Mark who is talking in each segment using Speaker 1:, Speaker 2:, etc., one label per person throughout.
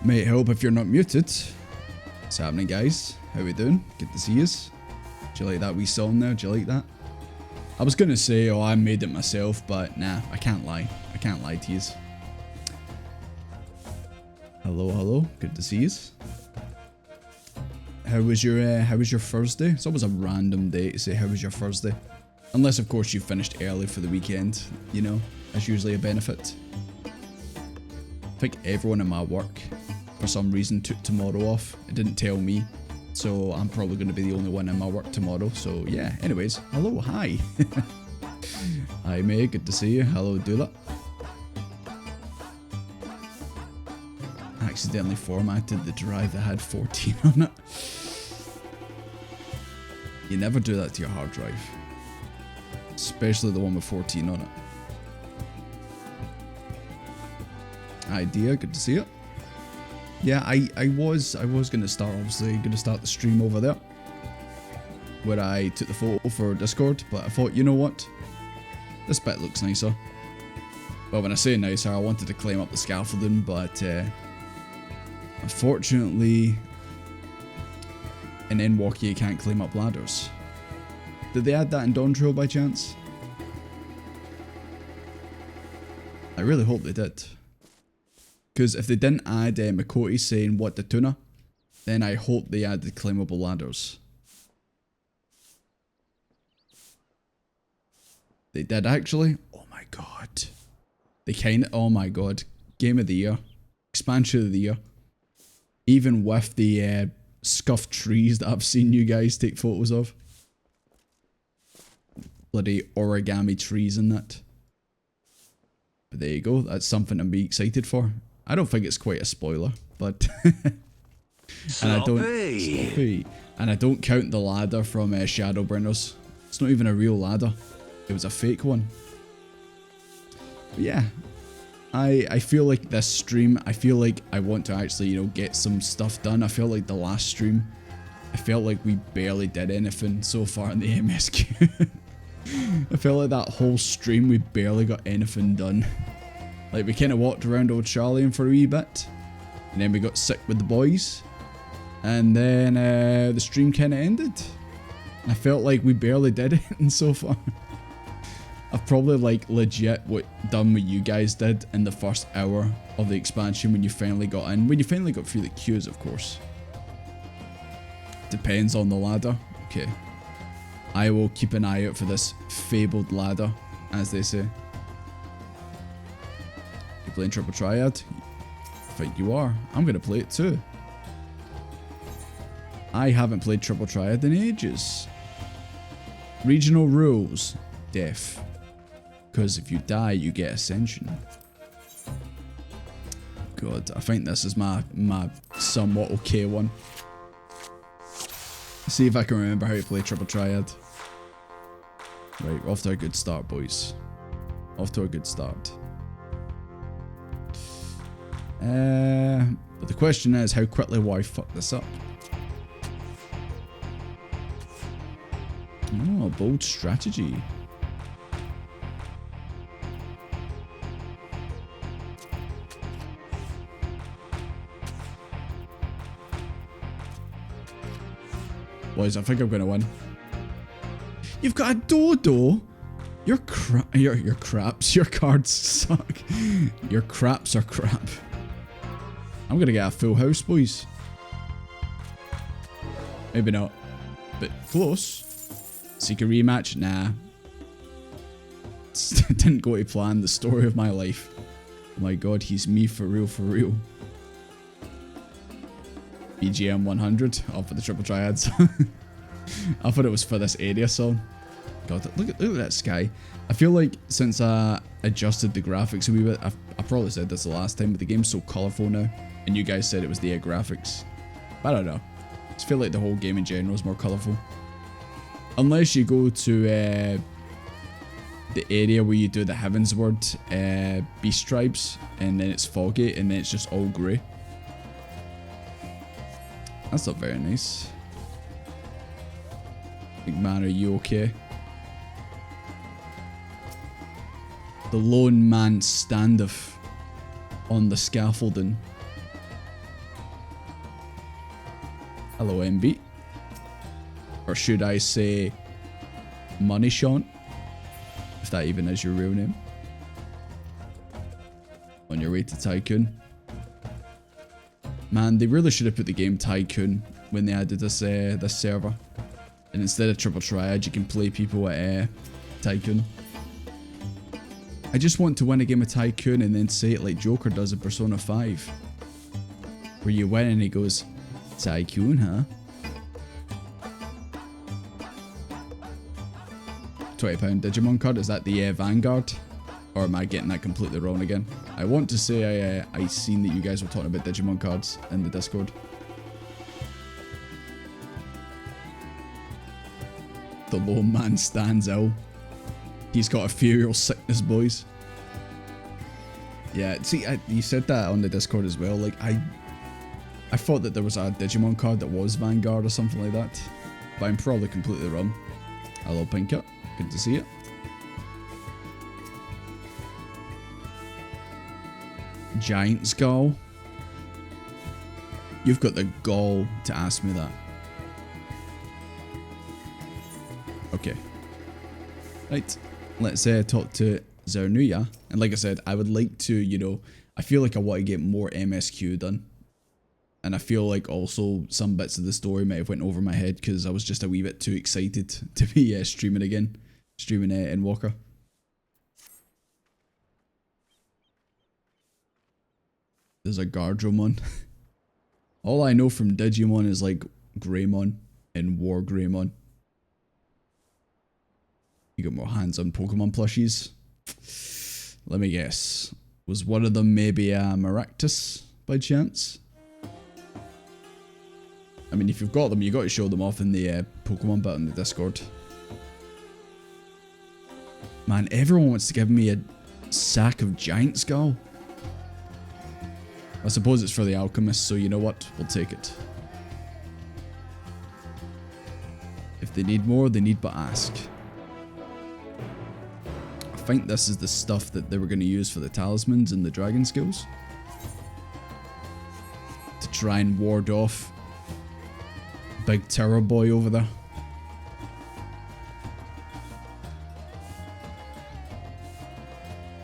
Speaker 1: Mate, help if you're not muted. What's happening, guys? How we doing? Good to see yous. Do you like that wee song there? Do you like that? I was gonna say, oh, I made it myself, but nah, I can't lie. I can't lie to yous. Hello, hello. Good to see yous. How was your Thursday? It's always a random day to say how was your Thursday. Unless, of course, you finished early for the weekend, you know, that's usually a benefit. I think everyone in my work, for some reason, took tomorrow off. It didn't tell me, so I'm probably going to be the only one in my work tomorrow. So yeah, anyways, hello, hi. Hi May, good to see you. Hello Dula. Accidentally formatted the drive that had 14 on it. You never do that to your hard drive. Especially the one with 14 on it. Idea, good to see you. Yeah, I was gonna start, obviously gonna start the stream over there where I took the photo for Discord, but I thought, you know what, this bit looks nicer. Well, when I say nicer, I wanted to climb up the scaffolding, but unfortunately in Endwalker you can't climb up ladders. Did they add that in Dawn Trail by chance? I really hope they did. Because if they didn't add Makoti saying what the tuna, then I hope they added climbable ladders. They did actually? Oh my god. They kinda, oh my god. Game of the year. Expansion of the year. Even with the scuffed trees that I've seen you guys take photos of. Bloody origami trees and that. But there you go, that's something to be excited for. I don't think it's quite a spoiler, but and I don't count the ladder from Shadowbringers. It's not even a real ladder. It was a fake one. But yeah, I feel like this stream, I feel like I want to actually, you know, get some stuff done. I feel like the last stream, I felt like we barely did anything so far in the MSQ. I felt like that whole stream we barely got anything done. Like we kind of walked around Old Charlie for a wee bit, and then we got sick with the boys, and then the stream kind of ended. I felt like we barely did it so far. I've probably like legit done what you guys did in the first hour of the expansion when you finally got in. When you finally got through the queues, of course. Depends on the ladder. Okay. I will keep an eye out for this fabled ladder, as they say. You playing Triple Triad? I think you are. I'm going to play it too. I haven't played Triple Triad in ages. Regional rules. Death. Because if you die, you get Ascension. God, I think this is my somewhat okay one. See if I can remember how to play Triple Triad. Right, we're off to a good start, boys. Off to a good start. But the question is, how quickly will I fuck this up? Oh, bold strategy. Boys, I think I'm gonna win. You've got a dodo. Your craps. Your cards suck. Your craps are crap. I'm gonna get a full house, boys. Maybe not, but close. Seek a rematch? Nah. Didn't go to plan. The story of my life. Oh my god, he's me for real, for real. BGM 100. Oh, for the Triple Triads. I thought it was for this area song. God, look at that sky. I feel like since I adjusted the graphics a wee bit, I probably said this the last time, but the game's so colourful now. And you guys said it was the graphics. I don't know. I just feel like the whole game in general is more colourful. Unless you go to the area where you do the Heavensward Beast Tribes, and then it's foggy, and then it's just all grey. That's not very nice. Big man, are you okay? The lone man standeth on the scaffolding. Hello, MB. Or should I say Money Sean? If that even is your real name. On your way to Tycoon. Man, they really should have put the game Tycoon when they added this server. And instead of Triple Triad, you can play people at Tycoon. I just want to win a game of Tycoon and then say it like Joker does in Persona 5. Where you win and he goes, Tycoon, huh? £20 Digimon card, is that the Vanguard? Or am I getting that completely wrong again? I want to say I seen that you guys were talking about Digimon cards in the Discord. The lone man stands ill. He's got a ethereal sickness, boys. Yeah, see, you said that on the Discord as well. Like, I thought that there was a Digimon card that was Vanguard or something like that. But I'm probably completely wrong. Hello, Pinkett. Good to see you. Giant Skull. You've got the gall to ask me that. Okay. Right. Let's talk to Zernuya. And like I said, I would like to, you know, I feel like I want to get more MSQ done. And I feel like also some bits of the story might have went over my head because I was just a wee bit too excited to be streaming again. Streaming Endwalker. There's a Gardromon. All I know from Digimon is like Greymon and War Greymon. You got more hands-on Pokemon plushies. Let me guess. Was one of them maybe a Maractus by chance? I mean, if you've got them, you got to show them off in the Pokemon bit on the Discord. Man, everyone wants to give me a sack of Giant Skull. I suppose it's for the alchemist, so you know what? We'll take it. If they need more, they need but ask. I think this is the stuff that they were going to use for the talismans and the dragon skills. To try and ward off Big Terror Boy over there.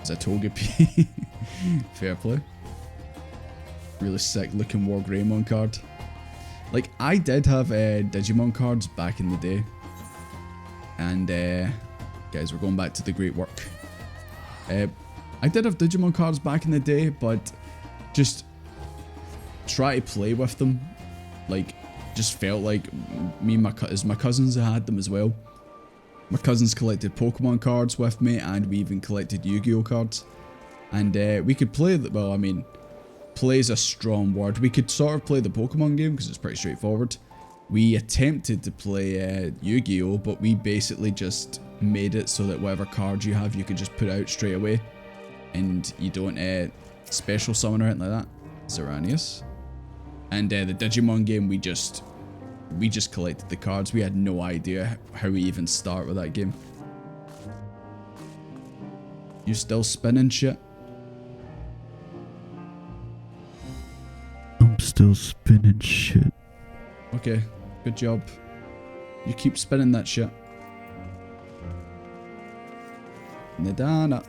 Speaker 1: It's a Togepi. Fair play. Really sick looking War Greymon card. Like, I did have Digimon cards back in the day. And, guys, we're going back to the great work. I did have Digimon cards back in the day, but just try to play with them. Like, just felt like me and my cousins had them as well. My cousins collected Pokemon cards with me, and we even collected Yu-Gi-Oh cards. And we could play, well, I mean, play is a strong word. We could sort of play the Pokemon game because it's pretty straightforward. We attempted to play Yu-Gi-Oh, but we basically just made it so that whatever cards you have, you could just put out straight away. And you don't special summon or anything like that. Zeranius. And the Digimon game, we just collected the cards. We had no idea how we even start with that game. You still spinning shit?
Speaker 2: I'm still spinning shit.
Speaker 1: Okay, good job. You keep spinning that shit. Nidana.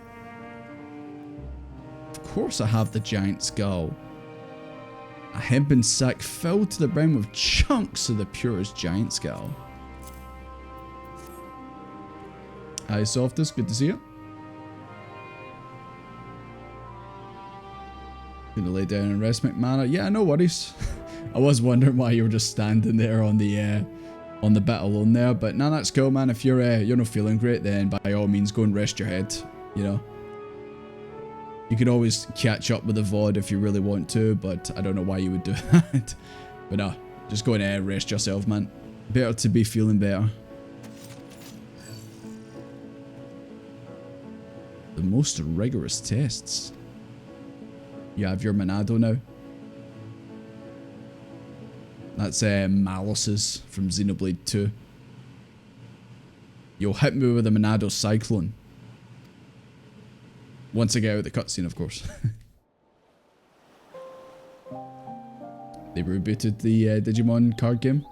Speaker 1: Of course I have the giant skull. A hempen sack filled to the brim with chunks of the purest giant skull. Hi Softus, good to see you. Gonna lay down and rest, McManor. Yeah, no worries. I was wondering why you were just standing there on the bit alone there, but nah, that's cool, man. If you're not feeling great, then by all means go and rest your head. You know, you could always catch up with the VOD if you really want to, but I don't know why you would do that. But no, just go and rest yourself, man. Better to be feeling better. The most rigorous tests. You have your Monado now. That's Malice's from Xenoblade 2. You'll hit me with a Monado Cyclone. Once I get out of the cutscene, of course. They rebooted the Digimon card game.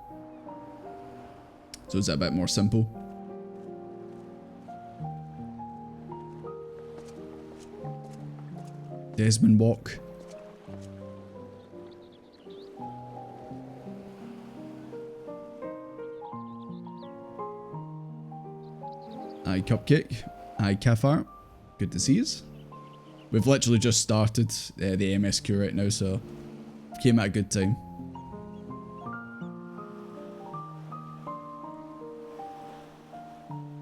Speaker 1: So it's a bit more simple. Desmond Walk. Hi Cupcake. Hi Cafar. Good to see us. We've literally just started the MSQ right now, so came at a good time.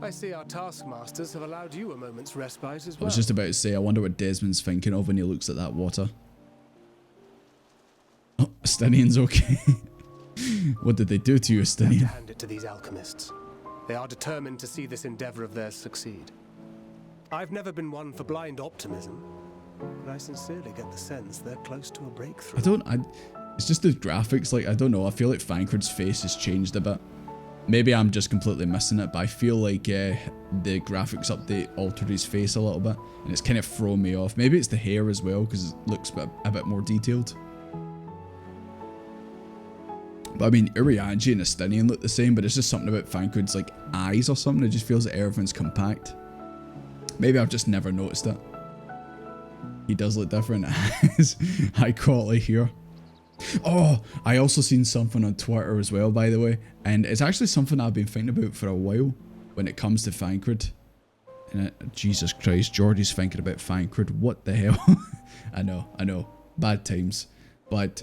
Speaker 3: I see our taskmasters have allowed you a moment's respite as well.
Speaker 1: I was just about to say, I wonder what Desmond's thinking of when he looks at that water. Oh, Estinian's okay. What did they do to you, Estinian?
Speaker 3: Hand it to these alchemists. They are determined to see this endeavor of theirs succeed. I've never been one for blind optimism, but I sincerely get the sense they're close to a breakthrough.
Speaker 1: It's just the graphics, like, I don't know, I feel like Thancred's face has changed a bit. Maybe I'm just completely missing it, but I feel like the graphics update altered his face a little bit, and it's kind of thrown me off. Maybe it's the hair as well, because it looks a bit more detailed. But I mean, Urianji and Estinian look the same, but it's just something about Thancred's like eyes or something. It just feels like everything's compact. Maybe I've just never noticed it. He does look different. High quality here. Oh, I also seen something on Twitter as well, by the way, and it's actually something I've been thinking about for a while when it comes to Thancred. And Jesus Christ, Jordy's thinking about Thancred. What the hell? I know, bad times. But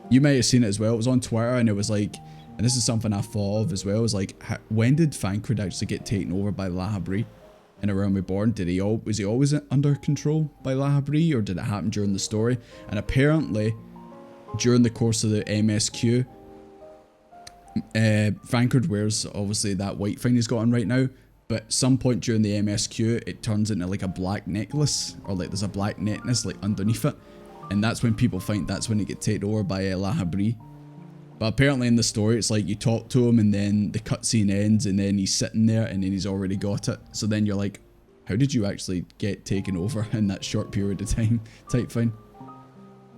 Speaker 1: you might have seen it as well. It was on Twitter, and it was like, and this is something I thought of as well. It was like, when did Thancred actually get taken over by Lahabri in A Realm Reborn? Was he always under control by Lahabri, or did it happen during the story? And apparently, during the course of the MSQ, Thancred wears obviously that white thing he's got on right now, but at some point during the MSQ it turns into like a black necklace, or like there's a black necklace like underneath it, and that's when people think that's when he gets taken over by Lahabri. But apparently in the story it's like you talk to him and then the cutscene ends and then he's sitting there and then he's already got it, so then you're like, how did you actually get taken over in that short period of time type thing.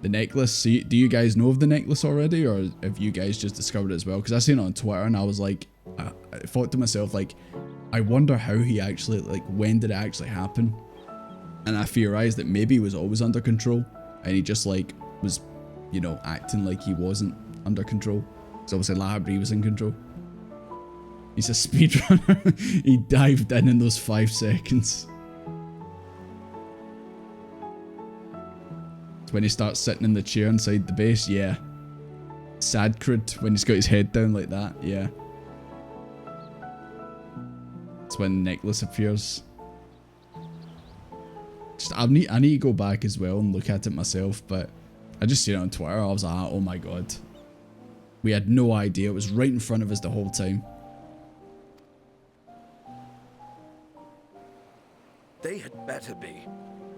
Speaker 1: The necklace, so do you guys know of the necklace already, or have you guys just discovered it as well? Because I seen it on Twitter and I was like, I thought to myself, like, I wonder how he actually, like, when did it actually happen? And I theorized that maybe he was always under control and he just, like, was, you know, acting like he wasn't under control. So obviously Lahabri was in control. He's a speedrunner. He dived in those 5 seconds. When he starts sitting in the chair inside the base, yeah. Sadcred, when he's got his head down like that, yeah. That's when the necklace appears. I need to go back as well and look at it myself, but I just seen it on Twitter. I was like, oh my god. We had no idea. It was right in front of us the whole time.
Speaker 4: They had better be,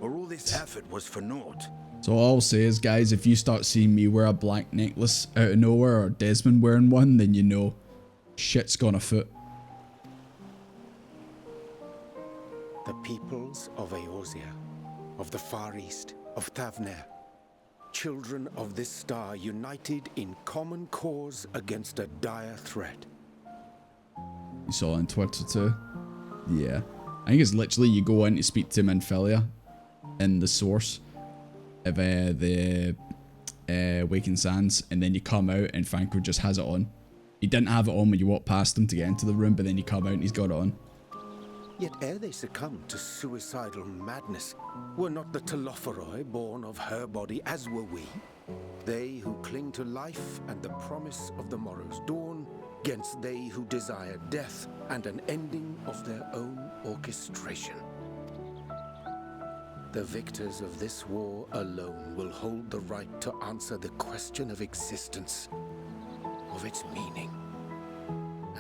Speaker 4: or all this effort was for naught.
Speaker 1: So all I'll say is, guys, if you start seeing me wear a black necklace out of nowhere, or Desmond wearing one, then you know shit's gone afoot.
Speaker 5: The peoples of Eorzea, of the Far East, of Thavner, children of this star united in common cause against a dire threat.
Speaker 1: You saw it on Twitter too? Yeah. I think it's literally you go in to speak to Minfilia in the source of the Waking Sands, and then you come out and Thancred just has it on. He didn't have it on when you walk past him to get into the room, but then you come out and he's got it on.
Speaker 5: Yet ere they succumbed to suicidal madness, were not the Telophoroi born of her body as were we? They who cling to life and the promise of the morrow's dawn, against they who desire death and an ending of their own orchestration. The victors of this war alone will hold the right to answer the question of existence, of its meaning,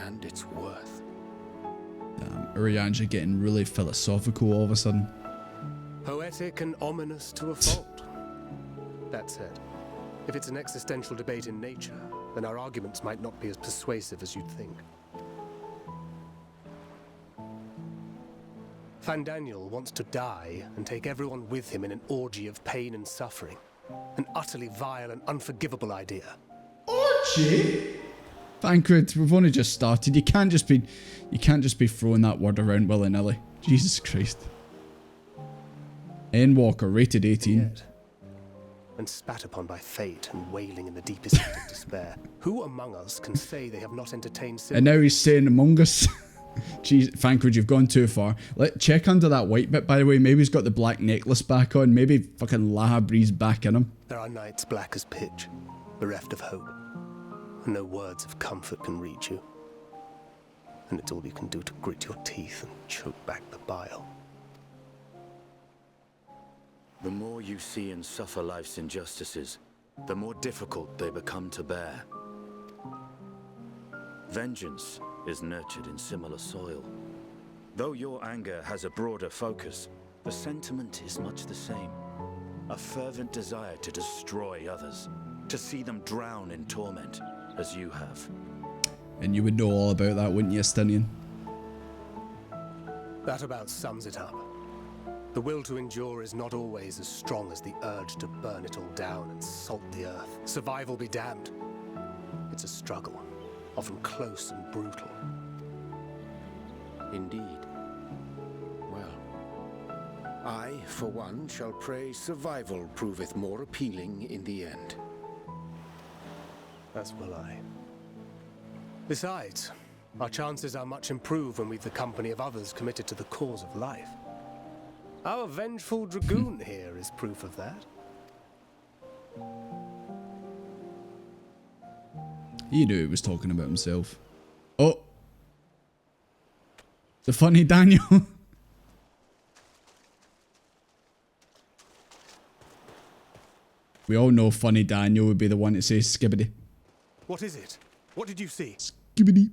Speaker 5: and its worth.
Speaker 1: Damn, Urianji getting really philosophical all of a sudden.
Speaker 3: Poetic and ominous to a fault. That said, if it's an existential debate in nature, then our arguments might not be as persuasive as you'd think. Fandaniel wants to die and take everyone with him in an orgy of pain and suffering. An utterly vile and unforgivable idea.
Speaker 1: shit. Thancred, we've only just started. You can't just be throwing that word around willy-nilly. Jesus Christ. Endwalker, rated 18.
Speaker 3: Yet, when spat upon by fate and wailing in the deepest pit of despair, who among us can say they have not entertained sin?
Speaker 1: And now he's saying among us. Jeez, Thancred, you've gone too far. Check under that white bit, by the way. Maybe he's got the black necklace back on. Maybe fucking Lahabri's back in him.
Speaker 3: There are nights black as pitch, bereft of hope, and no words of comfort can reach you. And it's all you can do to grit your teeth and choke back the bile.
Speaker 4: The more you see and suffer life's injustices, the more difficult they become to bear. Vengeance is nurtured in similar soil. Though your anger has a broader focus, the sentiment is much the same. A fervent desire to destroy others, to see them drown in torment, as you have.
Speaker 1: And you would know all about that, wouldn't you, Stinian?
Speaker 3: That about sums it up. The will to endure is not always as strong as the urge to burn it all down and salt the earth. Survival be damned. It's a struggle, often close and brutal.
Speaker 5: Indeed. Well, I, for one, shall pray survival proveth more appealing in the end.
Speaker 3: As will I. Besides, our chances are much improved when we've the company of others committed to the cause of life. Our vengeful dragoon here is proof of that.
Speaker 1: He knew he was talking about himself. Oh! The funny Daniel. We all know funny Daniel would be the one to say skibbity.
Speaker 3: What is it? What did you see?
Speaker 1: Skibbity.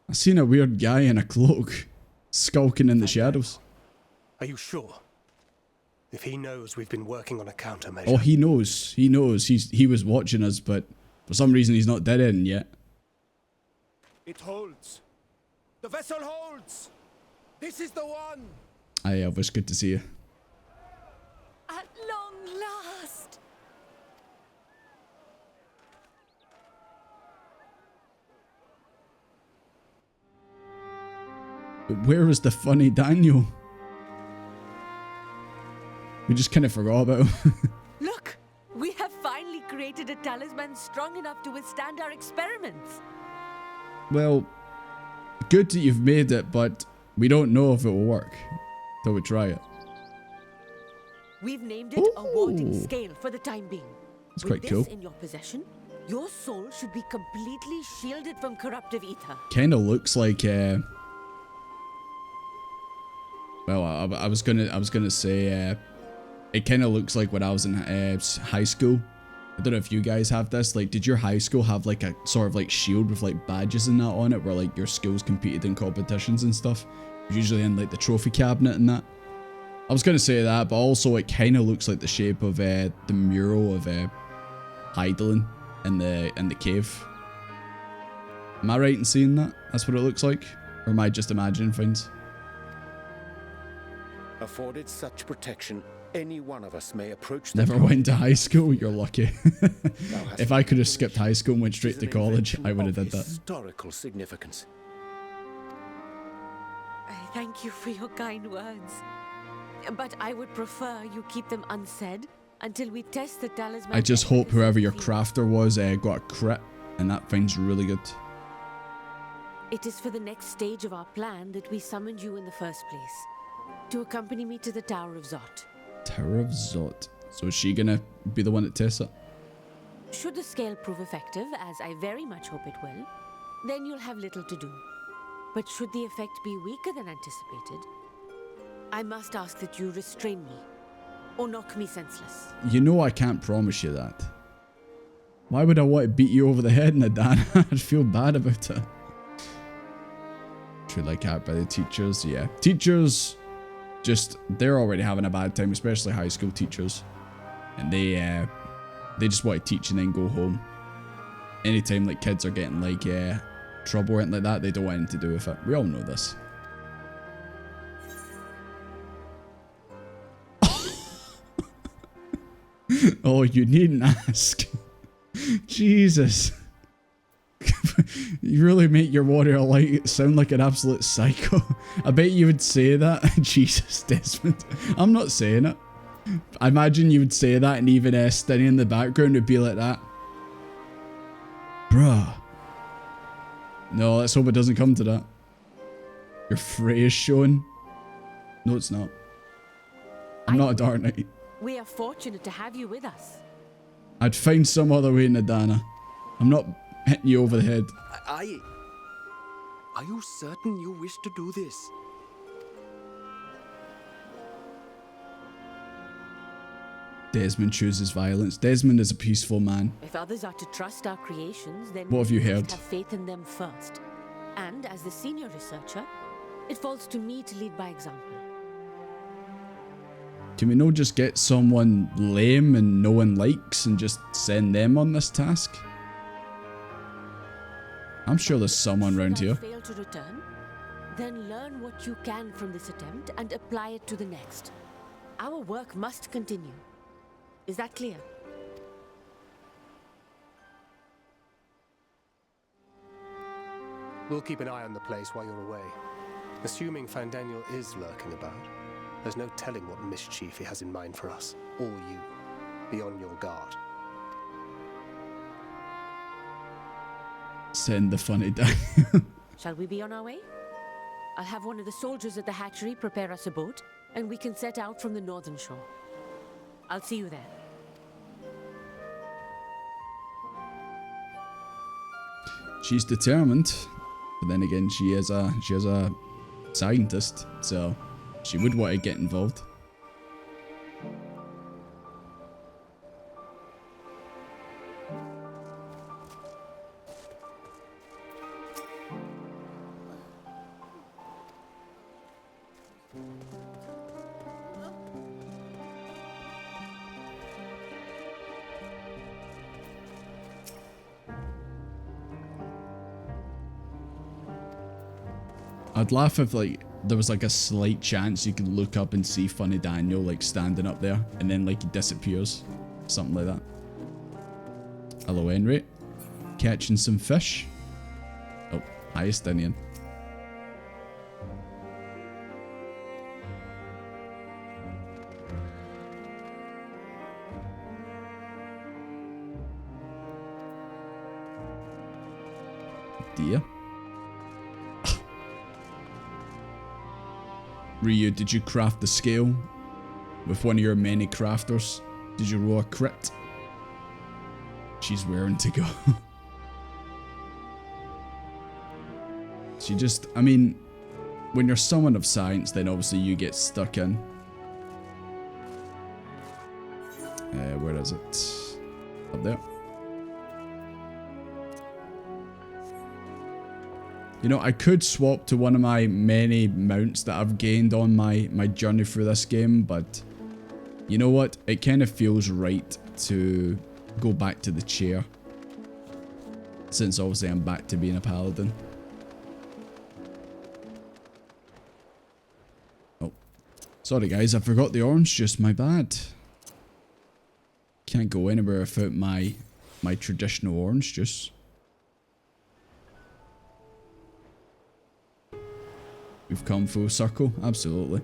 Speaker 1: I seen a weird guy in a cloak, skulking in the shadows.
Speaker 3: Are you sure? If he knows we've been working on a countermeasure.
Speaker 1: Oh, he knows. He knows. He was watching us, but for some reason he's not dead in yet.
Speaker 5: It holds. The vessel holds. This is the one.
Speaker 1: Aye, Elvis, good to see you.
Speaker 6: At long last.
Speaker 1: But where was the funny Daniel? We just kind of forgot about him.
Speaker 6: Look, we have finally created a talisman strong enough to withstand our experiments.
Speaker 1: Well, good that you've made it, but we don't know if it will work till we try it.
Speaker 6: We've named it a warding scale for the time being.
Speaker 1: It's
Speaker 6: With
Speaker 1: quite
Speaker 6: this
Speaker 1: cool.
Speaker 6: in your possession, your soul should be completely shielded from corruptive ether.
Speaker 1: Kind of looks like well, I was gonna say it kind of looks like when I was in high school. I don't know if you guys have this. Like, did your high school have like a sort of like shield with like badges and that on it, where like your schools competed in competitions and stuff? Usually in like the trophy cabinet and that. I was gonna say that, but also it kind of looks like the shape of the mural of Hydaelyn in the cave. Am I right in seeing that? That's what it looks like, or am I just imagining things?
Speaker 5: Afforded such protection, any one of us may approach the
Speaker 1: Never
Speaker 5: tower.
Speaker 1: went to high school. You're lucky.
Speaker 5: Thou hast
Speaker 1: If I could have skipped high school and went straight
Speaker 5: is
Speaker 1: to
Speaker 5: an
Speaker 1: college,
Speaker 5: invention
Speaker 1: I would have
Speaker 5: of
Speaker 1: did that.
Speaker 5: Historical significance.
Speaker 6: I thank you for your kind words. But I would prefer you keep them unsaid until we test the talisman.
Speaker 1: I just hope whoever your crafter was got a crit, and that thing's really good.
Speaker 6: It is for the next stage of our plan that we summoned you in the first place. To accompany me to the Tower of Zot.
Speaker 1: Tower of Zot. So is she gonna be the one that tests it?
Speaker 6: Should the scale prove effective, as I very much hope it will, then you'll have little to do. But should the effect be weaker than anticipated, I must ask that you restrain me, or knock me senseless.
Speaker 1: You know I can't promise you that. Why would I want to beat you over the head, Nadan? I'd feel bad about it. Treated like that by the teachers, yeah. Teachers, they're already having a bad time, especially high school teachers. And they just want to teach and then go home. Anytime like kids are getting like trouble or anything like that, they don't want anything to do with it. We all know this. Oh, you needn't ask. Jesus. You really make your warrior like sound like an absolute psycho. I bet you would say that. Jesus, Desmond. I'm not saying it. I imagine you would say that and even Stinny in the background would be like that. Bruh. No, let's hope it doesn't come to that. Your fray is showing. No, it's not. I'm not a Dark Knight.
Speaker 6: We are fortunate to have you with us.
Speaker 1: I'd find some other way, Nadana. I'm not hitting you over the head.
Speaker 7: Are you certain you wish to do this?
Speaker 1: Desmond chooses violence. Desmond is a peaceful man.
Speaker 6: If others are to trust our creations, then
Speaker 1: What have you
Speaker 6: we must
Speaker 1: heard?
Speaker 6: have faith in them first. And as the senior researcher, it falls to me to lead by example.
Speaker 1: Can we not just get someone lame and no one likes and just send them on this task? I'm sure there's someone around here.
Speaker 6: Fail to return, then learn what you can from this attempt and apply it to the next. Our work must continue. Is that clear?
Speaker 3: We'll keep an eye on the place while you're away. Assuming Fandaniel is lurking about, there's no telling what mischief he has in mind for us, or you. Be on your guard.
Speaker 1: Send the funny down.
Speaker 6: Shall we be on our way? I'll have one of the soldiers at the hatchery prepare us a boat, and we can set out from the northern shore. I'll see you there.
Speaker 1: She's determined, but then again, she is a scientist, so she would want to get involved. I'd laugh if like there was like a slight chance you could look up and see Funny Daniel like standing up there and then like he disappears. Something like that. Hello Henry. Catching some fish. Oh, hi Estinian. Dear. Ryu, did you craft the scale? With one of your many crafters? Did you roll a crit? She's raring to go. She just, I mean, when you're someone of science, then obviously you get stuck in. Where is it? Up there. You know, I could swap to one of my many mounts that I've gained on my journey through this game, but you know what? It kind of feels right to go back to the chair. Since obviously I'm back to being a paladin. Oh. Sorry guys, I forgot the orange juice, my bad. Can't go anywhere without my traditional orange juice. We've come full circle, absolutely.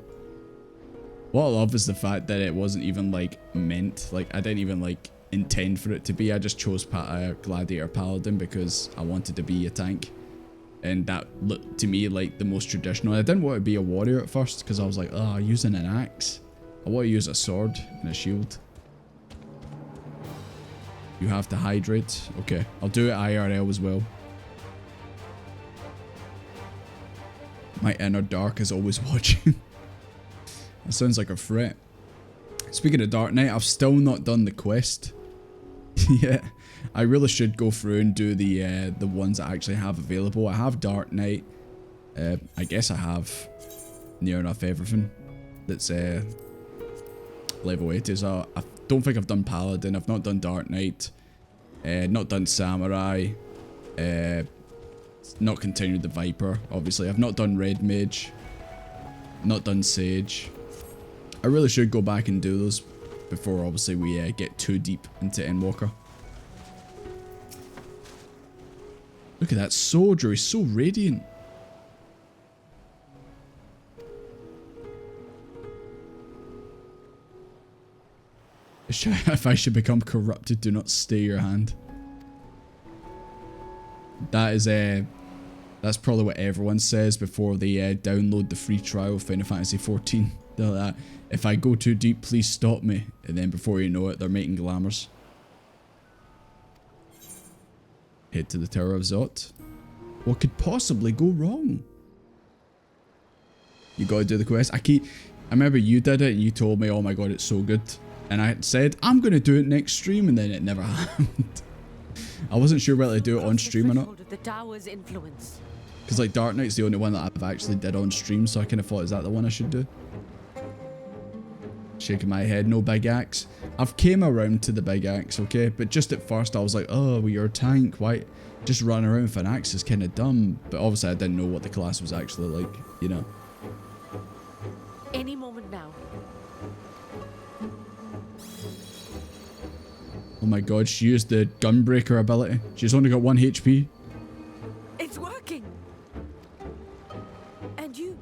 Speaker 1: What I love is the fact that it wasn't even like meant, like I didn't even like intend for it to be. I just chose Gladiator Paladin because I wanted to be a tank. And that looked to me like the most traditional. I didn't want to be a warrior at first because I was like, oh, using an axe. I want to use a sword and a shield. You have to hydrate. Okay, I'll do it IRL as well. My inner dark is always watching. That sounds like a threat. Speaking of Dark Knight, I've still not done the quest. Yeah, I really should go through and do the ones I actually have available. I have Dark Knight. I guess I have near enough everything that's level 80. So I don't think I've done Paladin. I've not done Dark Knight. Not done Samurai. Not continued the Viper, obviously. I've not done Red Mage. Not done Sage. I really should go back and do those before obviously we get too deep into Endwalker. Look at that soldier, he's so radiant. If I should become corrupted, do not stay your hand. That is that's probably what everyone says before they download the free trial of Final Fantasy XIV. They're like, if I go too deep, please stop me. And then before you know it, they're making glamours. Head to the Tower of Zot. What could possibly go wrong? You gotta do the quest. I remember you did it and you told me, oh my god, it's so good. And I said, I'm going to do it next stream, and then it never happened. I wasn't sure whether to do it on stream or not. Because like Dark Knight's the only one that I've actually did on stream, so I kind of thought, is that the one I should do? Shaking my head, no big axe. I've came around to the big axe, okay? But just at first I was like, oh, well, you're a tank, why? Just running around with an axe is kind of dumb. But obviously I didn't know what the class was actually like, you know.
Speaker 6: Any moment now.
Speaker 1: Oh my god, she used the Gunbreaker ability. She's only got 1 HP.
Speaker 6: It's working! And you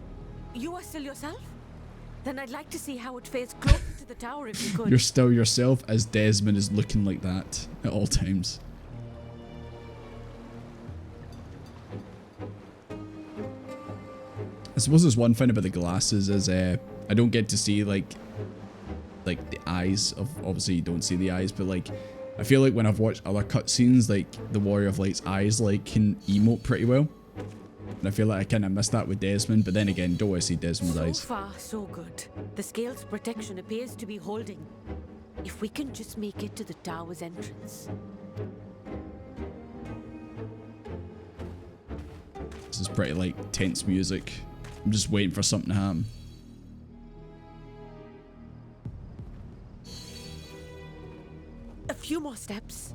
Speaker 6: are still yourself? Then I'd like to see how it fares closer to the tower if you could.
Speaker 1: You're still yourself as Desmond is looking like that at all times. I suppose there's one thing about the glasses is I don't get to see like the eyes of, obviously you don't see the eyes, but like I feel like when I've watched other cutscenes, like the Warrior of Light's eyes like can emote pretty well, and I feel like I kind of missed that with Desmond. But then again, don't want to see Desmond's eyes.
Speaker 6: So far so good. The scale's protection appears to be holding. If we can just make it to the tower's entrance.
Speaker 1: This is pretty like tense music. I'm just waiting for something to happen.
Speaker 6: A few more steps.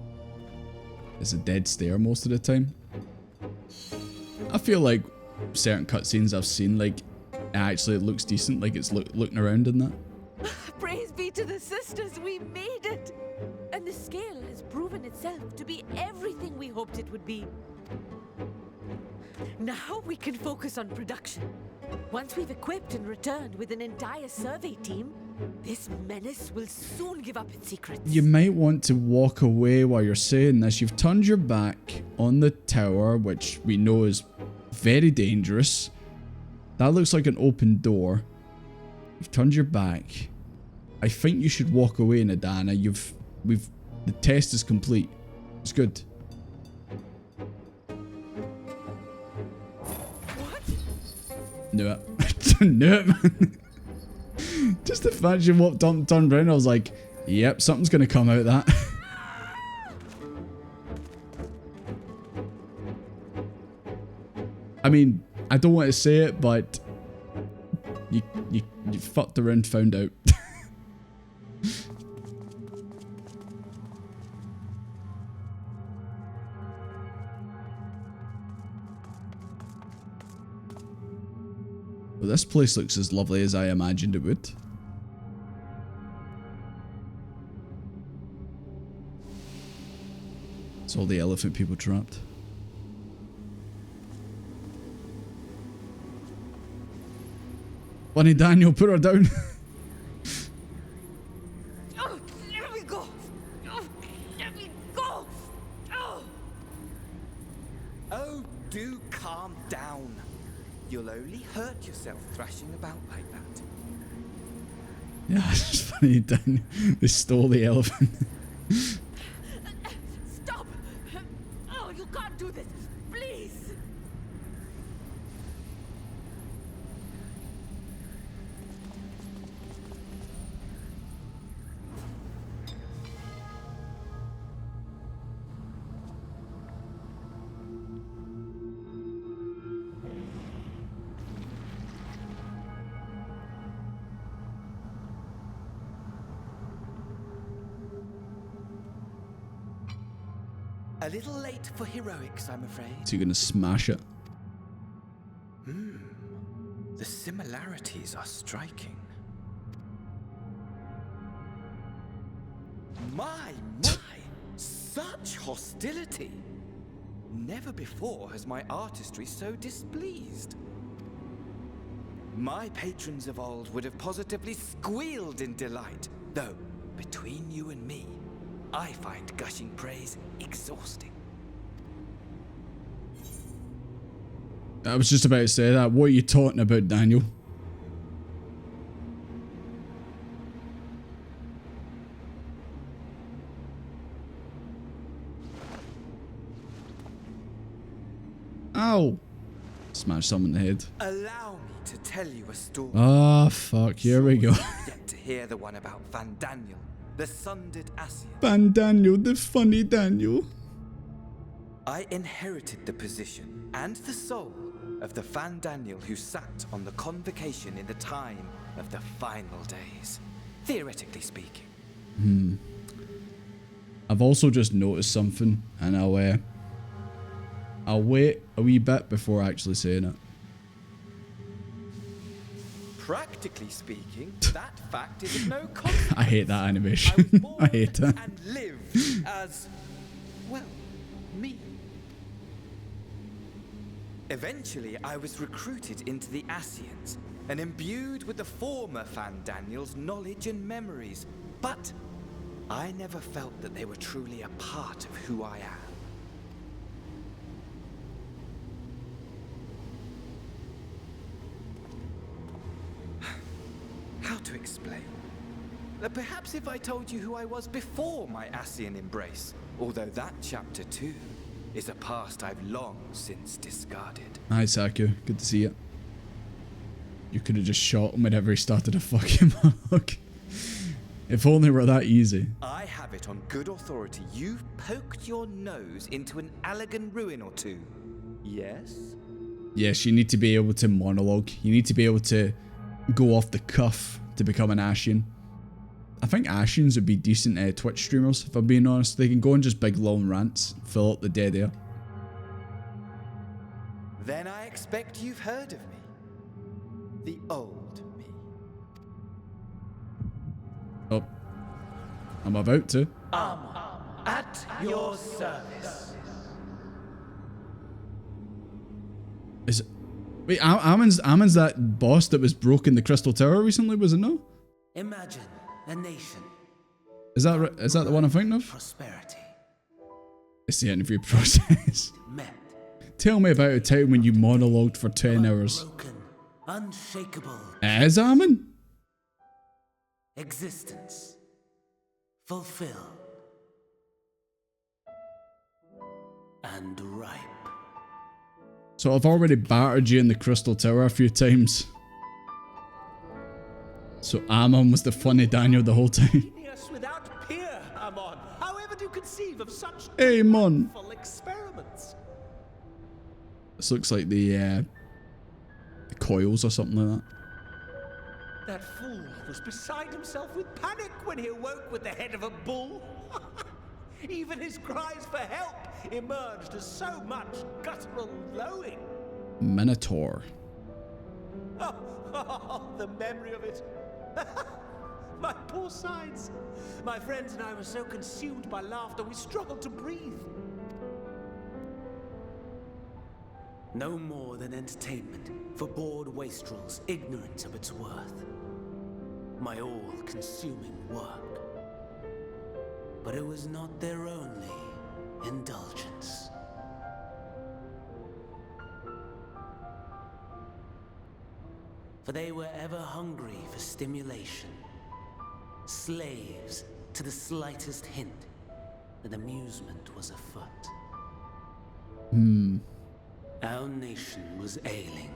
Speaker 1: It's a dead stare most of the time. I feel like certain cutscenes I've seen, like, actually it looks decent, like it's looking around in that.
Speaker 6: Praise be to the sisters, we made it! And the scale has proven itself to be everything we hoped it would be. Now we can focus on production. Once we've equipped and returned with an entire survey team, this menace will soon give up its secrets.
Speaker 1: You might want to walk away while you're saying this. You've turned your back on the tower, which we know is very dangerous. That looks like an open door. You've turned your back. I think you should walk away, Nadana. The test is complete. It's good. Knew it. Knew it, man. Just the fact you walked up and turned around, I was like, yep, something's going to come out of that. I mean, I don't want to say it, but you fucked around, found out. Well, this place looks as lovely as I imagined it would. It's all the elephant people trapped. Bunny Daniel, put her down.
Speaker 6: Oh, let me go! Oh, let me go!
Speaker 7: Oh, do calm down. You'll only hurt yourself thrashing about like that.
Speaker 1: Yeah, it's just funny, Daniel. They stole the elephant.
Speaker 6: Stop! Oh, you can't do this! Please!
Speaker 7: A little late for heroics, I'm afraid.
Speaker 1: So you're gonna smash it.
Speaker 7: The similarities are striking. My! Such hostility! Never before has my artistry so displeased. My patrons of old would have positively squealed in delight, though, between you and me, I find gushing praise exhausting.
Speaker 1: I was just about to say that. What are you talking about, Daniel? Ow! Smash someone in the head.
Speaker 7: Allow me to tell you a story.
Speaker 1: Oh, fuck. Here we go.
Speaker 7: Yet to hear the one about Van Daniel, the sundered Asian.
Speaker 1: Van Daniel, the funny Daniel.
Speaker 7: I inherited the position and the soul of the Van Daniel who sat on the convocation in the time of the final days, theoretically speaking.
Speaker 1: I've also just noticed something, and I'll wait a wee bit before actually saying it.
Speaker 7: Practically speaking, that fact is of no consequence.
Speaker 1: I hate that
Speaker 7: I was
Speaker 1: animation.
Speaker 7: born
Speaker 1: I hate it.
Speaker 7: and live as, well, me. Eventually, I was recruited into the Asians and imbued with the former Van Daniel's knowledge and memories, but I never felt that they were truly a part of who I am. How to explain? Perhaps if I told you who I was before my Asian embrace, although that chapter too is a past I've long since discarded.
Speaker 1: Hi, Saku. Good to see you. You could have just shot him whenever he started to fucking mug. If only it were that easy.
Speaker 7: I have it on good authority you've poked your nose into an Allegan ruin or two. Yes?
Speaker 1: Yes, you need to be able to monologue. You need to be able to go off the cuff to become an Ashen. I think Ashens would be decent Twitch streamers, if I'm being honest. They can go on just big long rants, fill up the dead air.
Speaker 7: Then I expect you've heard of me. The old me.
Speaker 1: Oh. I'm about to.
Speaker 7: At your service.
Speaker 1: Is it... Wait, Ammon's that boss that was broke in the Crystal Tower recently, was it no?
Speaker 8: Imagine a nation.
Speaker 1: Is that the one I'm thinking of?
Speaker 8: Prosperity.
Speaker 1: It's the interview process.
Speaker 8: Met.
Speaker 1: Tell me about a time when you monologued for 10 hours.
Speaker 8: Broken, unshakable
Speaker 1: As Ammon?
Speaker 8: existence. Fulfilled. And ripe.
Speaker 1: So I've already battered you in the Crystal Tower a few times. So Ammon was the funny Daniel the whole time.
Speaker 9: Yes, without peer, Amon. However do you conceive of such
Speaker 1: Hey, Mon.
Speaker 9: delightful experiments?
Speaker 1: This looks like the coils or something like that.
Speaker 9: That fool was beside himself with panic when he awoke with the head of a bull. Even his cries for help emerged as so much guttural lowing.
Speaker 1: Minotaur.
Speaker 9: Oh, the memory of it. My poor sides. My friends and I were so consumed by laughter we struggled to breathe.
Speaker 8: No more than entertainment for bored wastrels ignorant of its worth. My all-consuming work. But it was not their only indulgence. For they were ever hungry for stimulation, slaves to the slightest hint that amusement was afoot. Our nation was ailing,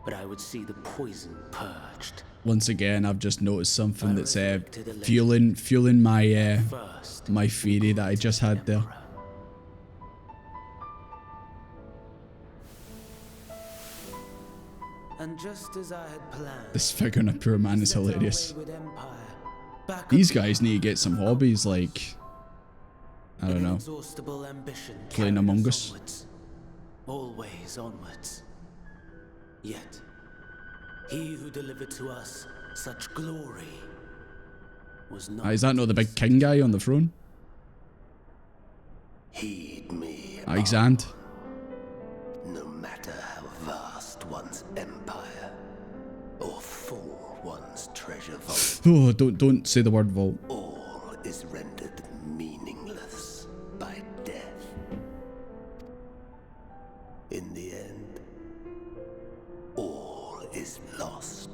Speaker 8: but I would see the poison purged.
Speaker 1: Once again, I've just noticed something that's fueling my my theory that I just had there.
Speaker 8: And just as I had planned,
Speaker 1: This figure in a poor man is
Speaker 8: set our
Speaker 1: hilarious.
Speaker 8: wayward empire back
Speaker 1: These
Speaker 8: on
Speaker 1: guys need to get some hobbies like, I don't know,
Speaker 8: inexhaustible ambition
Speaker 1: playing
Speaker 8: carried
Speaker 1: Among
Speaker 8: us
Speaker 1: Us.
Speaker 8: onwards, always onwards. Yet, he who delivered to us such glory was not.
Speaker 1: Is that not the big king guy on the throne?
Speaker 3: Heed me.
Speaker 1: Alexand.
Speaker 3: No matter how vast one's empire, or full one's treasure vault,
Speaker 1: Oh, don't say the word vault.
Speaker 3: all is rendered meaningless by death. In the end, all is lost.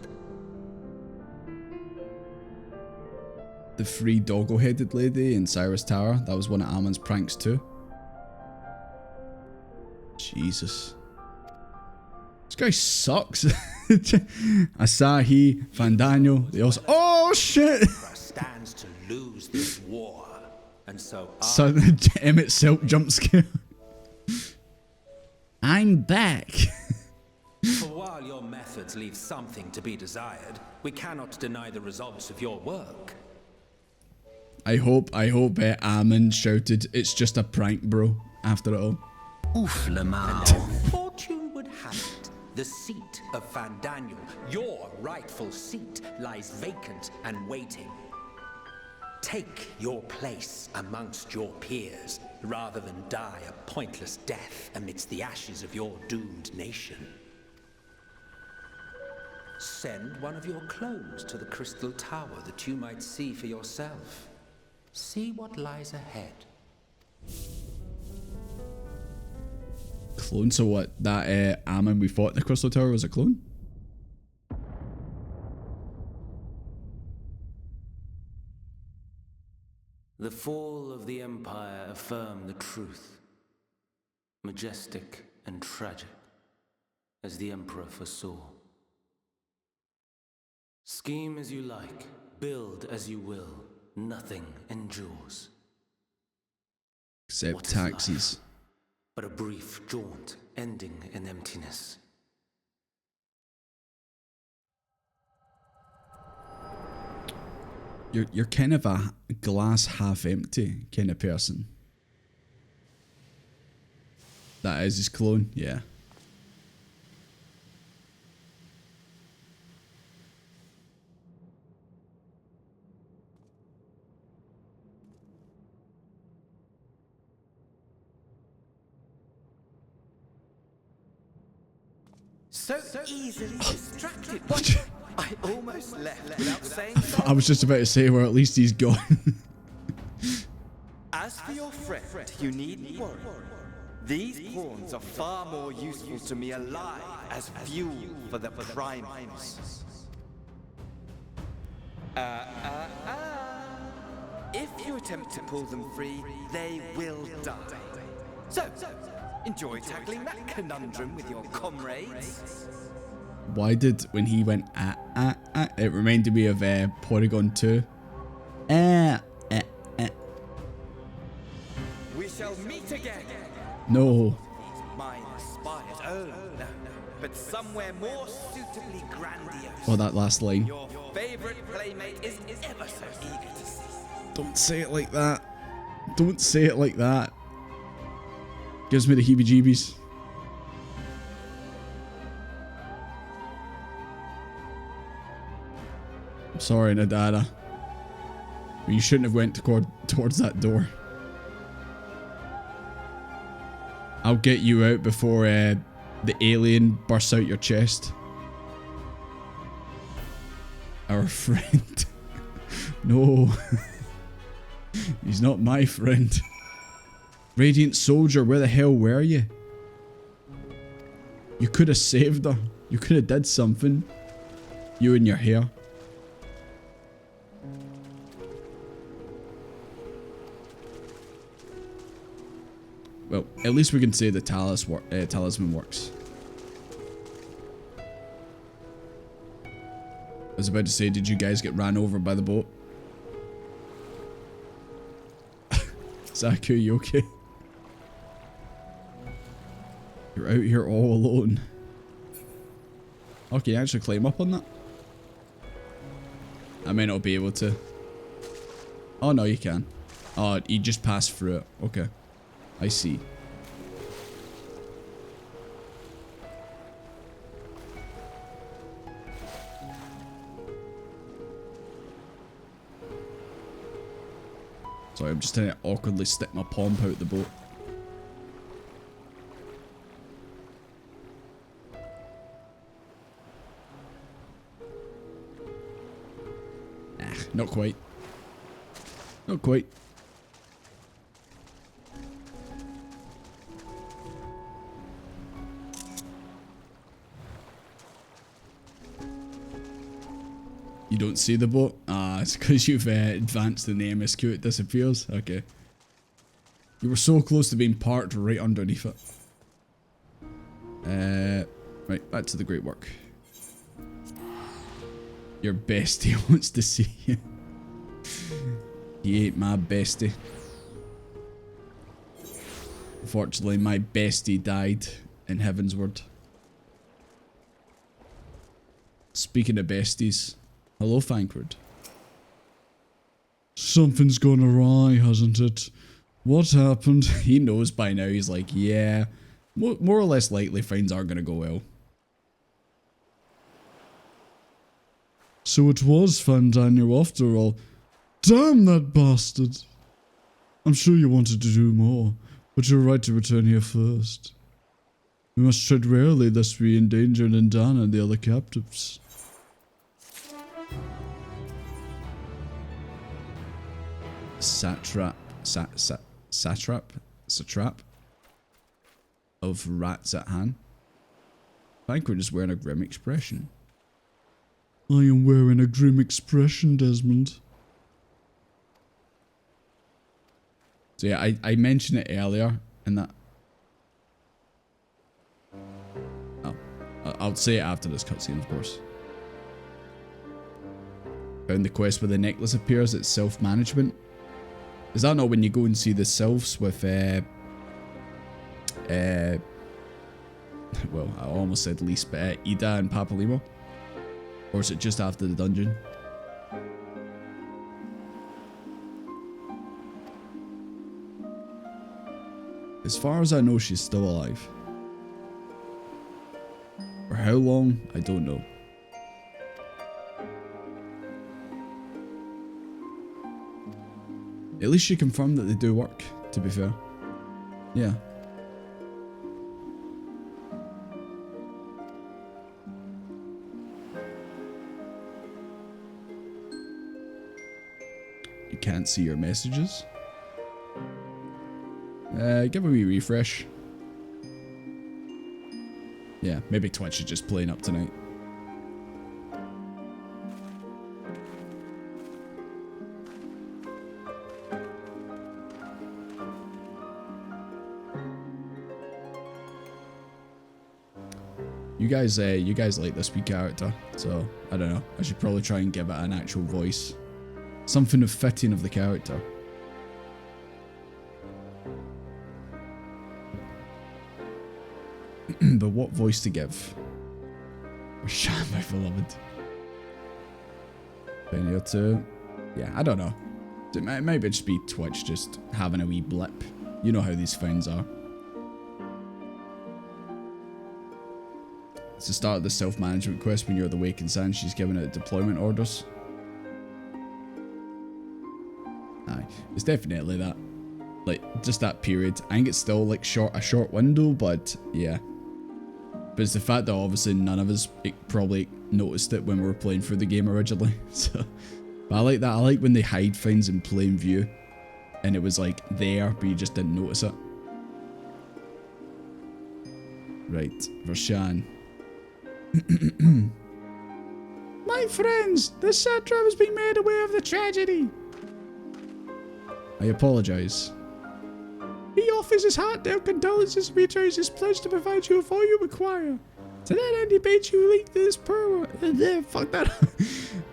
Speaker 1: The free doggo-headed lady in Cyrus Tower. That was one of Amon's pranks too. Jesus. This guy sucks. Asahi, Fandaniel, they also... Oh, shit!
Speaker 9: Stands to lose this war, and so
Speaker 1: So Emmett Silk jump scare. I'm back.
Speaker 9: For while your methods leave something to be desired, we cannot deny the results of your work.
Speaker 1: I hope Amon shouted, "It's just a prank, bro," after it all.
Speaker 8: Oof, Lamau.
Speaker 9: Fortune would have it. The seat of Fandaniel, your rightful seat, lies vacant and waiting. Take your place amongst your peers, rather than die a pointless death amidst the ashes of your doomed nation. Send one of your clones to the Crystal Tower that you might see for yourself. See what lies ahead.
Speaker 1: Clone? So what? That Amon we fought in the Crystal Tower was a clone?
Speaker 8: The fall of the Empire affirmed the truth. Majestic and tragic, as the Emperor foresaw. Scheme as you like, build as you will, nothing endures.
Speaker 1: Except
Speaker 8: What is
Speaker 1: taxes.
Speaker 8: life? But a brief jaunt, ending in emptiness.
Speaker 1: You're kind of a glass half empty kind of person. That is his clone, yeah.
Speaker 7: So easily distracted. I almost left without saying so.
Speaker 1: I was just about to say, well, at least he's gone.
Speaker 7: As for your friend, you needn't worry. These pawns are far more useful to me alive as fuel for the primaries. If you attempt to pull them free, they will die. So, enjoy tackling that conundrum with your comrades.
Speaker 1: Why did, when he went it reminded me of Porygon 2.
Speaker 7: We shall meet again.
Speaker 1: No.
Speaker 7: Mine aspires, oh no, but somewhere more suitably grandiose.
Speaker 1: Oh, that last line.
Speaker 7: Your favorite playmate is ever so eager to see.
Speaker 1: Don't say it like that. Don't say it like that. Gives me the heebie-jeebies. I'm sorry, Nadara. But you shouldn't have went towards that door. I'll get you out before the alien bursts out your chest. Our friend. No. He's not my friend. Radiant Soldier, where the hell were you? You could have saved her. You could have did something. You and your hair. Well, at least we can say the talisman works. I was about to say, did you guys get ran over by the boat? Zaku, you okay? You're out here all alone. Okay, actually climb up on that. I may not be able to. Oh no, you can. Oh, you just passed through it. Okay. I see. Sorry, I'm just trying to awkwardly stick my palm out the boat. Not quite. Not quite. You don't see the boat? Ah, it's because you've advanced in the MSQ, it disappears. Okay. You were so close to being parked right underneath it. Right, back to the great work. Your bestie wants to see you. He ain't my bestie. Unfortunately, my bestie died in Heaven's Word. Speaking of besties, hello, Thancred.
Speaker 2: Something's gone awry, hasn't it? What happened?
Speaker 1: He knows by now. He's like, yeah, more or less likely things aren't going to go well.
Speaker 2: So it was Fandaniel after all. Damn that bastard! I'm sure you wanted to do more, but you're right to return here first. We must tread warily lest we endanger Nandana and the other captives.
Speaker 1: Satrap of rats at hand. Thancred is wearing a grim expression.
Speaker 2: I am wearing a grim expression, Desmond.
Speaker 1: So yeah, I mentioned it earlier in that. Oh, I'll say it after this cutscene, of course. Found the quest where the necklace appears. It's self-management. Is that not when you go and see the sylphs with well, I almost said Lise, but Ida and Papalimo? Or is it just after the dungeon? As far as I know, she's still alive. For how long, I don't know. At least she confirmed that they do work, to be fair. Yeah. You can't see your messages? Give a wee refresh. Yeah, maybe Twitch is just playing up tonight. You guys like this wee character, so I don't know. I should probably try and give it an actual voice. Something fitting of the character. But what voice to give? Shan, my beloved. Penny or two. Yeah, I don't know. It might just be Twitch just having a wee blip. You know how these things are. It's the start of the self-management quest when you're at the Wake and Sand. She's giving out deployment orders. Aye, it's definitely that. Like, just that period. I think it's still like a short window, but yeah. But it's the fact that obviously none of us probably noticed it when we were playing through the game originally. So, but I like that. I like when they hide things in plain view. And it was like there, but you just didn't notice it. Right, Vershan.
Speaker 2: My friends, the satrap has been made aware of the tragedy.
Speaker 1: I apologise.
Speaker 2: He offers his heartfelt condolences and reiterates his pledge to provide you with all you require. To that end, he bade you link this pearl. Fuck that.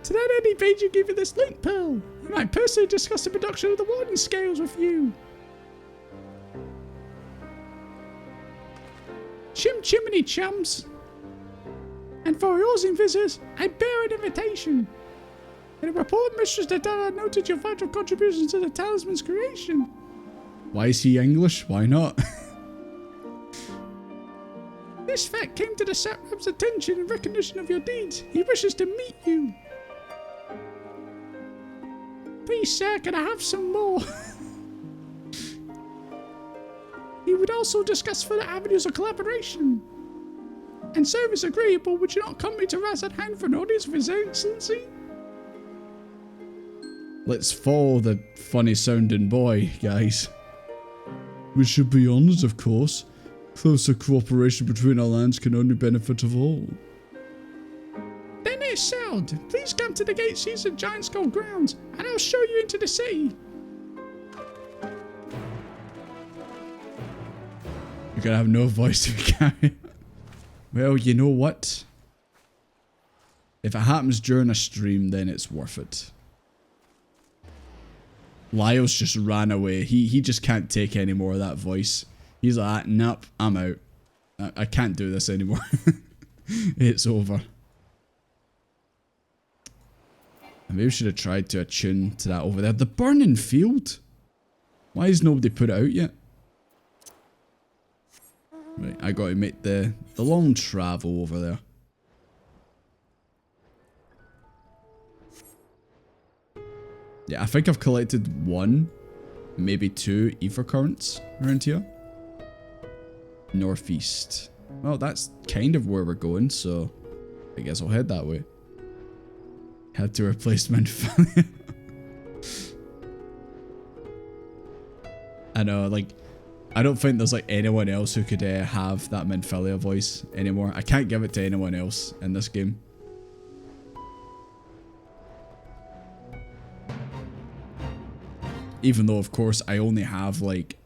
Speaker 2: To that end, he bade you give you this link pearl. He might personally discuss the production of the warden scales with you. Chimney chums. And for yours in visitors, I bear an invitation. In a report, Mistress Dadara noted your vital contributions to the talisman's creation.
Speaker 1: Why is he English? Why not?
Speaker 2: This fact came to the satrap's attention in recognition of your deeds. He wishes to meet you. Please, sir, can I have some more? He would also discuss further avenues of collaboration. And service agreeable, would you not accompany to Ras at hand for an audience with His Excellency?
Speaker 1: Let's follow the funny sounding boy, guys.
Speaker 2: We should be honoured, of course. Closer cooperation between our lands can only benefit of all.
Speaker 1: Then it shall. Please come to the gate seas of Giant Skull grounds, and I'll show you into the city.
Speaker 2: You're gonna have no voice to carry.
Speaker 1: Well, you know what? If it happens during a stream, then it's worth it. Lyle's just ran away. He just can't take any more of that voice. He's like, nope, I'm out. I can't do this anymore. It's over. Maybe we should have tried to attune to that over there. The burning field. Why has nobody put it out yet? Right, I got to make the long travel over there. Yeah, I think I've collected 1, maybe 2 ether currents around here. Northeast. Well, that's kind of where we're going, so I guess I'll head that way. Had to replace Minfalia. I know, like, I don't think there's like anyone else who could have that Minfalia voice anymore. I can't give it to anyone else in this game. Even though, of course, I only have like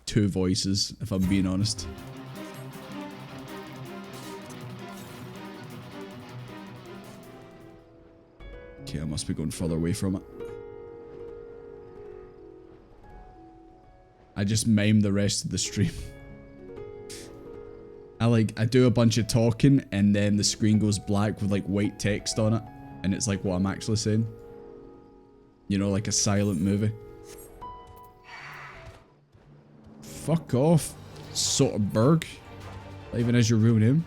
Speaker 1: 2 voices, if I'm being honest. Okay, I must be going further away from it. I just mime the rest of the stream. I do a bunch of talking and then the screen goes black with like white text on it. And it's like what I'm actually saying. You know, like a silent movie. Fuck off, Soderbergh. Not even as your real name.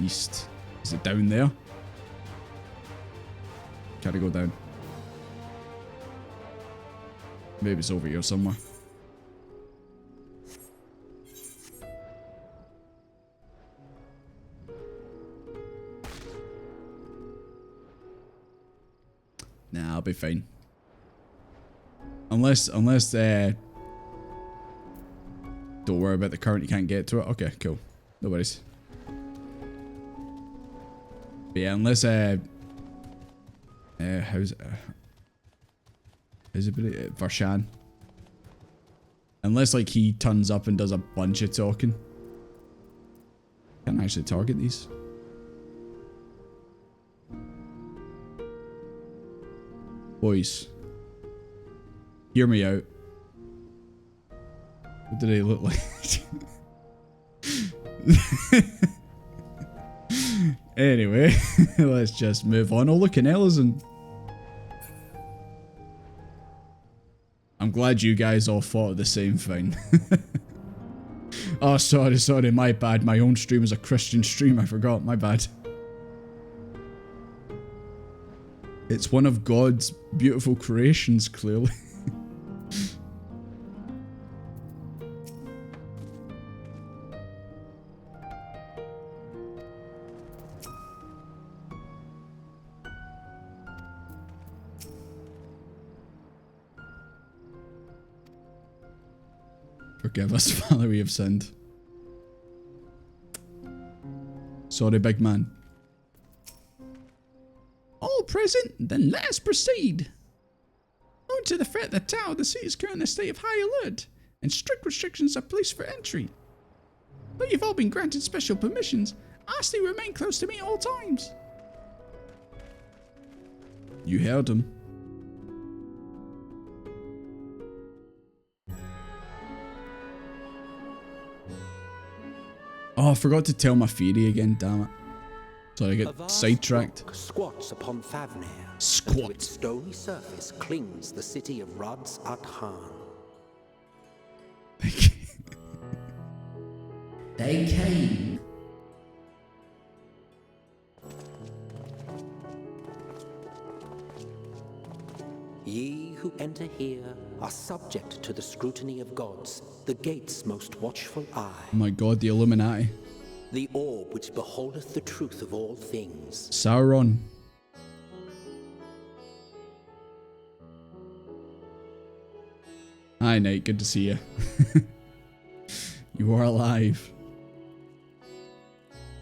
Speaker 1: East. Is it down there? Gotta go down. Maybe it's over here somewhere. Nah, I'll be fine. Unless, don't worry about the current, you can't get to it. Okay, cool. No worries. But yeah, unless, how's it Varshan. Unless, like, he turns up and does a bunch of talking. Can't actually target these. Boys. Hear me out. What do they look like? Anyway, let's just move on. Oh, look, an Ellison. I'm glad you guys all thought of the same thing. Oh, sorry, my bad. My own stream is a Christian stream. I forgot, my bad. It's one of God's beautiful creations, clearly. Forgive us, Father, we have sinned. Sorry, big man. All present, then let us proceed. Owing to the threat of the tower, the city is currently in a state of high alert, and strict restrictions are placed for entry. Though you've all been granted special permissions, ask that you remain close to me at all times. You heard him. Oh, I forgot to tell my theory again, damn it. So I get sidetracked.
Speaker 3: Squats upon Favnir.
Speaker 1: Squat.
Speaker 3: To its stony surface clings the city of Rads at Han.
Speaker 8: They came.
Speaker 3: Ye who enter here are subject to the scrutiny of gods, the gate's most watchful eye.
Speaker 1: Oh my god, the Illuminati.
Speaker 8: the orb which beholdeth the truth of all things.
Speaker 1: Sauron. Hi, Knight. Good to see you. You are alive.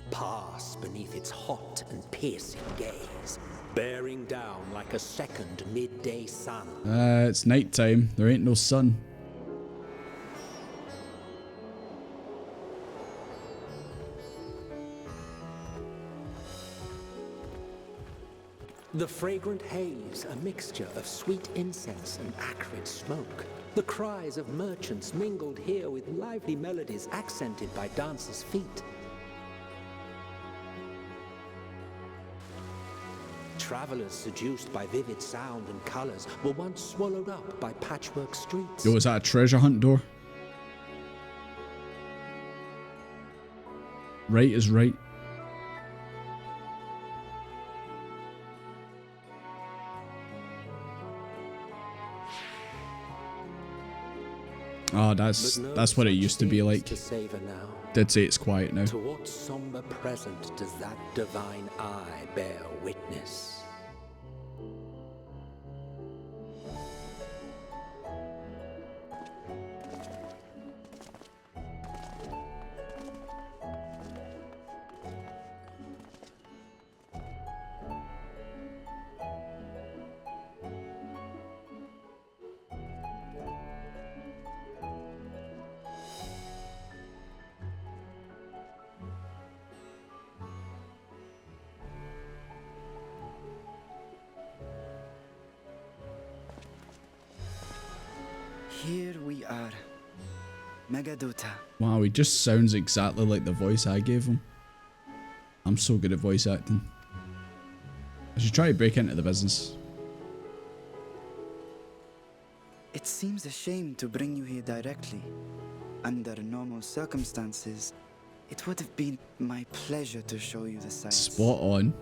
Speaker 8: Pass beneath its hot and piercing gaze, bearing down like a second midday sun.
Speaker 1: It's night time. There ain't no sun.
Speaker 8: The fragrant haze, a mixture of sweet incense and acrid smoke. The cries of merchants mingled here with lively melodies accented by dancers' feet. Travelers seduced by vivid sound and colors were once swallowed up by patchwork streets.
Speaker 1: Yo, is that a treasure hunt door? Right is right. Oh, that's what it used to be like. Did say it's quiet now.
Speaker 8: To what somber present does that divine eye bear witness?
Speaker 10: Here we are. Megadota.
Speaker 1: Wow, he just sounds exactly like the voice I gave him. I'm so good at voice acting. I should try to break into the business.
Speaker 10: It seems a shame to bring you here directly. Under normal circumstances, it would have been my pleasure to show you the sights.
Speaker 1: Spot on.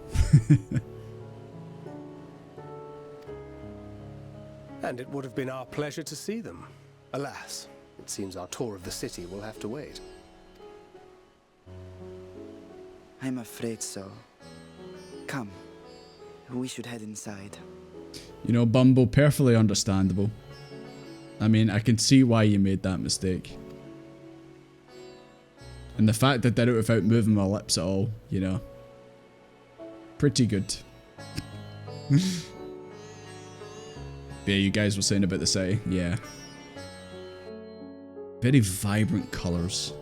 Speaker 3: And it would have been our pleasure to see them. Alas, it seems our tour of the city will have to wait.
Speaker 10: I'm afraid so. Come, we should head inside.
Speaker 1: You know, Bumble, perfectly understandable. I mean, I can see why you made that mistake. And the fact that I did it without moving my lips at all, you know. Pretty good. Yeah, you guys were saying about the city. Yeah. Very vibrant colours.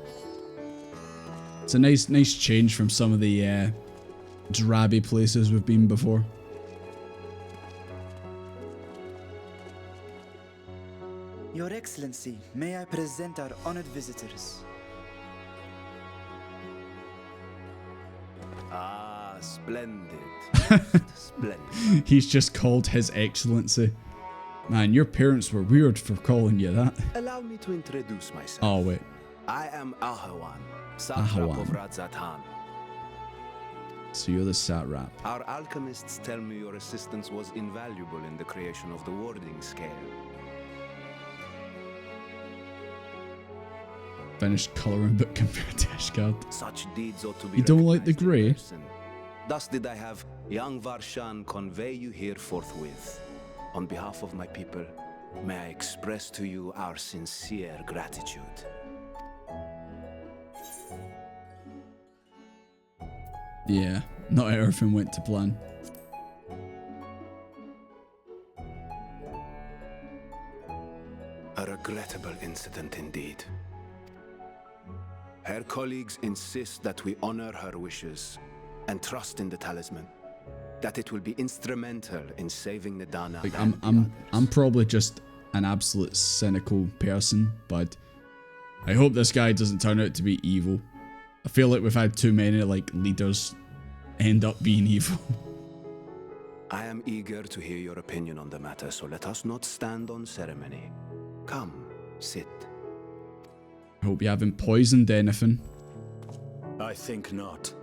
Speaker 1: It's a nice change from some of the drabby places we've been before.
Speaker 10: Your Excellency, may I present our honored visitors?
Speaker 11: Ah, splendid. Splendid.
Speaker 1: He's just called His Excellency. Man, your parents were weird for calling you that.
Speaker 11: Allow me to introduce myself.
Speaker 1: Oh, wait.
Speaker 11: I am Ahawan, satrap of Radzatan.
Speaker 1: So you're the satrap.
Speaker 11: Our alchemists tell me your assistance was invaluable in the creation of the warding scale.
Speaker 1: Finished colouring book compared to Ishgard.
Speaker 11: Such deeds ought to be
Speaker 1: You don't like the grey?
Speaker 11: Thus did I have young Varshan convey you here forthwith. On behalf of my people, may I express to you our sincere gratitude.
Speaker 1: Yeah, not everything went to plan.
Speaker 11: A regrettable incident indeed. Her colleagues insist that we honor her wishes and trust in the talisman, that it will be instrumental in saving Nidana.
Speaker 1: Like, I'm probably just an absolute cynical person, but I hope this guy doesn't turn out to be evil. I feel like we've had too many like leaders end up being evil.
Speaker 11: I am eager to hear your opinion on the matter, so let us not stand on ceremony. Come, sit.
Speaker 1: I hope you haven't poisoned anything.
Speaker 4: I think not.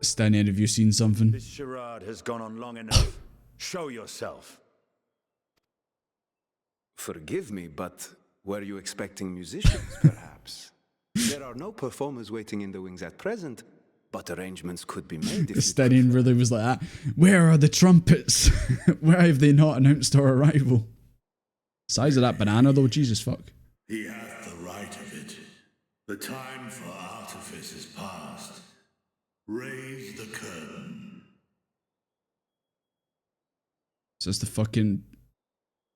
Speaker 1: Stanley, have you seen something?
Speaker 4: This charade has gone on long enough. Show yourself.
Speaker 11: Forgive me, but were you expecting musicians, perhaps? There are no performers waiting in the wings at present, but arrangements could be made if you
Speaker 1: Stenian really was like that. Where are the trumpets? Why have they not announced our arrival? Size of that banana though, Jesus fuck.
Speaker 12: He hath the right of it. The time for artifice is past. Raise the curtain.
Speaker 1: Is this the fucking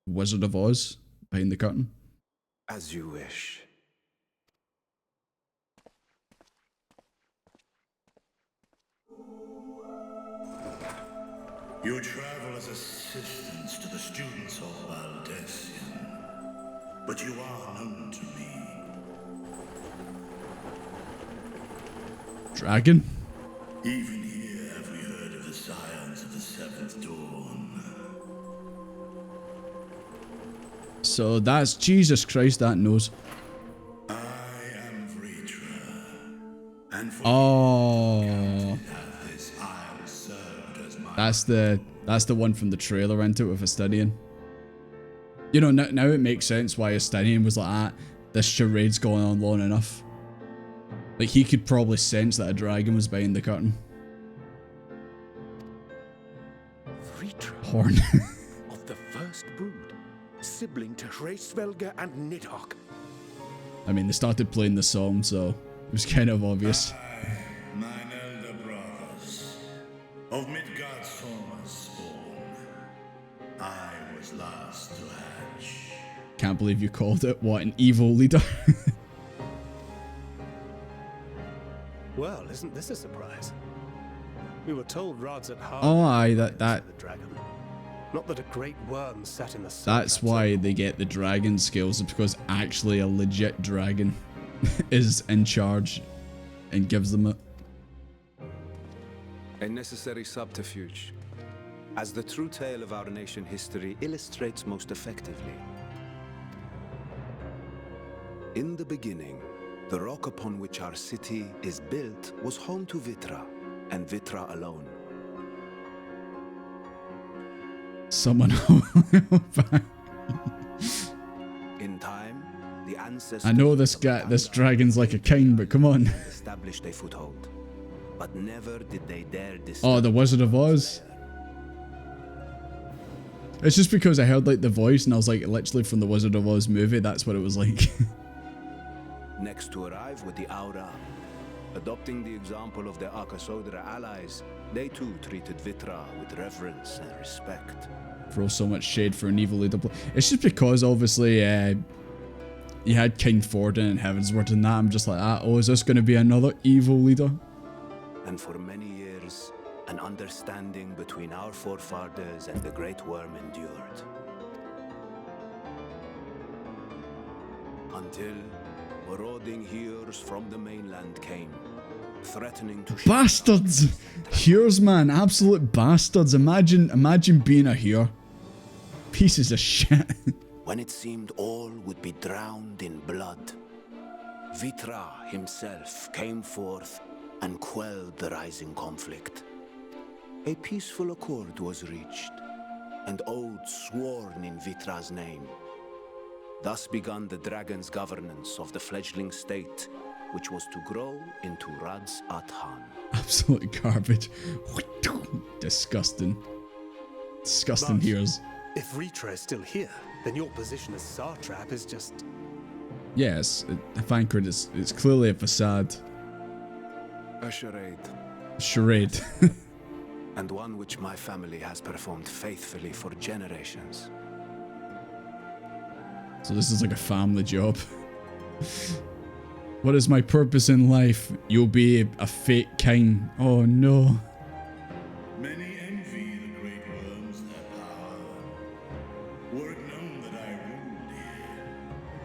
Speaker 1: Wizard of Oz behind the curtain?
Speaker 11: As you wish.
Speaker 12: You travel as assistants to the students of Valdesian, but you are known to me.
Speaker 1: Dragon?
Speaker 12: Even here have we heard of the scions of the Seventh Dawn.
Speaker 1: So that's Jesus Christ, that knows.
Speaker 12: I am Vritra, and for this isle served as my
Speaker 1: that's the one from the trailer into it with Estinian. You know, now it makes sense why Estinian was like, this charade's going on long enough. Like, he could probably sense that a dragon was behind the curtain.
Speaker 5: Vritra
Speaker 1: Horn.
Speaker 5: of the first brood, sibling to Hraesvelga and Nidhogg.
Speaker 1: I mean, they started playing the song, so it was kind of obvious.
Speaker 12: mine elder brothers, of Midgard's former spawn, I was last to hatch.
Speaker 1: Can't believe you called it, what, an evil leader?
Speaker 3: Well, isn't this a surprise? We were told Rod's at heart.
Speaker 1: Oh, aye, that.
Speaker 3: The dragon. Not that a great worm sat in the sun.
Speaker 1: That's why they get the dragon skills, because actually a legit dragon is in charge and gives them it.
Speaker 11: A necessary subterfuge, as the true tale of our nation history illustrates most effectively. In the beginning, the rock upon which our city is built was home to Vitra, and Vitra alone.
Speaker 1: Someone.
Speaker 11: In time, the ancestors.
Speaker 1: I know this dragon's like a king, but come on.
Speaker 11: Established a foothold, but never did they dare.
Speaker 1: Oh, the Wizard of Oz. It's just because I heard like the voice, and I was like, literally from the Wizard of Oz movie. That's what it was like.
Speaker 11: Next to arrive with the Aura. Adopting the example of their Akasodra allies, they too treated Vitra with reverence and respect.
Speaker 1: Throw so much shade for an evil leader. It's just because obviously you had King Forden and Heavensward and that. I'm just like, oh, is this going to be another evil leader?
Speaker 11: And for many years, an understanding between our forefathers and the Great Worm endured. Until marauding heroes from the mainland came, threatening to
Speaker 1: bastards! Heroes, man, absolute bastards. Imagine being a hero. Pieces of shit.
Speaker 11: When it seemed all would be drowned in blood, Vitra himself came forth and quelled the rising conflict. A peaceful accord was reached, and oaths sworn in Vitra's name. Thus began the dragon's governance of the fledgling state, which was to grow into Radz Athan.
Speaker 1: Absolute garbage. Disgusting. Disgusting heroes.
Speaker 3: If Vritra is still here, then your position as Satrap is just...
Speaker 1: Yes, Thancred, it's clearly a facade.
Speaker 11: A charade.
Speaker 1: Charade.
Speaker 11: And one which my family has performed faithfully for generations.
Speaker 1: So this is like a family job. What is my purpose in life? You'll be a fake king. Oh no.
Speaker 12: Many envy the great worms their power. Were it known that I ruled here,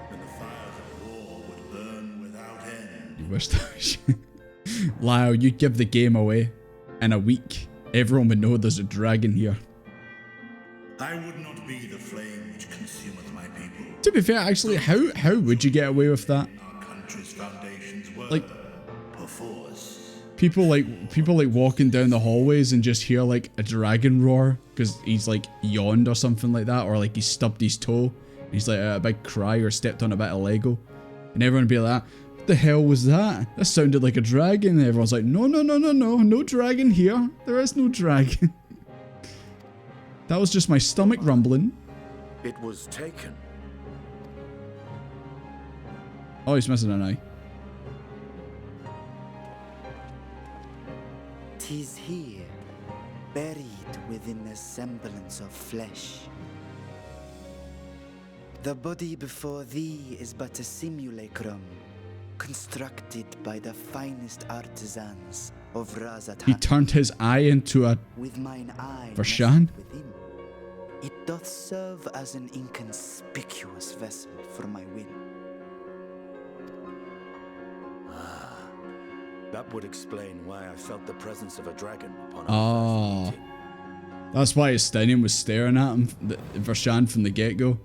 Speaker 12: then the fires of war would burn without end.
Speaker 1: You wish that was you. Lyle, you give the game away. In a week, everyone would know there's a dragon here.
Speaker 12: I would not be the flame which consumeth my people.
Speaker 1: To be fair, actually, how would you get away with that?
Speaker 12: Our country's foundations were
Speaker 1: Like,
Speaker 12: perforce.
Speaker 1: people like walking down the hallways and just hear like a dragon roar because he's like yawned or something like that, or like he stubbed his toe. He's like a big cry or stepped on a bit of Lego, and everyone would be like, the hell was that? That sounded like a dragon. Everyone's like, no, no, no, no, no. No dragon here. There is no dragon. That was just my stomach rumbling.
Speaker 4: It was taken.
Speaker 1: Oh, he's missing an eye.
Speaker 10: 'Tis here, buried within the semblance of flesh. The body before thee is but a simulacrum, constructed by the finest artisans of Razat.
Speaker 1: He turned his eye into a
Speaker 10: With mine eye
Speaker 1: Vershan?
Speaker 10: within, it doth serve as an inconspicuous vessel for my will.
Speaker 4: That would explain why I felt the presence of a dragon upon our
Speaker 1: Oh.
Speaker 4: first meeting.
Speaker 1: That's why Estinian was staring at him, Vershan, from the get-go.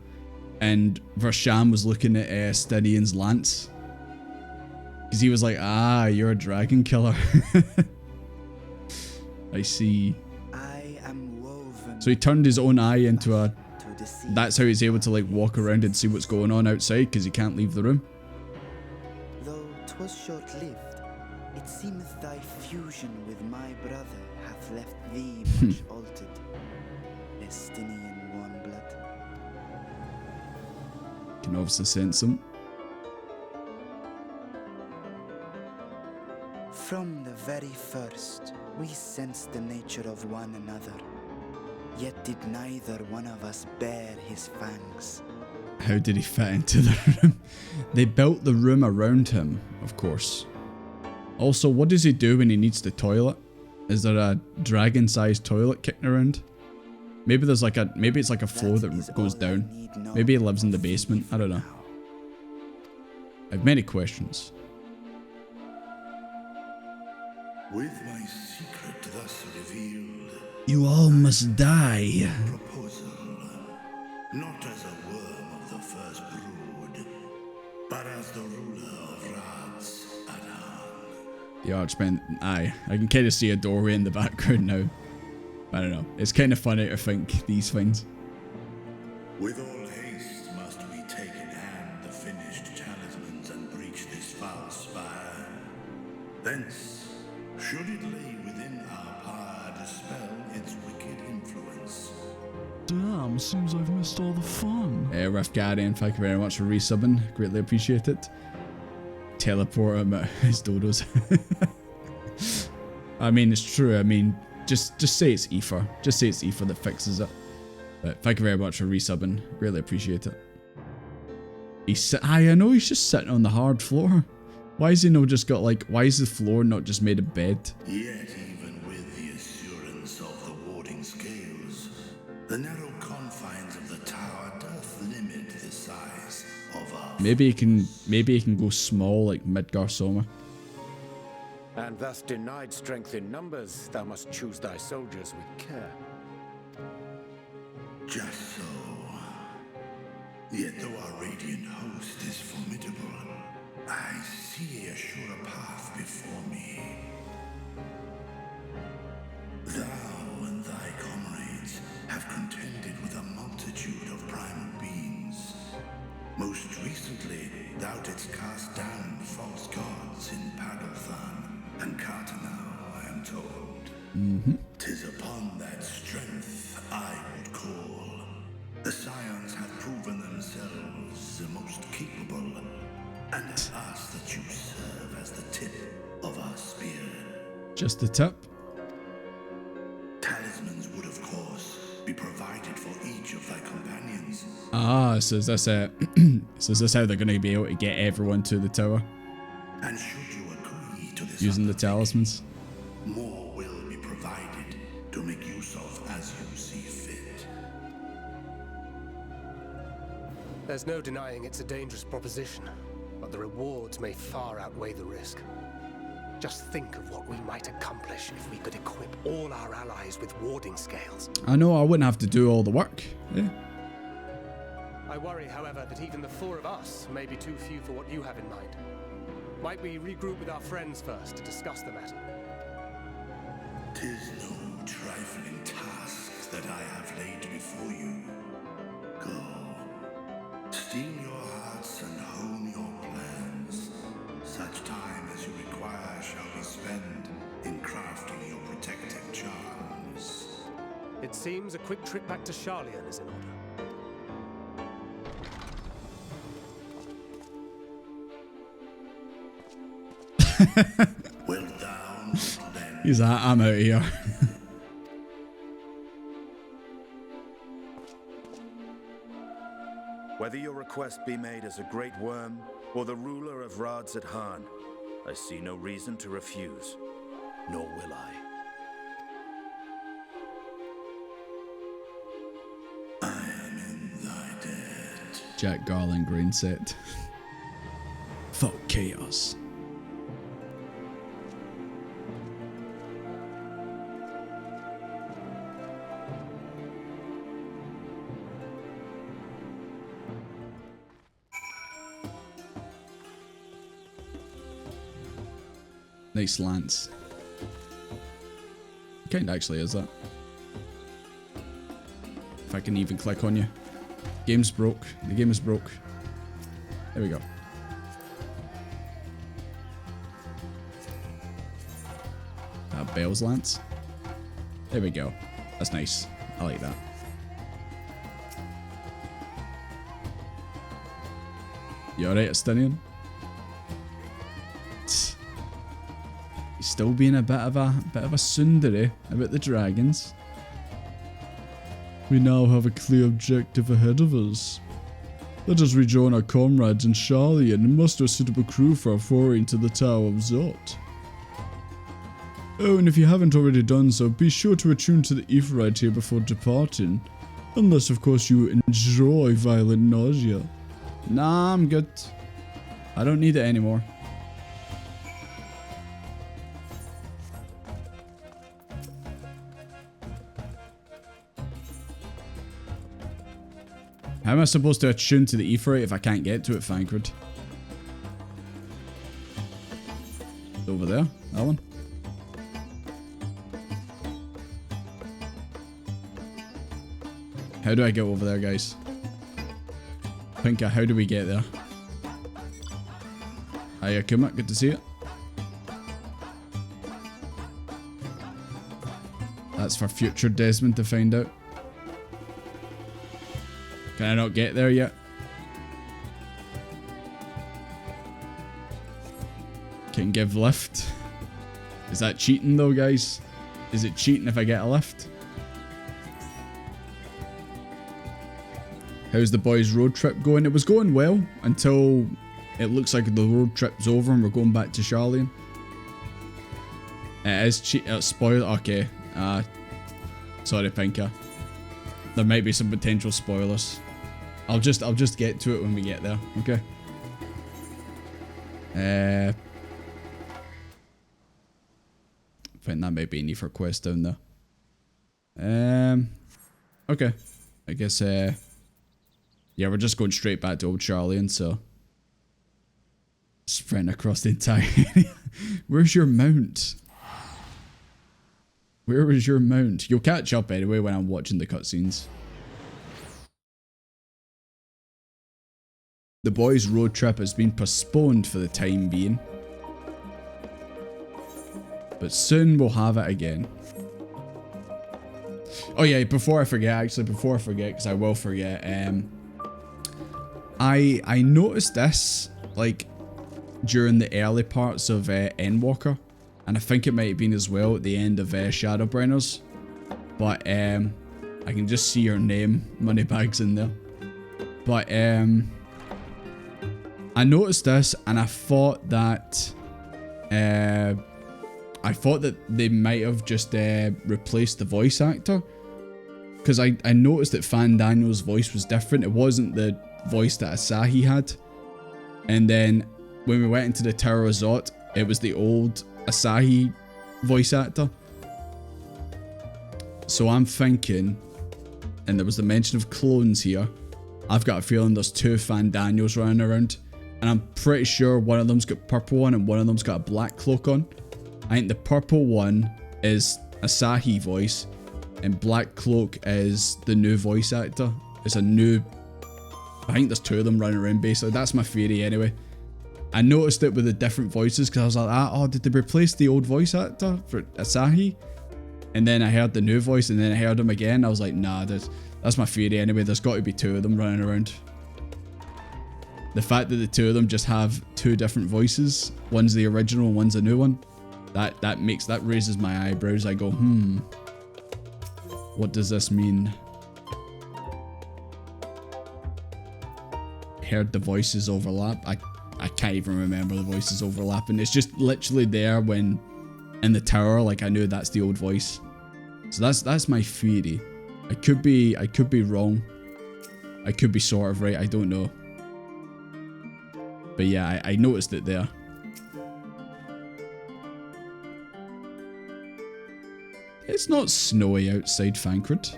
Speaker 1: And Vershan was looking at Estinian's lance. Because he was like, ah, you're a dragon killer. I see.
Speaker 10: I am woven.
Speaker 1: So he turned his own eye into a...
Speaker 10: to deceive.
Speaker 1: That's how he's able to like walk around and see what's going on outside, because he can't leave the room.
Speaker 10: Though 'twas short-lived, it seemeth thy fusion with my brother hath left thee much altered. Estinian warm blood.
Speaker 1: Can obviously sense him.
Speaker 10: From the very first, we sensed the nature of one another. Yet did neither one of us bear his fangs.
Speaker 1: How did he fit into the room? They built the room around him, of course. Also, what does he do when he needs the toilet? Is there a dragon-sized toilet kicking around? Maybe there's like maybe it's like a floor that goes down. Maybe he lives in the basement. I don't know. I have many questions.
Speaker 12: With my secret thus revealed,
Speaker 1: You all must die.
Speaker 12: proposal, not as a worm of the first brood, but as the ruler of Rad's Adan.
Speaker 1: The Archman. Aye, I can kind of see a doorway in the background now. I don't know. It's kind of funny to think these things.
Speaker 12: With all haste must we take in hand the finished talismans and breach this foul spire. Thence, should it lay within our power, dispel its wicked influence.
Speaker 2: Damn, seems I've missed all the fun.
Speaker 1: Rough Guardian, thank you very much for resubbing. Greatly appreciate it. Teleport him at his dodos. I mean, it's true. I mean, just say it's Aether. Just say it's Aether that fixes it. But thank you very much for resubbing. Greatly appreciate it. I know he's just sitting on the hard floor. Why is he not just got like, why is the floor not just made of bed?
Speaker 12: Yet even with the assurance of the warding scales, the narrow confines of the tower doth limit the size of our...
Speaker 1: Maybe he can go small like Midgar Soma.
Speaker 3: And thus denied strength in numbers, thou must choose thy soldiers with care.
Speaker 12: Just so. Yet though our radiant host is formidable, I see a surer path before me. Thou and thy comrades have contended with a multitude of primal beings. Most recently, thou didst cast down false gods in Pagalthan and Cartanau, I am told. 'Tis upon that strength I would call. The Scions have proven themselves the most capable, and it's us that you serve as the tip of our spear.
Speaker 1: Just the tip.
Speaker 12: Talismans would, of course, be provided for each of thy companions.
Speaker 1: Ah, so is this so is this how they're going to be able to get everyone to the tower?
Speaker 12: And should you agree to this
Speaker 1: Using the talismans?
Speaker 12: more will be provided to make use of as you see fit.
Speaker 3: There's no denying it's a dangerous proposition, but the rewards may far outweigh the risk. Just think of what we might accomplish if we could equip all our allies with warding scales.
Speaker 1: I know I wouldn't have to do all the work. Yeah.
Speaker 3: I worry, however, that even the four of us may be too few for what you have in mind. Might we regroup with our friends first to discuss the matter?
Speaker 12: 'Tis no trifling task that I have laid before you. Go, steel your hearts and hone your plans.
Speaker 3: seems a quick trip back to Charlian is in order.
Speaker 12: Well down, then.
Speaker 1: He's like, I'm out of here.
Speaker 4: Whether your request be made as a great worm or the ruler of Rads at Han, I see no reason to refuse, nor will I.
Speaker 12: I am in thy debt.
Speaker 1: Jack Garland green set. Fuck chaos. Nice lance. Kinda actually is that. If I can even click on you. Game's broke. The game is broke. There we go. Bell's lance. There we go. That's nice. I like that. You alright, Estinian? He's still being a bit of a tsundere about the dragons.
Speaker 2: We now have a clear objective ahead of us. Let us rejoin our comrades in Charlian and muster a suitable crew for our foray into the Tower of Zot. Oh, and if you haven't already done so, be sure to attune to the Aetheryte here before departing. Unless, of course, you enjoy violent nausea.
Speaker 1: Nah, I'm good. I don't need it anymore. How am I supposed to attune to the Aetheryte if I can't get to it, Thancred? Over there, that one. How do I get over there, guys? Pinka, how do we get there? Hiya, Kuma, good to see you. That's for future Desmond to find out. Can I not get there yet? Can give lift. Is that cheating though, guys? Is it cheating if I get a lift? How's the boys' road trip going? It was going well until it looks like the road trip's over and we're going back to Charlian. It is spoiled. Okay. Sorry, Pinka. There might be some potential spoilers. I'll just get to it when we get there. Okay. I think that might be an Aether quest down there. Okay. I guess yeah, we're just going straight back to old Charlian, so sprint across the entire area. Where's your mount? Where is your mount? You'll catch up anyway when I'm watching the cutscenes. The boys' road trip has been postponed for the time being. But soon we'll have it again. Oh yeah, before I forget, because I will forget, I noticed this, like, during the early parts of Endwalker, and I think it might have been as well at the end of Shadowbrenners, but I can just see your name, Moneybags, in there. But I noticed this, and I thought that they might have just replaced the voice actor, because I noticed that Fan Daniel's voice was different. It wasn't the voice that Asahi had, and then when we went into the Tower of Zot, it was the old Asahi voice actor. So I'm thinking, and there was the mention of clones here, I've got a feeling there's two Fan Daniels running around, and I'm pretty sure one of them's got purple on and one of them's got a black cloak on. I think the purple one is Asahi voice, and black cloak is the new voice actor. It's a new, I think there's two of them running around basically. That's my theory anyway. I noticed it with the different voices because I was like, oh, did they replace the old voice actor for Asahi? And then I heard the new voice, and then I heard him again. I was like, nah, that's my theory anyway. There's got to be two of them running around. The fact that the two of them just have two different voices, one's the original, one's a new one, that raises my eyebrows. I go, what does this mean? Heard the voices overlap. I can't even remember the voices overlapping. It's just literally there when in the tower, like I knew that's the old voice. So that's my theory. I could be wrong. I could be sort of right. I don't know. But yeah, I noticed it there. It's not snowy outside Thancred.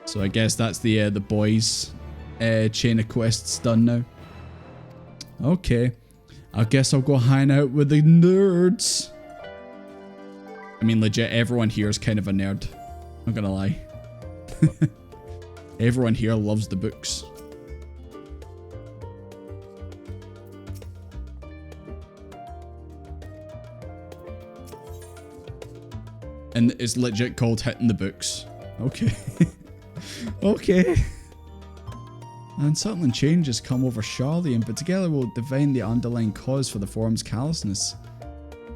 Speaker 1: So I guess that's the boys' chain of quests done now. Okay, I guess I'll go hang out with the nerds. I mean, legit, everyone here is kind of a nerd. Not gonna lie. Everyone here loves the books. And it's legit called hitting the books. Okay. Okay. Unsettling change has come over Charlian, but together we'll divine the underlying cause for the forum's callousness.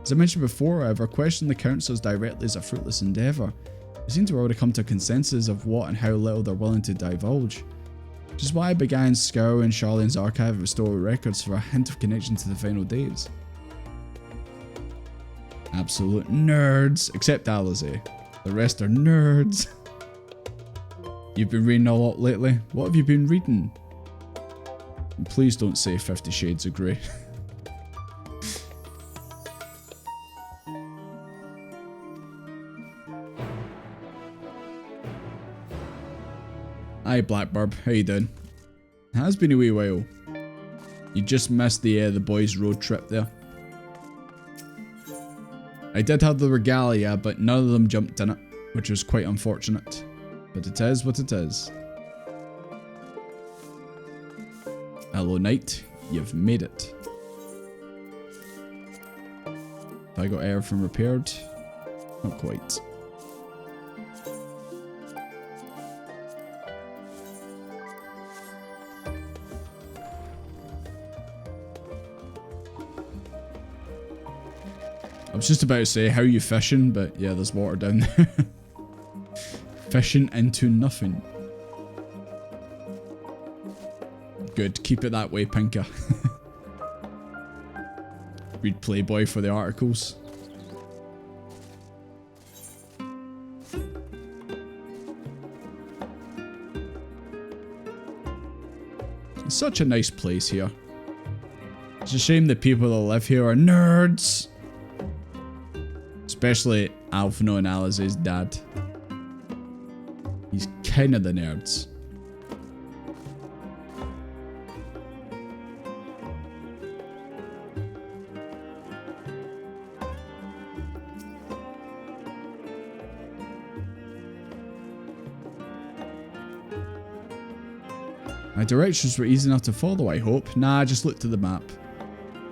Speaker 1: As I mentioned before, however, questioning the councils directly is a fruitless endeavour. We seem to have already come to a consensus of what and how little they're willing to divulge. Which is why I began scouring Charlian's archive of historical records for a hint of connection to the final days. Absolute nerds, except Alizé. The rest are nerds. You've been reading a lot lately. What have you been reading? And please don't say 50 Shades of Grey. Hi Blackburb, how you doing? It has been a wee while. You just missed the boys' road trip there. I did have the regalia, but none of them jumped in it, which was quite unfortunate. But it is what it is. Hello Knight, you've made it. Have I got everything repaired? Not quite. I was just about to say, how you fishing? But yeah, there's water down there. Fishing into nothing. Good, keep it that way, Pinker. Read Playboy for the articles. It's such a nice place here. It's a shame the people that live here are nerds. Especially Alphino and Alizé's dad. He's kind of the nerds. My directions were easy enough to follow, I hope. Nah, just looked at the map.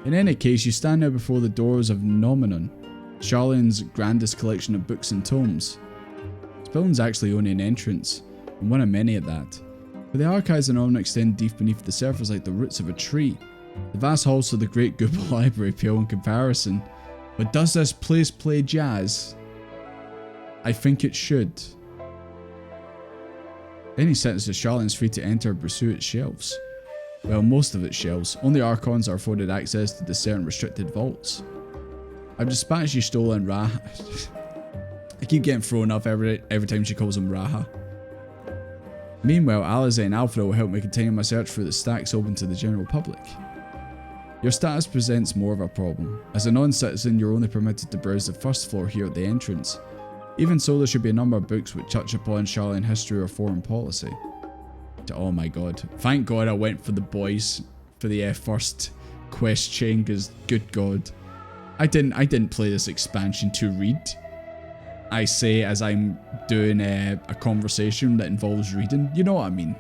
Speaker 1: In any case, you stand now before the doors of Nomenon, Charlian's grandest collection of books and tomes. This building's actually only an entrance, and one of many at that. But the archives in Nomenon extend deep beneath the surface like the roots of a tree. The vast halls of the Great Google Library pale in comparison. But does this place play jazz? I think it should. Any sentence of Charlian's free to enter and pursue its shelves. Well, most of its shelves. Only Archons are afforded access to the certain restricted vaults. I've dispatched you stolen Raha. I keep getting thrown up every time she calls him Raha. Meanwhile, Alizé and Alfred will help me continue my search through the stacks open to the general public. Your status presents more of a problem. As a non-citizen, you're only permitted to browse the first floor here at the entrance. Even so, there should be a number of books which touch upon Charlian history or foreign policy. Oh my god. Thank god I went for the boys for the first quest chain, because good god. I didn't play this expansion to read. I say as I'm doing a conversation that involves reading. You know what I mean.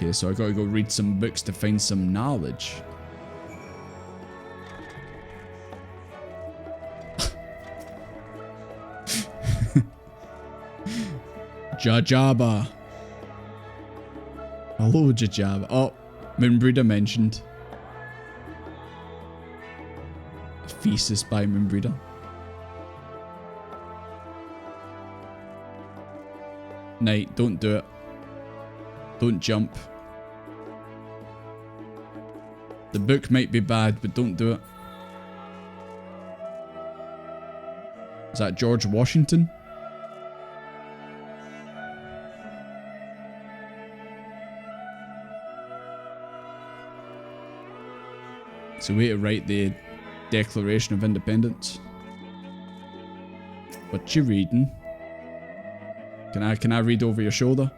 Speaker 1: Okay, so I gotta go read some books to find some knowledge. Jajaba. Hello, Jajaba. Oh, Moonbreeder mentioned. Thesis by Moonbreeder. Knight, don't do it. Don't jump. The book might be bad, but don't do it. Is that George Washington? It's a way to write the Declaration of Independence. What you reading? Can I read over your shoulder?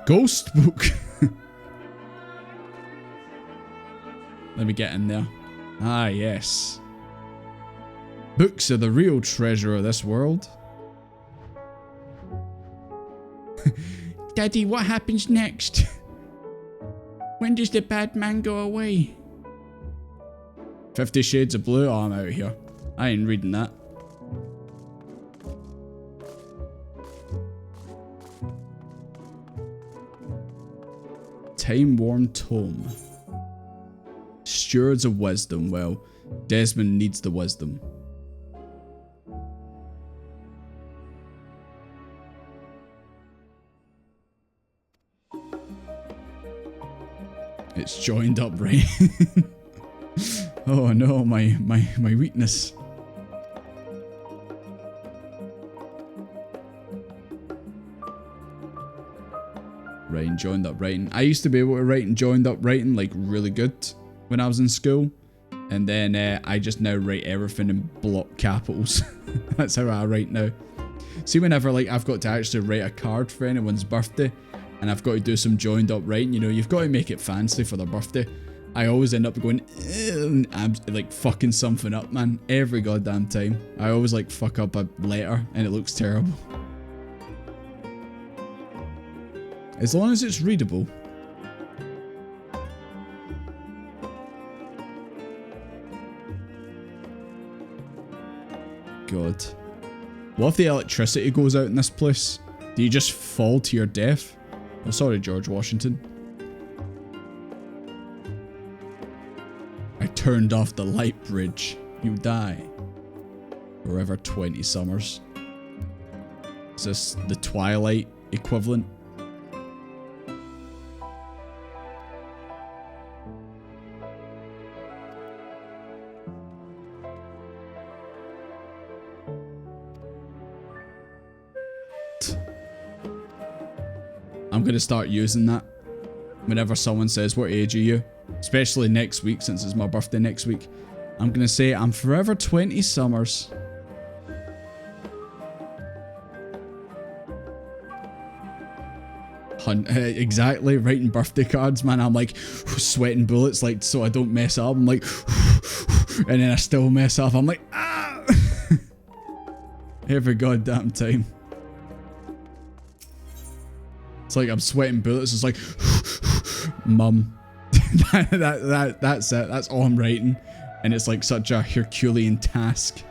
Speaker 1: Ghost book. Let me get in there. Ah, yes. Books are the real treasure of this world. Daddy, what happens next? When does the bad man go away? 50 Shades of Blue? Oh, I'm out of here. I ain't reading that. Time-worn tome. Stewards of wisdom. Well, Desmond needs the wisdom. It's joined up, right? Oh no, my weakness. Writing, joined up writing. I used to be able to write and joined up writing like really good when I was in school. And then I just now write everything in block capitals. That's how I write now. See, whenever like I've got to actually write a card for anyone's birthday and I've got to do some joined up writing, you know, you've got to make it fancy for their birthday. I always end up going, I'm like fucking something up, man. Every goddamn time. I always like fuck up a letter and it looks terrible. As long as it's readable. God. What if the electricity goes out in this place? Do you just fall to your death? Oh, sorry, George Washington. I turned off the light bridge. You die. Forever 20 summers. Is this the Twilight equivalent? I'm going to start using that whenever someone says, what age are you? Especially next week, since it's my birthday next week. I'm going to say, I'm forever 20 summers. Exactly, writing birthday cards, man. I'm like sweating bullets, like, so I don't mess up. I'm like, and then I still mess up. I'm like, ah! Every goddamn time. It's like I'm sweating bullets. It's like, mum. That's it. That's all I'm writing. And it's like such a Herculean task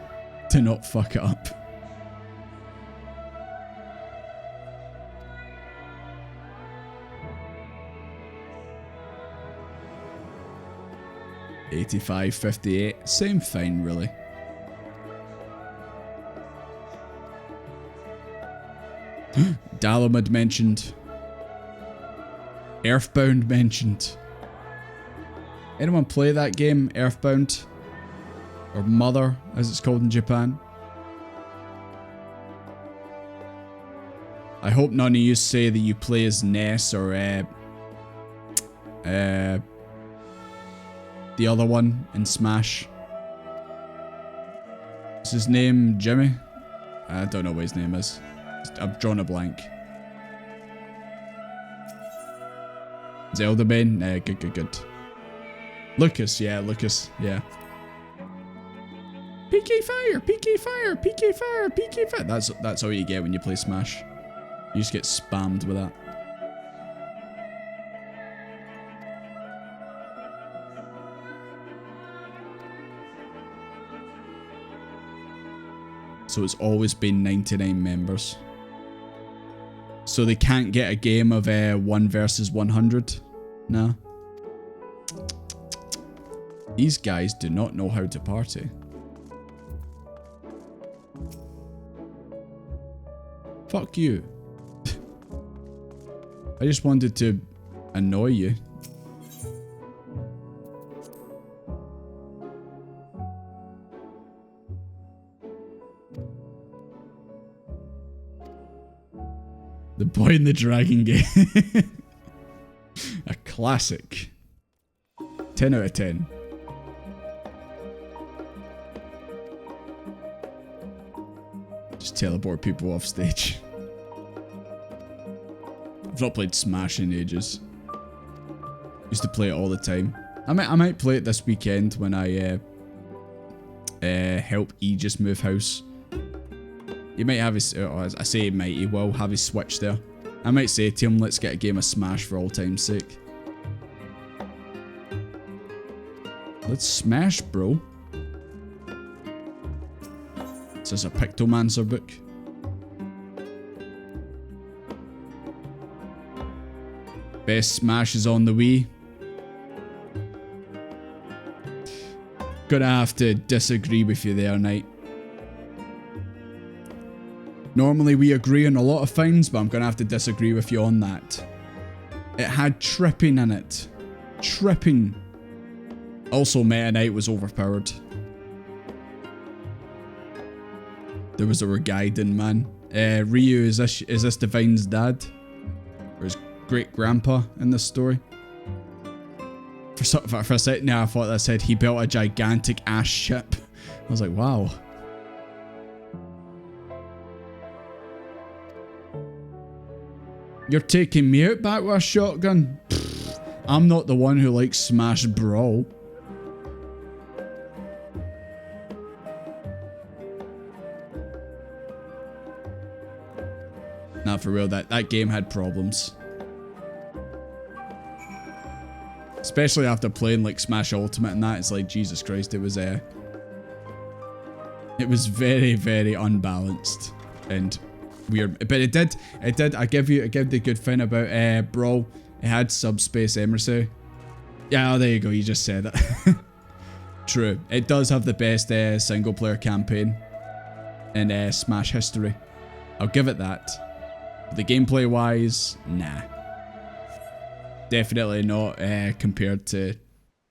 Speaker 1: to not fuck it up. $85, $58, same fine really. Dalamud mentioned. Earthbound mentioned. Anyone play that game, Earthbound? Or Mother, as it's called in Japan? I hope none of you say that you play as Ness or the other one in Smash. Is his name Jimmy? I don't know what his name is. I've drawn a blank. Zelda main? Good. Lucas, yeah. PK fire, PK fire, PK fire, PK fire. That's all you get when you play Smash. You just get spammed with that. So it's always been 99 members. So they can't get a game of 1 versus 100? Nah. These guys do not know how to party. Fuck you. I just wanted to annoy you. The Boy in the Dragon game. A classic. 10 out of 10. Just teleport people off stage. I've not played Smash in ages. Used to play it all the time. I might play it this weekend when I help Aegis move house. He might have his, I say he might, he will have his Switch there. I might say to him, let's get a game of Smash for all time's sake. Let's smash, bro. This is a Pictomancer book. Best Smash is on the Wii. Gonna have to disagree with you there, Knight. Normally we agree on a lot of things, but I'm gonna have to disagree with you on that. It had tripping in it. Tripping. Also, Meta Knight was overpowered. There was a Regaiden, man. Ryu, is this Divine's dad? Or his great-grandpa in this story? For a second there, I thought that said he built a gigantic ass ship. I was like, wow. You're taking me out back with a shotgun? Pfft, I'm not the one who likes Smash Brawl. Nah, for real, that game had problems. Especially after playing like Smash Ultimate and that, it's like, Jesus Christ, it was very, very unbalanced and weird. But it did, I give the good thing about Brawl, it had Subspace Emercy. Yeah, oh, there you go, you just said it. True, it does have the best single player campaign in Smash history. I'll give it that. But the gameplay wise, nah. Definitely not compared to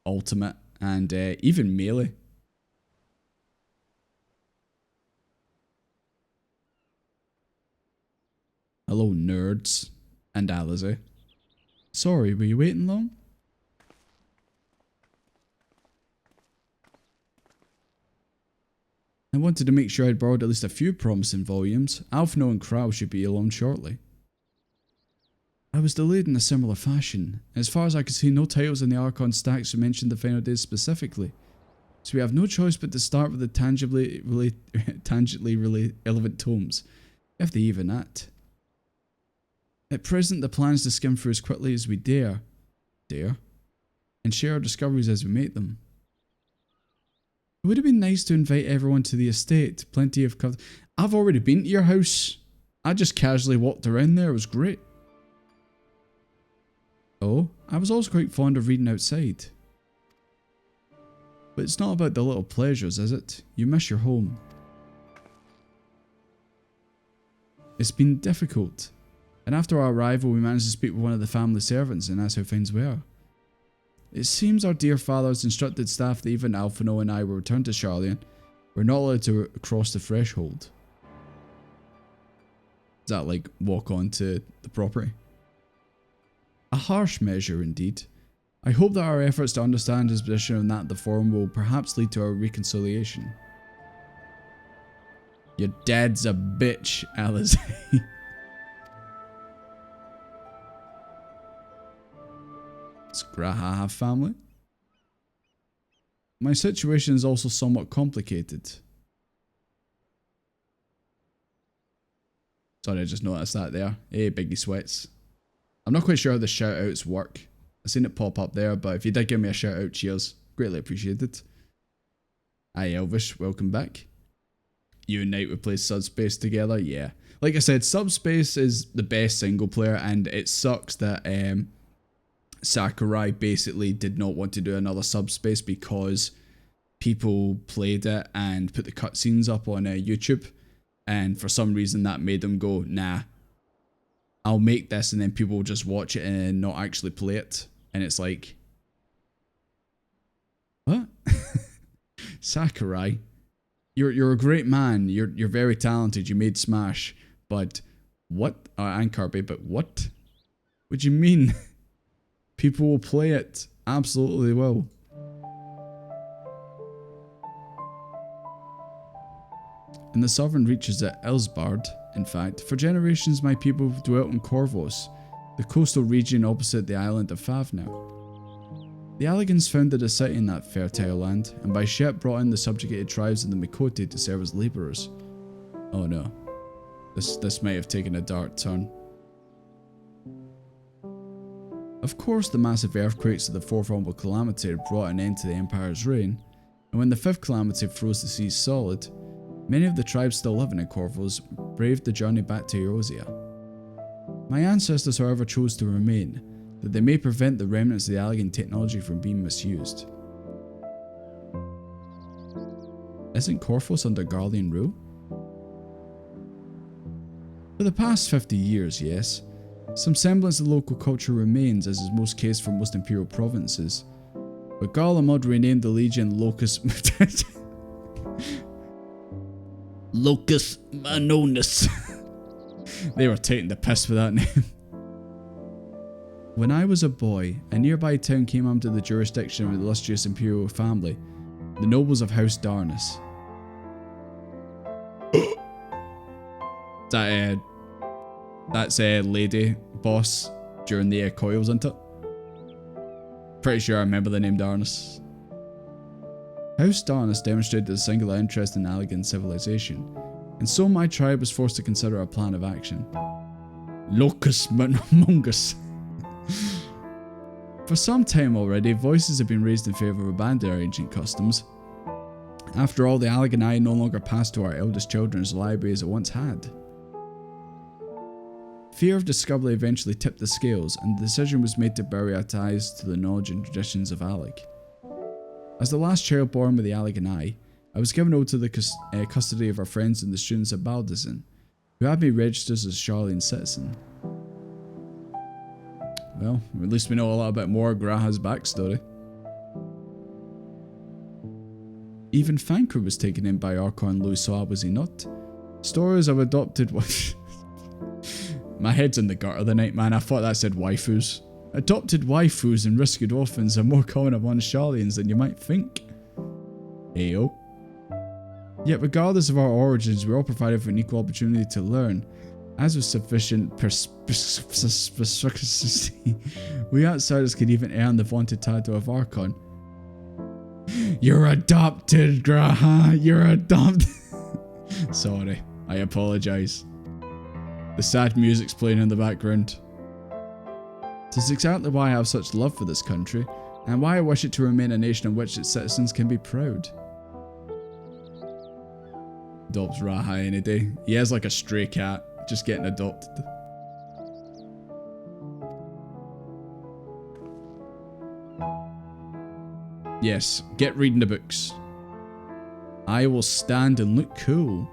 Speaker 1: Ultimate and even Melee. Hello, nerds and Alize. Sorry, were you waiting long? I wanted to make sure I'd borrowed at least a few promising volumes. Alphino and Krau should be along shortly. I was delayed in a similar fashion. As far as I could see, no titles in the Archon stacks mentioned the final days specifically. So we have no choice but to start with the tangibly relevant tomes, if they even that. At present, the plan is to skim through as quickly as we dare, and share our discoveries as we make them. It would have been nice to invite everyone to the estate. Plenty of I've already been to your house. I just casually walked around there. It was great. Oh, I was also quite fond of reading outside. But it's not about the little pleasures, is it? You miss your home. It's been difficult. And after our arrival, we managed to speak with one of the family servants and ask how things were. It seems our dear father has instructed staff that even Alphino and I will return to Charlian. We're not allowed to cross the threshold. Is that like walk onto the property? A harsh measure indeed. I hope that our efforts to understand his position and that of the forum will perhaps lead to our reconciliation. Your dad's a bitch, Alice. It's Graha family. My situation is also somewhat complicated. Sorry, I just noticed that there. Hey, Biggie Sweats. I'm not quite sure how the shout outs work. I've seen it pop up there, but if you did give me a shout out, cheers. Greatly appreciated. Hi Elvish, welcome back. You and Knight would play Subspace together, yeah. Like I said, Subspace is the best single player, and it sucks that Sakurai basically did not want to do another Subspace because people played it and put the cutscenes up on YouTube, and for some reason that made them go, nah, I'll make this and then people will just watch it and not actually play it. And it's like, what? Sakurai, you're a great man. You're very talented. You made Smash, but what? And Kirby, but what? What do you mean? People will play it. Absolutely will. In the southern reaches at Elsbard, in fact, for generations my people dwelt in Corvos, the coastal region opposite the island of Favnau. The Alligans founded a city in that fertile land, and by ship brought in the subjugated tribes of the Mikote to serve as labourers. Oh no. This may have taken a dark turn. Of course, the massive earthquakes of the Fourth Rumble Calamity brought an end to the Empire's reign, and when the Fifth Calamity froze the seas solid, many of the tribes still living in Corvos braved the journey back to Eosia. My ancestors, however, chose to remain, that they may prevent the remnants of the Alligan technology from being misused. Isn't Corvos under Garlean rule? For the past 50 years, yes. Some semblance of local culture remains, as is most case for most imperial provinces. But Garlemald renamed the legion Locus... Locus Manonus. They were taking the piss for that name. When I was a boy, a nearby town came under the jurisdiction of the illustrious imperial family, the nobles of House Darnus. That's a lady boss during the coils, isn't it? Pretty sure I remember the name Darnus. House Darnus demonstrated a singular interest in Alligan civilization, and so my tribe was forced to consider a plan of action. Locus Mongus. For some time already, voices have been raised in favour of abandoning our ancient customs. After all, the Alliganai no longer pass to our eldest children as library as it once had. Fear of discovery eventually tipped the scales, and the decision was made to bury our ties to the knowledge and traditions of Allig. As the last child born with the Alliganai, I was given over to the custody of our friends and the students at Baldizin, who had me registered as a Charlian citizen. Well, at least we know a little bit more of Graha's backstory. Even Thancred was taken in by Archon Louisoix, was he not? Stories of adopted... My head's in the gutter the night, man. I thought that said waifus. Adopted waifus and rescued orphans are more common among Charlians than you might think. Ayo. Yet regardless of our origins, we're all provided with an equal opportunity to learn. As with sufficient perspicacity, we outsiders could even earn the vaunted title of Archon. You're adopted, Graha! You're adopted! Sorry, I apologise. The sad music's playing in the background. This is exactly why I have such love for this country, and why I wish it to remain a nation in which its citizens can be proud. Adopts Raha any day. He has like a stray cat, just getting adopted. Yes, get reading the books. I will stand and look cool.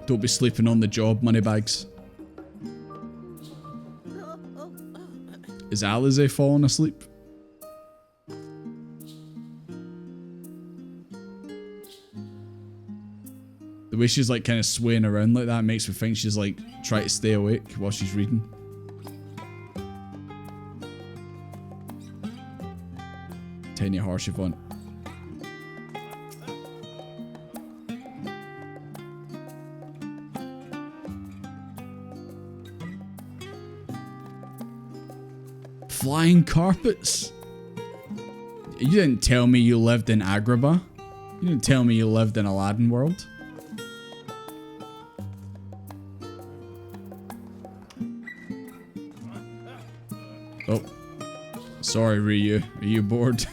Speaker 1: Don't be sleeping on the job, moneybags. Is Alize falling asleep? The way she's like kind of swaying around like that makes me think she's like trying to stay awake while she's reading. Tiny horse if you want. Flying carpets. You didn't tell me you lived in Agrabah. You didn't tell me you lived in Aladdin World. Oh. Sorry, Ryu. Are you bored?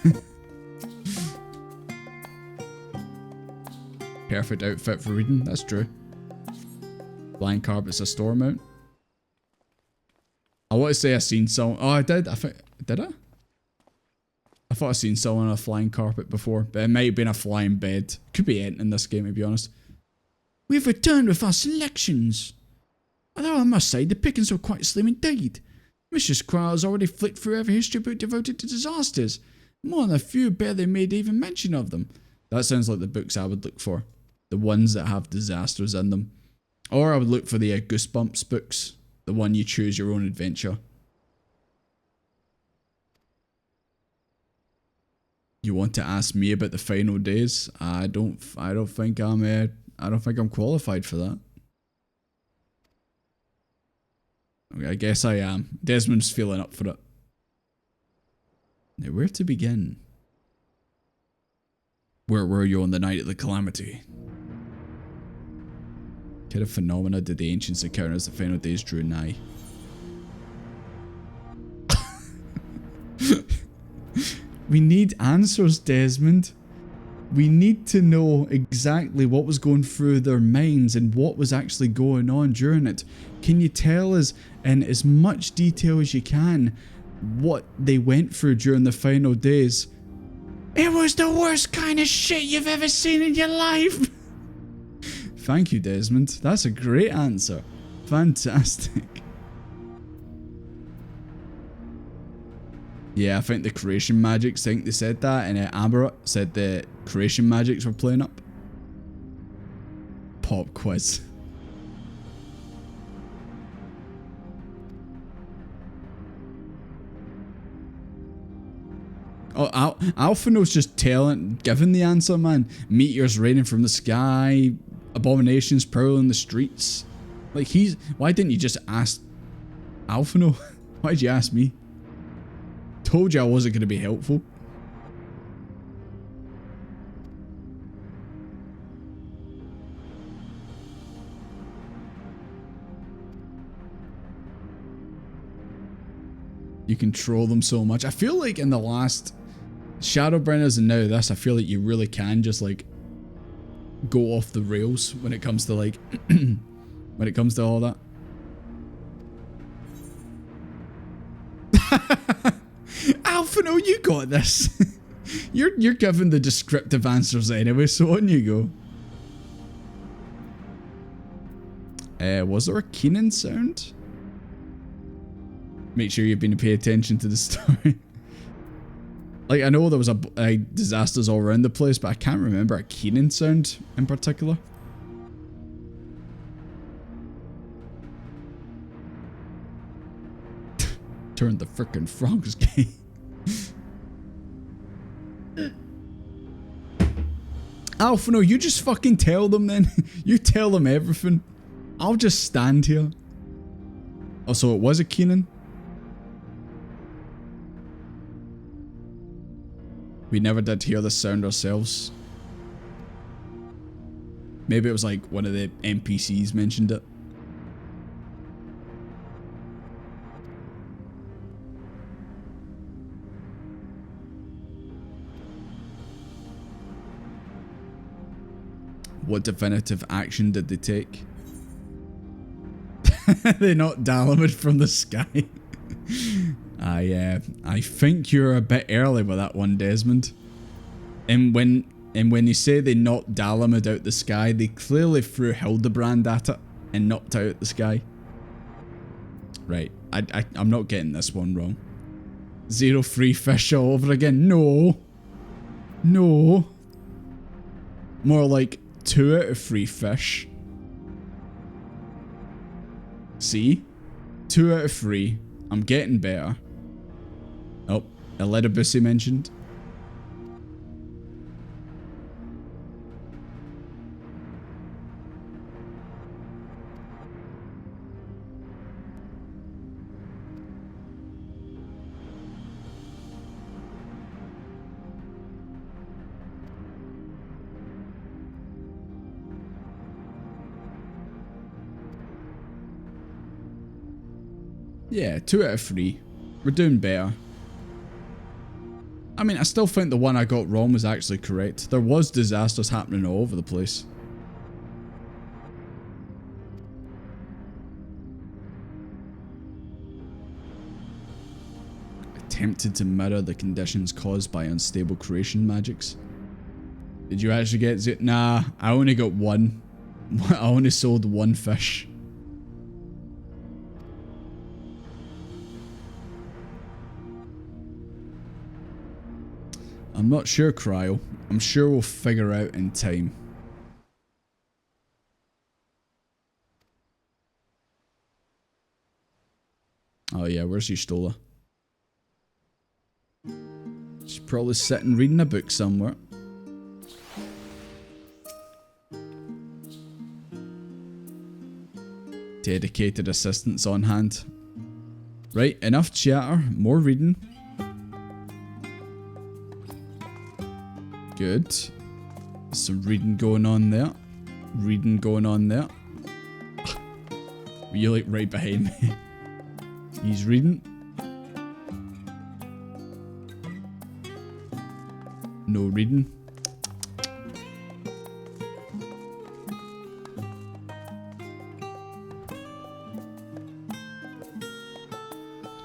Speaker 1: Perfect outfit for reading. That's true. Flying carpet's a store mount. I want to say I seen someone. Oh, I did. I think. Did I? I thought I seen someone on a flying carpet before, but it might have been a flying bed. Could be anything in this game, to be honest. We've returned with our selections. Although I must say, the pickings were quite slim indeed. Mrs. Crowell's already flicked through every history book devoted to disasters. More than a few barely made even mention of them. That sounds like the books I would look for. The ones that have disasters in them. Or I would look for the Goosebumps books. The one you choose your own adventure. You want to ask me about the final days? I don't think I'm qualified for that. Okay, I guess I am. Desmond's feeling up for it. Now, where to begin? Where were you on the night of the calamity? What kind of phenomena did the ancients encounter as the final days drew nigh? We need answers, Desmond. We need to know exactly what was going through their minds and what was actually going on during it. Can you tell us in as much detail as you can what they went through during the final days? It was the worst kind of shit you've ever seen in your life. Thank you, Desmond. That's a great answer. Fantastic. Yeah, I think the creation magics, I think they said that, and Amaret said the creation magics were playing up. Pop quiz. Oh, Alphino's just giving the answer, man. Meteors raining from the sky, abominations prowling the streets. Like, why didn't you just ask Alphino? Why'd you ask me? Told you I wasn't going to be helpful. You control them so much. I feel like in the last Shadowbringers and now this, I feel like you really can just like go off the rails when it comes to like when it comes to all that. Alphino, you got this. You're giving the descriptive answers anyway, so on you go. Was there a Keenan sound? Make sure you've been paying attention to the story. Like, I know there was a disasters all around the place, but I can't remember a Keenan sound in particular. Turn the frickin' frogs gay. Alphino, you just fucking tell them then. You tell them everything. I'll just stand here. Oh, so it was a Keenan? We never did hear the sound ourselves. Maybe it was like one of the NPCs mentioned it. What definitive action did they take? They knocked Dalamud from the sky. I think you're a bit early with that one, Desmond. And when you say they knocked Dalamud out the sky, they clearly threw Hildebrand at it and knocked it out the sky. Right, I'm not getting this one wrong. 0 free fish all over again. No. No. More like 2 out of 3 fish. See? 2 out of 3. I'm getting better. Oh, Elidibus mentioned. Yeah, 2 out of 3. We're doing better. I mean, I still think the one I got wrong was actually correct. There was disasters happening all over the place. Attempted to mirror the conditions caused by unstable creation magics. Did you actually get it? Nah, I only got 1. I only sold 1 fish. I'm not sure, Cryo. I'm sure we'll figure out in time. Oh yeah, where's Stola? She's probably sitting reading a book somewhere. Dedicated assistants on hand. Right, enough chatter, more reading. Good. Some reading going on there. Reading going on there. You're like right behind me. He's reading. No reading.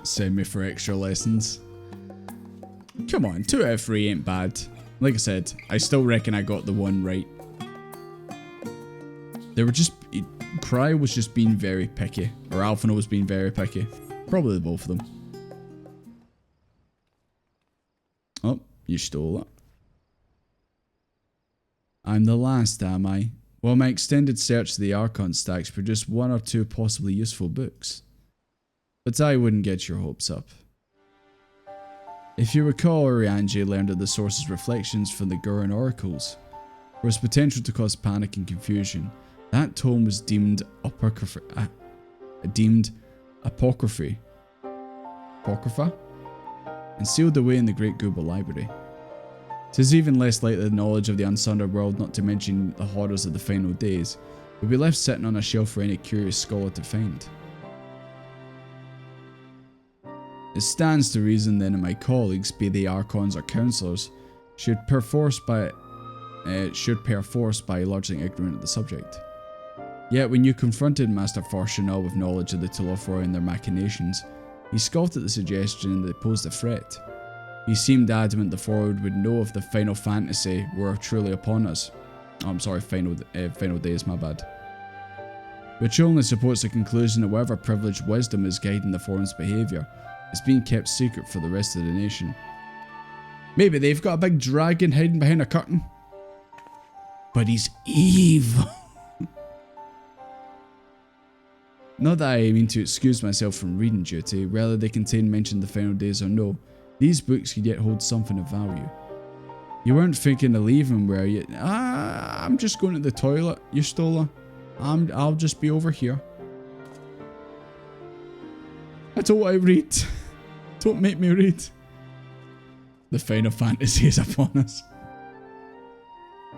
Speaker 1: Send me for extra lessons. Come on, 2 out of 3 ain't bad. Like I said, I still reckon I got the one right. They were just... Cry was just being very picky. Or Alphino was being very picky. Probably both of them. Oh, you stole it. I'm the last, am I? Well, my extended search of the Archon stacks produced 1 or 2 possibly useful books. But I wouldn't get your hopes up. If you recall, Urianger learned of the source's reflections from the Gurren oracles. For its potential to cause panic and confusion, that tome was deemed apocrypha, and sealed away in the Great Gooba Library. 'Tis even less likely the knowledge of the Unsundered World, not to mention the horrors of the final days, would be left sitting on a shelf for any curious scholar to find. It stands to reason then that my colleagues, be they Archons or Councillors, should perforce by largely ignorant of the subject. Yet when you confronted Master Fortunal with knowledge of the Telofroi and their machinations, he scoffed at the suggestion and they posed a threat. He seemed adamant the Forward would know if the Final Fantasy were truly upon us. Oh, I'm sorry, Final Days, my bad. Which only supports the conclusion that whatever privileged wisdom is guiding the Forum's behaviour is being kept secret for the rest of the nation. Maybe they've got a big dragon hiding behind a curtain. But he's evil. Not that I mean to excuse myself from reading duty, whether they contain mention of the final days or no, these books could yet hold something of value. You weren't thinking of leaving, were you? I'm just going to the toilet, you Stola. I'll just be over here. I don't want to read. Don't make me read. The Final Fantasy is upon us.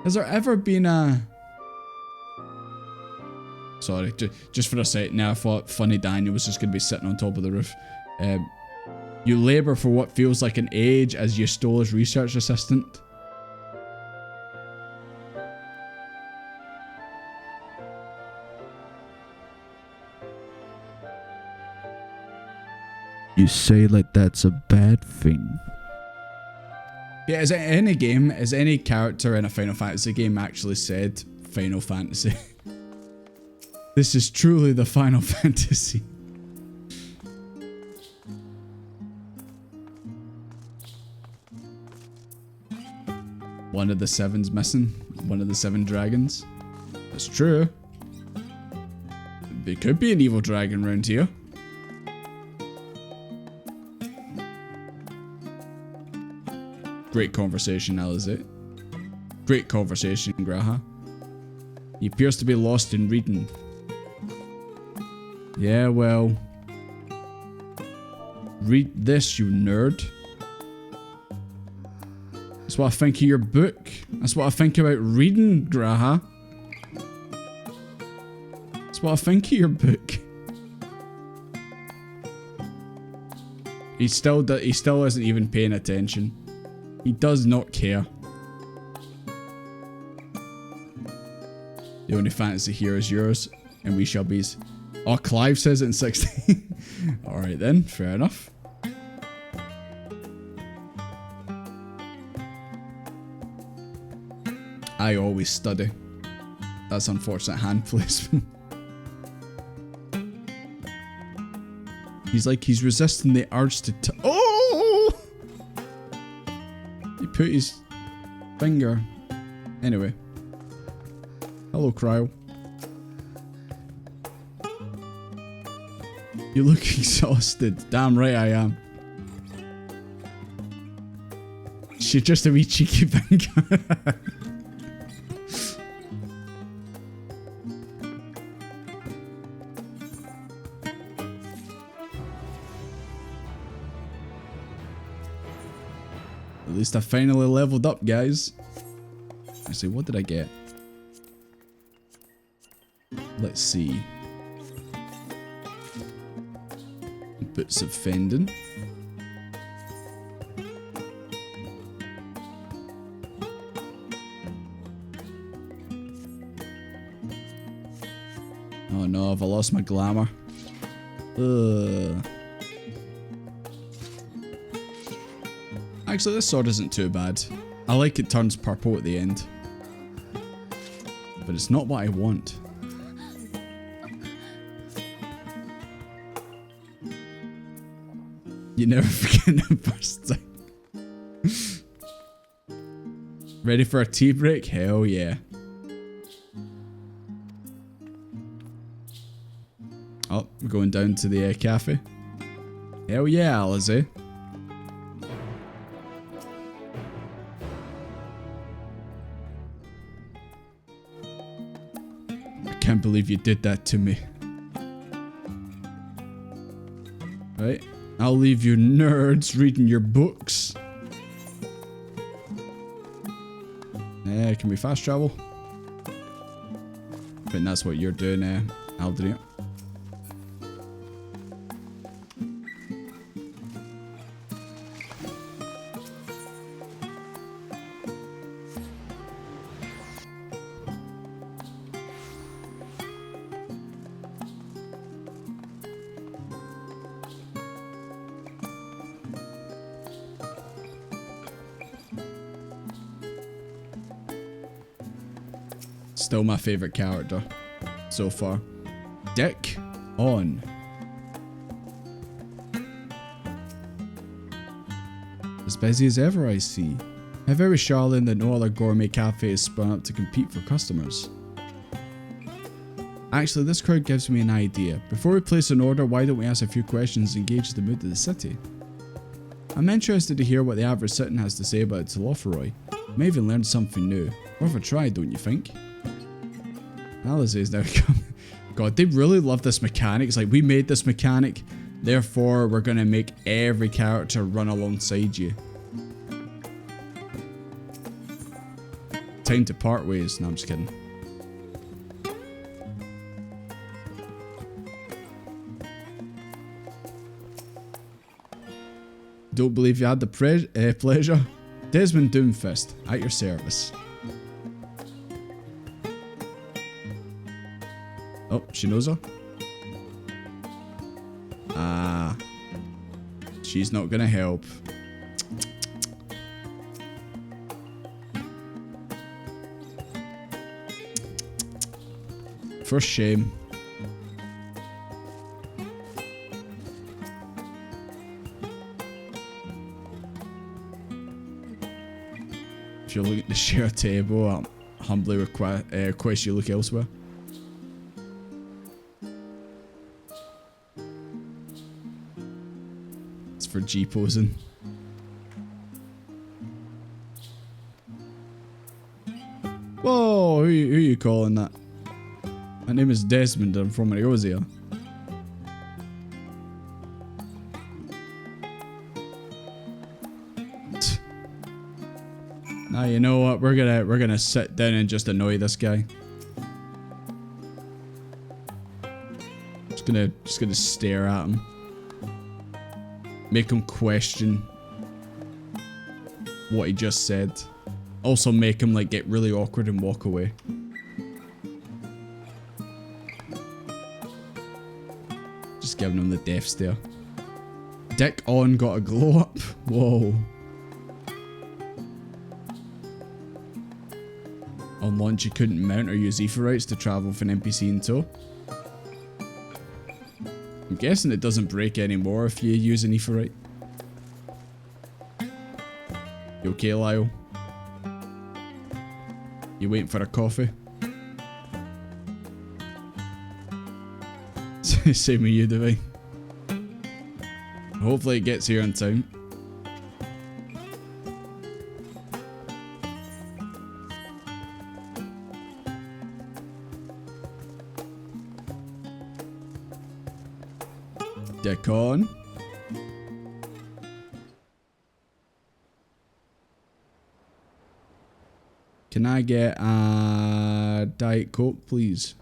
Speaker 1: Has there ever been a... Sorry, just for a sec now, I thought Funny Daniel was just going to be sitting on top of the roof. You labour for what feels like an age as Ystola's research assistant. You say like that's a bad thing. Yeah, is it any game, has any character in a Final Fantasy game actually said Final Fantasy? This is truly the Final Fantasy. One of the 7's missing. One of the 7 dragons. That's true. There could be an evil dragon around here. Great conversation, Alizé. Great conversation, Graha. He appears to be lost in reading. Yeah, well. Read this, you nerd. That's what I think of your book. That's what I think about reading, Graha. That's what I think of your book. He still isn't even paying attention. He does not care. The only fantasy here is yours, and we shall be. Oh, Clive says it in 16. Alright then, fair enough. I always study. That's unfortunate hand placement. He's resisting the urge to oh! He put his finger. Anyway. Hello, Cryo. You look exhausted. Damn right I am. She's just a wee cheeky finger. At least I finally leveled up, guys. Actually, what did I get? Let's see. Boots of Fendon. Oh no, have I lost my glamour? Ugh. Actually, this sword isn't too bad. I like it turns purple at the end. But it's not what I want. You never forget the first time. Ready for a tea break? Hell yeah. Oh, we're going down to the cafe. Hell yeah, Alizé. I can't believe you did that to me. Right. I'll leave you nerds reading your books. Can we fast travel? I think that's what you're doing, Aldria. Still my favourite character so far. Dick on. As busy as ever, I see. How very Charlene that no other gourmet cafe is spun up to compete for customers. Actually, this crowd gives me an idea. Before we place an order, why don't we ask a few questions and gauge the mood of the city? I'm interested to hear what the average citizen has to say about Telophoroi. May even learn something new. Worth a try, don't you think? Alizé's now coming. God, they really love this mechanic. It's like, we made this mechanic, therefore we're gonna make every character run alongside you. Time to part ways. No, I'm just kidding. Don't believe you had the pleasure? Desmond Doomfist, at your service. Oh, she knows her. Ah. She's not gonna help. For shame. If you're looking at the share table, I'll humbly request you look elsewhere. It's for G-posing. Whoa, who you calling that? My name is Desmond, I'm from Eosia. Now you know what, we're gonna sit down and just annoy this guy. Just gonna stare at him. Make him question what he just said. Also make him like get really awkward and walk away. Just giving him the death stare. Dick on got a glow up. Whoa. On launch you couldn't mount or use Aetherites to travel with an NPC in tow. I'm guessing it doesn't break anymore if you use an Aetherite. You okay, Lyle? You waiting for a coffee? Same with you, Divine. Hopefully it gets here on time. Dick on. Can I get a Diet Coke, please?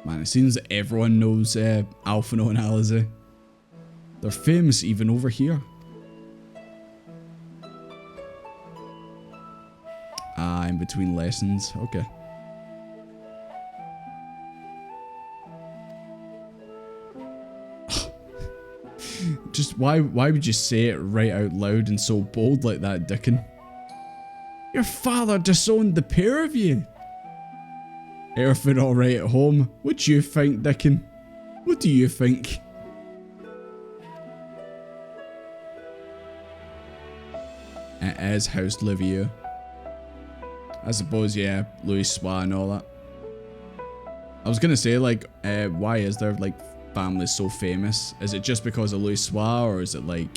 Speaker 1: Man, it seems that everyone knows Alphino and Alizé. They're famous even over here. Ah, in between lessons. Okay. Just why would you say it right out loud and so bold like that, Dickon? Your father disowned the pair of you. Everything alright at home? What do you think, Dickon? What do you think? It is House Livier. I suppose, yeah, Louis Soir and all that. I was gonna say, like, why is there, like, family so famous? Is it just because of Louis Soir, or is it like,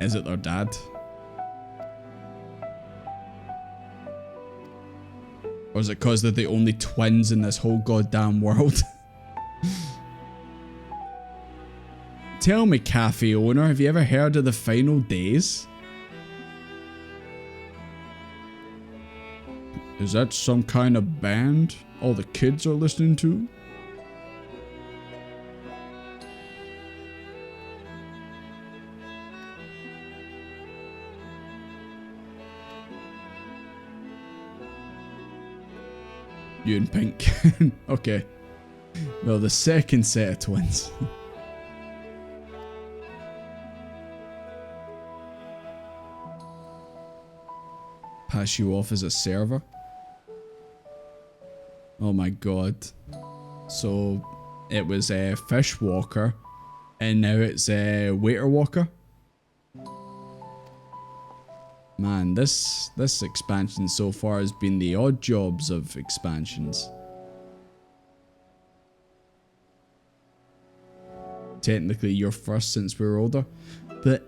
Speaker 1: is it their dad? Or is it because they're the only twins in this whole goddamn world? Tell me, cafe owner, have you ever heard of the Final Days? Is that some kind of band all the kids are listening to? You and Pink. Okay. Well, the second set of twins. Pass you off as a server? Oh my god. So, it was a Fishwalker, and now it's a Waiter Walker? Man, this expansion so far has been the odd jobs of expansions. Technically, you're first since we're older. But,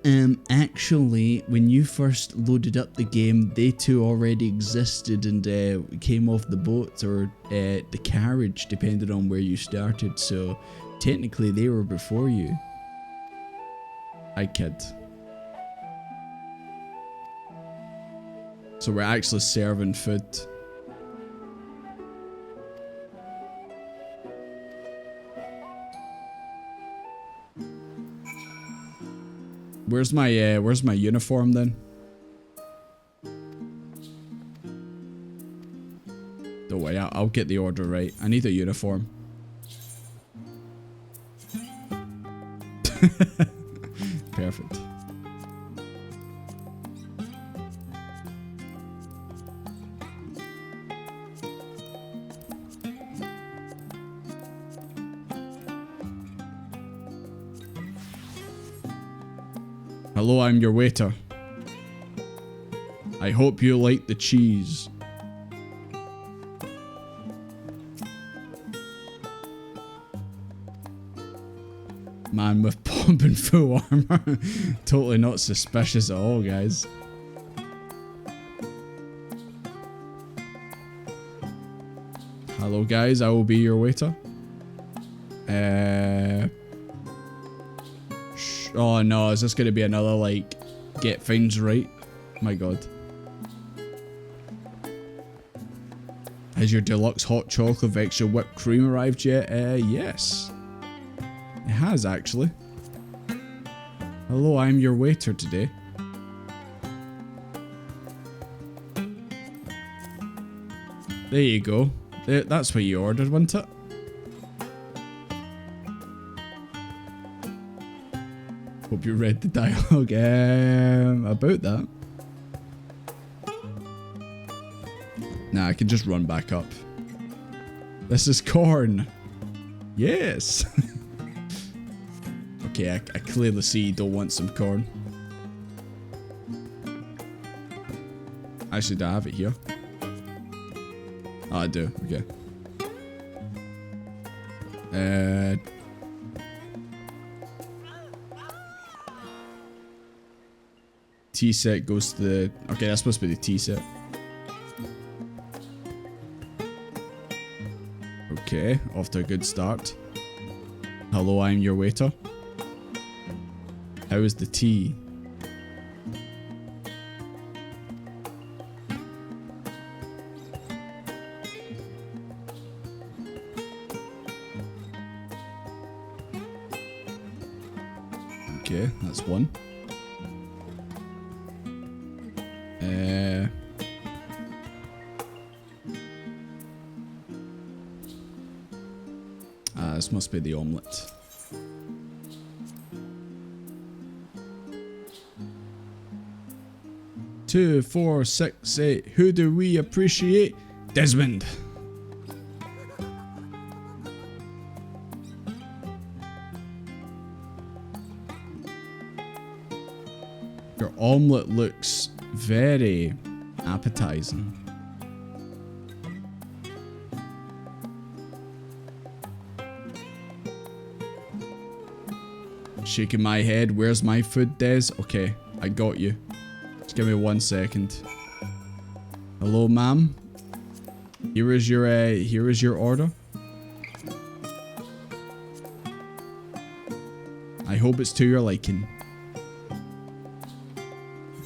Speaker 1: actually, when you first loaded up the game, they two already existed and came off the boat or the carriage, depending on where you started. So, technically, they were before you. I kid. So we're actually serving food. Where's my uniform then? Don't worry, I'll get the order right. I need a uniform. Perfect. Hello, I'm your waiter. I hope you like the cheese. Man with pomp and full armor. Totally not suspicious at all, guys. Hello, guys. I will be your waiter. Oh no, is this going to be another, like, get things right? My god. Has your deluxe hot chocolate with extra whipped cream arrived yet? Yes. It has, actually. Hello, I'm your waiter today. There you go. That's what you ordered, wasn't it? Hope you read the dialogue about that. Nah, I can just run back up. This is corn. Yes. Okay, I clearly see you don't want some corn. Actually, do I have it here? Oh, I do. Okay. Tea set goes to the... Okay, that's supposed to be the tea set. Okay, off to a good start. Hello, I'm your waiter. How is the tea? Okay, that's one. This must be the omelette. Two, 4, 6, 8. Who do we appreciate? Desmond. Your omelette looks very appetizing. Shaking my head. Where's my food, Des? Okay, I got you. Just give me 1 second. Hello, ma'am. Here is your order. I hope it's to your liking.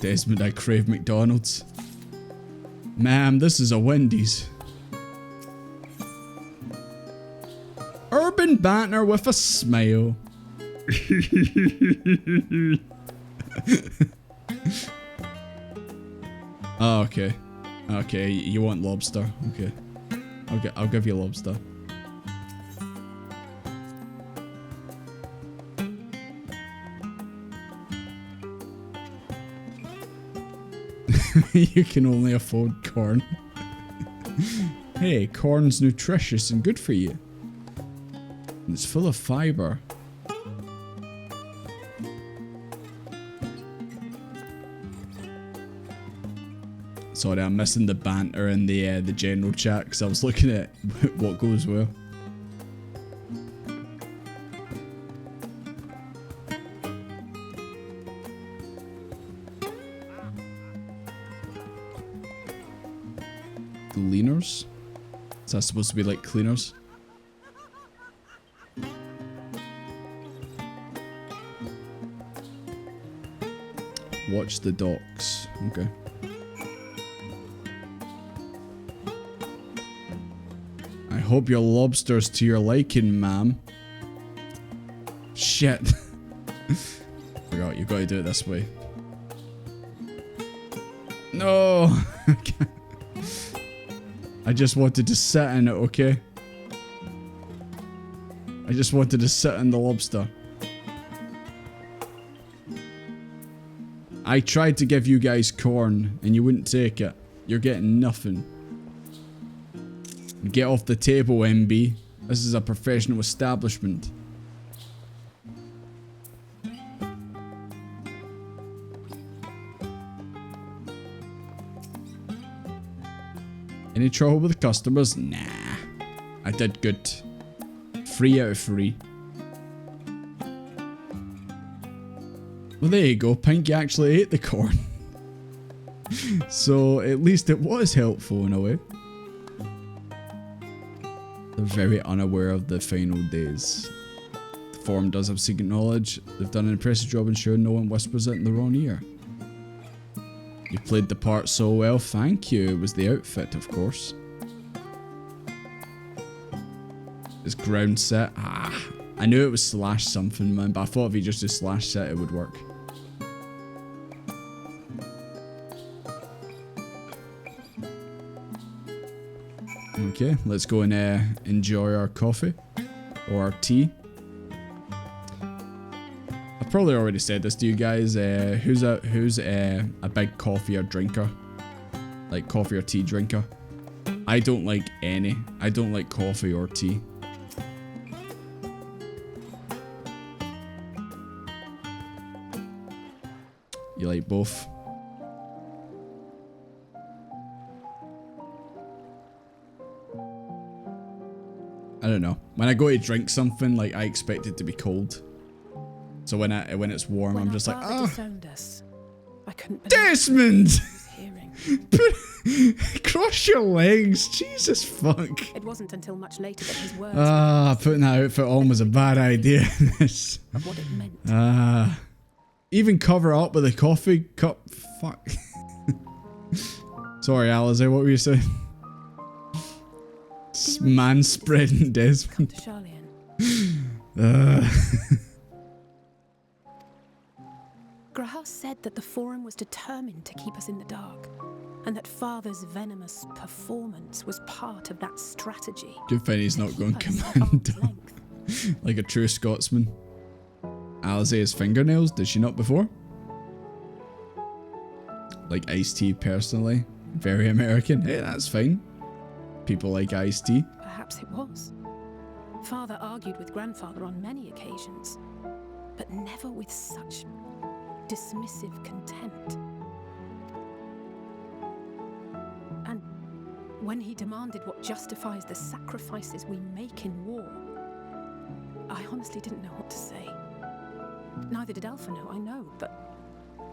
Speaker 1: Desmond, I crave McDonald's. Ma'am, this is a Wendy's. Urban banter with a smile. Oh, okay. Okay, you want lobster. Okay. I'll give you lobster. You can only afford corn. Hey, corn's nutritious and good for you. And it's full of fiber. Sorry, I'm missing the banter in the general chat because I was looking at what goes well. Cleaners? Is that supposed to be like cleaners? Watch the docks. Okay. I hope your lobster's to your liking, ma'am. Shit. Forgot, you've got to do it this way. No! I just wanted to sit in it, okay? I just wanted to sit in the lobster. I tried to give you guys corn and you wouldn't take it. You're getting nothing. Get off the table, MB. This is a professional establishment. Any trouble with the customers? Nah. I did good. 3 out of 3. Well, there you go. Pinky actually ate the corn. So, at least it was helpful in a way. They're very unaware of the final days. The forum does have secret knowledge. They've done an impressive job ensuring no one whispers it in the wrong ear. You played the part so well, thank you. It was the outfit, of course. It's ground set. Ah, I knew it was slash something, man, but I thought if you just do slash set, it would work. Okay, let's go and enjoy our coffee or our tea. I've probably already said this to you guys. Who's a big coffee or drinker, like coffee or tea drinker? I don't like any. I don't like coffee or tea. You like both? I don't know. When I go to drink something, like I expect it to be cold. So when it's warm, I'm just like, ah.
Speaker 13: I couldn't
Speaker 1: Desmond! Cross your legs, Jesus fuck.
Speaker 13: It wasn't until much later that his words.
Speaker 1: Putting that outfit on was a bad idea.
Speaker 13: Of what it meant.
Speaker 1: Even cover up with a coffee cup. Fuck. Sorry, Alize, what were you saying? Man spreading Desmond.
Speaker 13: Graham said that the Forum was determined to keep us in the dark, and that Father's venomous performance was part of that strategy.
Speaker 1: Good thing he's not going commando. Like a true Scotsman. Alize's fingernails, did she not before? Like Ice-T personally. Very American. Hey, that's fine. People like Ice-T.
Speaker 13: Perhaps it was. Father argued with Grandfather on many occasions, but never with such dismissive contempt. And when he demanded what justifies the sacrifices we make in war, I honestly didn't know what to say. Neither did Alpha know, I know, but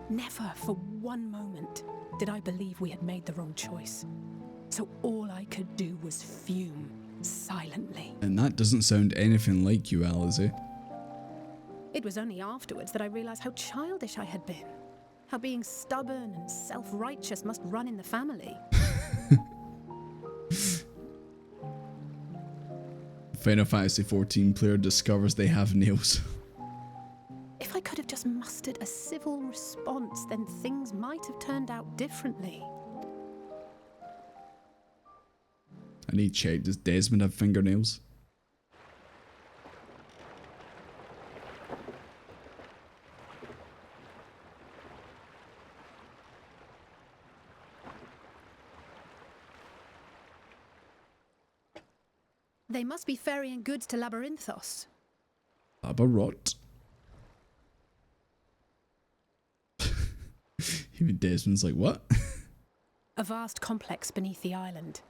Speaker 13: never for one moment did I believe we had made the wrong choice. So all I could do was fume silently.
Speaker 1: And that doesn't sound anything like you, Alize.
Speaker 13: It was only afterwards that I realized how childish I had been. How being stubborn and self-righteous must run in the family.
Speaker 1: Final Fantasy XIV player discovers they have nails.
Speaker 13: If I could have just mustered a civil response, then things might have turned out differently.
Speaker 1: I need to check, does Desmond have fingernails?
Speaker 13: They must be ferrying goods to Labyrinthos.
Speaker 1: Labarot. Even Desmond's like, what?
Speaker 13: A vast complex beneath the island.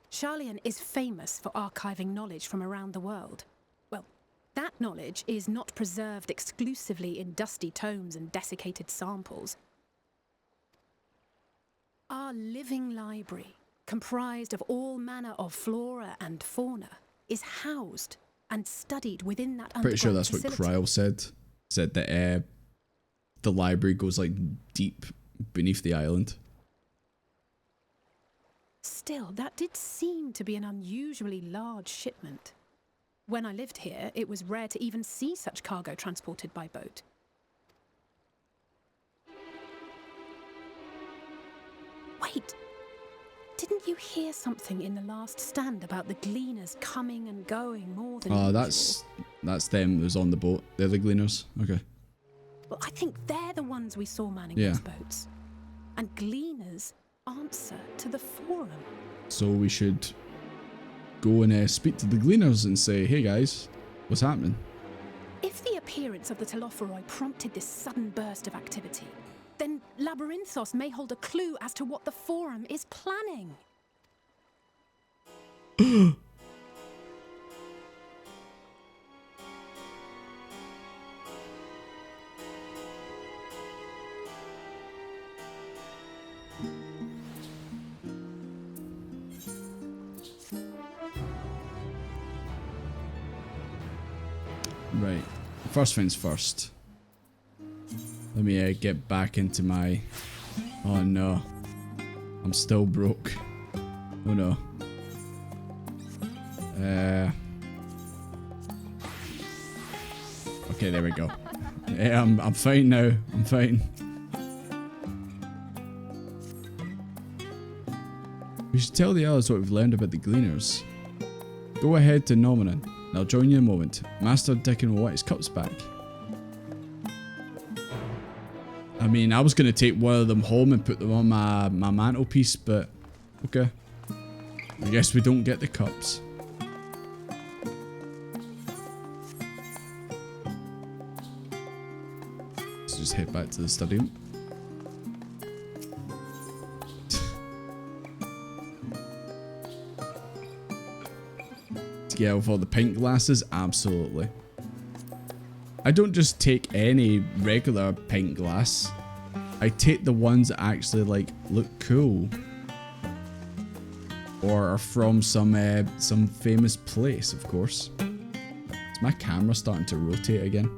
Speaker 13: Sharlayan is famous for archiving knowledge from around the world. Well, that knowledge is not preserved exclusively in dusty tomes and desiccated samples. Our living library, comprised of all manner of flora and fauna, is housed and studied within that underground
Speaker 1: Pretty sure that's
Speaker 13: facility.
Speaker 1: what Cryo said. Said that the library goes like deep beneath the island.
Speaker 13: Still, that did seem to be an unusually large shipment. When I lived here, it was rare to even see such cargo transported by boat. Wait! Didn't you hear something in the last stand about the gleaners coming and going more than usual?
Speaker 1: That's them that was on the boat. They're the gleaners. Okay.
Speaker 13: Well, I think they're the ones we saw manning those boats. And gleaners answer to the Forum.
Speaker 1: So we should go and speak to the gleaners and say, hey guys, what's happening?
Speaker 13: If the appearance of the Telophoroi prompted this sudden burst of activity, then Labyrinthos may hold a clue as to what the Forum is planning.
Speaker 1: Right. First things first. Let me get back into my... Oh no. I'm still broke. Oh no. Okay, there we go. Yeah, I'm fine now. I'm fine. We should tell the others what we've learned about the Gleaners. Go ahead to Nominanon, and I'll join you in a moment. Master Dickon will want his cups back. I mean, I was going to take one of them home and put them on my mantelpiece, but okay. I guess we don't get the cups. Let's just head back to the stadium. Yeah, with all the pint glasses, absolutely. I don't just take any regular pint glass. I take the ones that actually like look cool, or are from some famous place, of course. Is my camera starting to rotate again?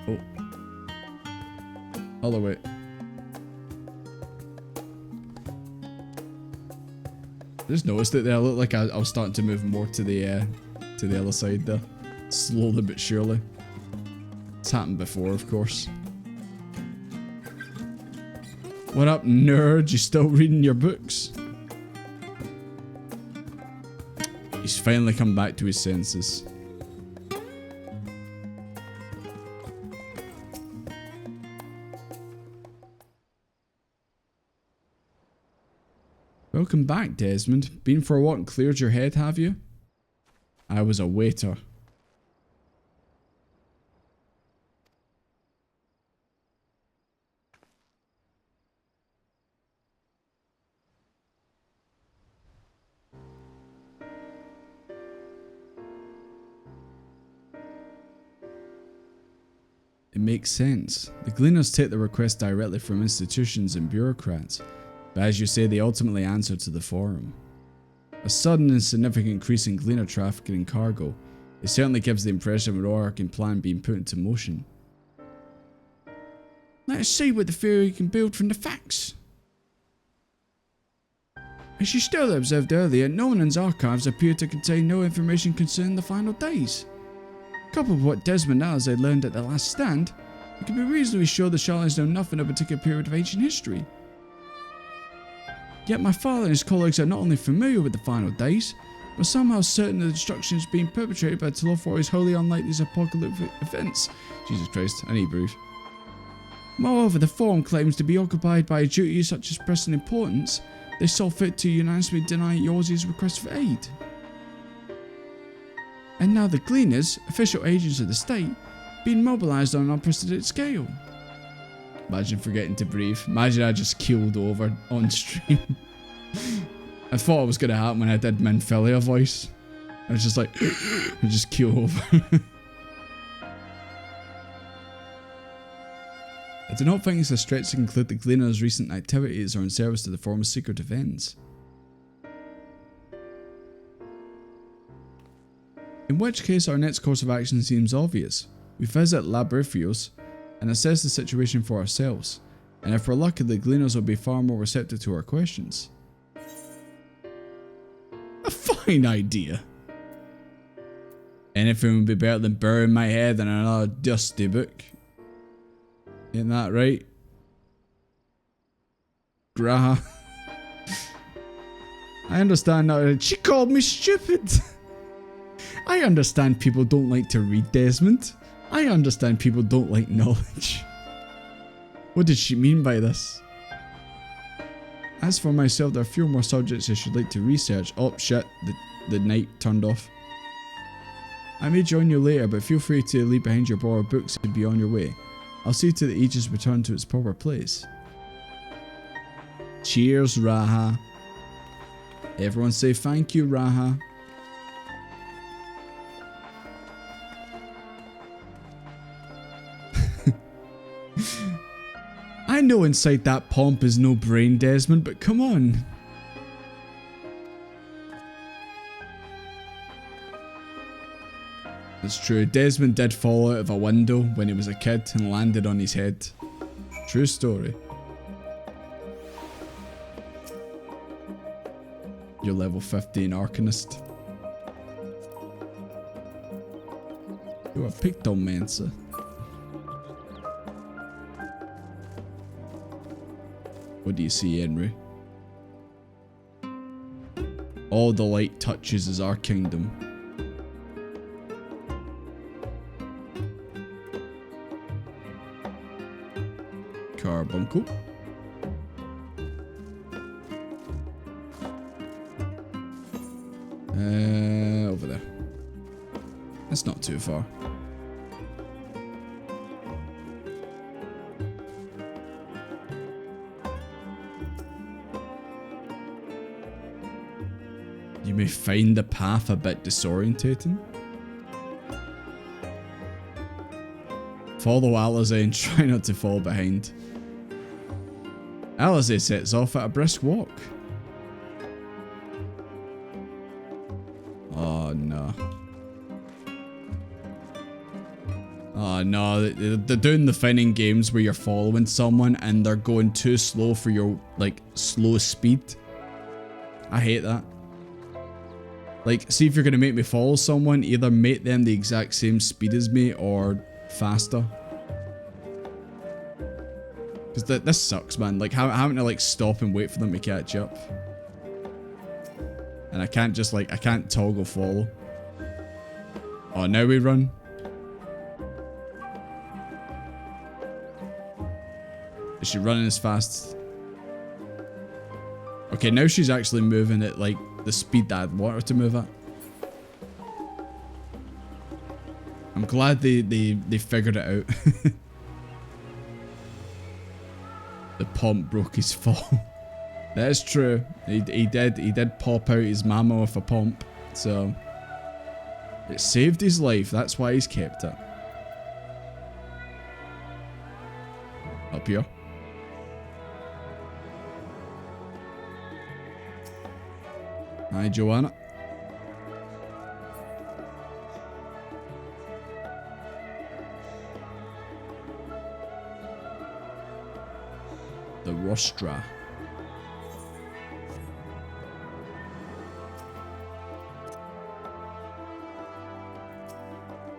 Speaker 1: Oh, other way. I just noticed it there. I looked like I was starting to move more to the other side there. Slowly but surely. It's happened before, of course. What up, nerd? You still reading your books? He's finally come back to his senses. Welcome back, Desmond. Been for a walk and cleared your head, have you? I was a waiter. It makes sense. The Gleaners take the request directly from institutions and bureaucrats. But as you say, they ultimately answer to the Forum. A sudden and significant increase in Gleaner traffic and cargo, it certainly gives the impression of an overarching plan being put into motion. Let us see what the theory can build from the facts. As you still observed earlier, Nominan's archives appear to contain no information concerning the final days. Coupled with what Desmond and others had learned at the last stand, we can be reasonably sure the Charlatans know nothing of a particular period of ancient history. Yet my father and his colleagues are not only familiar with the final days, but somehow certain of the destruction is being perpetrated by Telofar is wholly unlike these apocalyptic events. Jesus Christ, I need to breathe. Moreover, the Forum claims to be occupied by a duty such as pressing importance, they saw fit to unanimously deny Yorzi's request for aid. And now the Gleaners, official agents of the state, being mobilised on an unprecedented scale. Imagine forgetting to breathe. Imagine I just keeled over on stream. I thought it was going to happen when I did Minfilia voice. I was just like, I just keel over. I do not think it's a stretch to conclude that Gleaners' recent activities are in service to the Forum's secretive ends. In which case our next course of action seems obvious. We visit Labrifios and assess the situation for ourselves, and if we're lucky, the Gleaners will be far more receptive to our questions. A fine idea. Anything would be better than burying my head in another dusty book. Ain't that right? Graha. I understand now. She called me stupid. I understand people don't like to read, Desmond. I understand people don't like knowledge. What did she mean by this? As for myself, there are a few more subjects I should like to research. Oh shit, the night turned off. I may join you later, but feel free to leave behind your borrowed books and be on your way. I'll see to the Aegis return to its proper place. Cheers, Raha. Everyone say thank you, Raha. I know inside that pomp is no brain, Desmond, but come on. It's true, Desmond did fall out of a window when he was a kid and landed on his head. True story. You're level 15 Arcanist. You're a Pictomancer. What do you see, Henry? All the light touches is our kingdom. Carbuncle. Over there. That's not too far. You may find the path a bit disorientating. Follow Alizé and try not to fall behind. Alizé sets off at a brisk walk. Oh no. Oh no, they're doing the Finning games where you're following someone and they're going too slow for your, like, slow speed. I hate that. Like, see if you're gonna make me follow someone, either make them the exact same speed as me or faster. Because this sucks, man. Like, having to, like, stop and wait for them to catch up. And I can't just, like, I can't toggle follow. Oh, now we run. Is she running as fast? Okay, now she's actually moving at, like, the speed that I'd want her to move at. I'm glad they figured it out. The pump broke his fall. That is true. He did pop out his mama with a pump, so it saved his life. That's why he's kept it. Up here. Hi, Joanna. The rostra.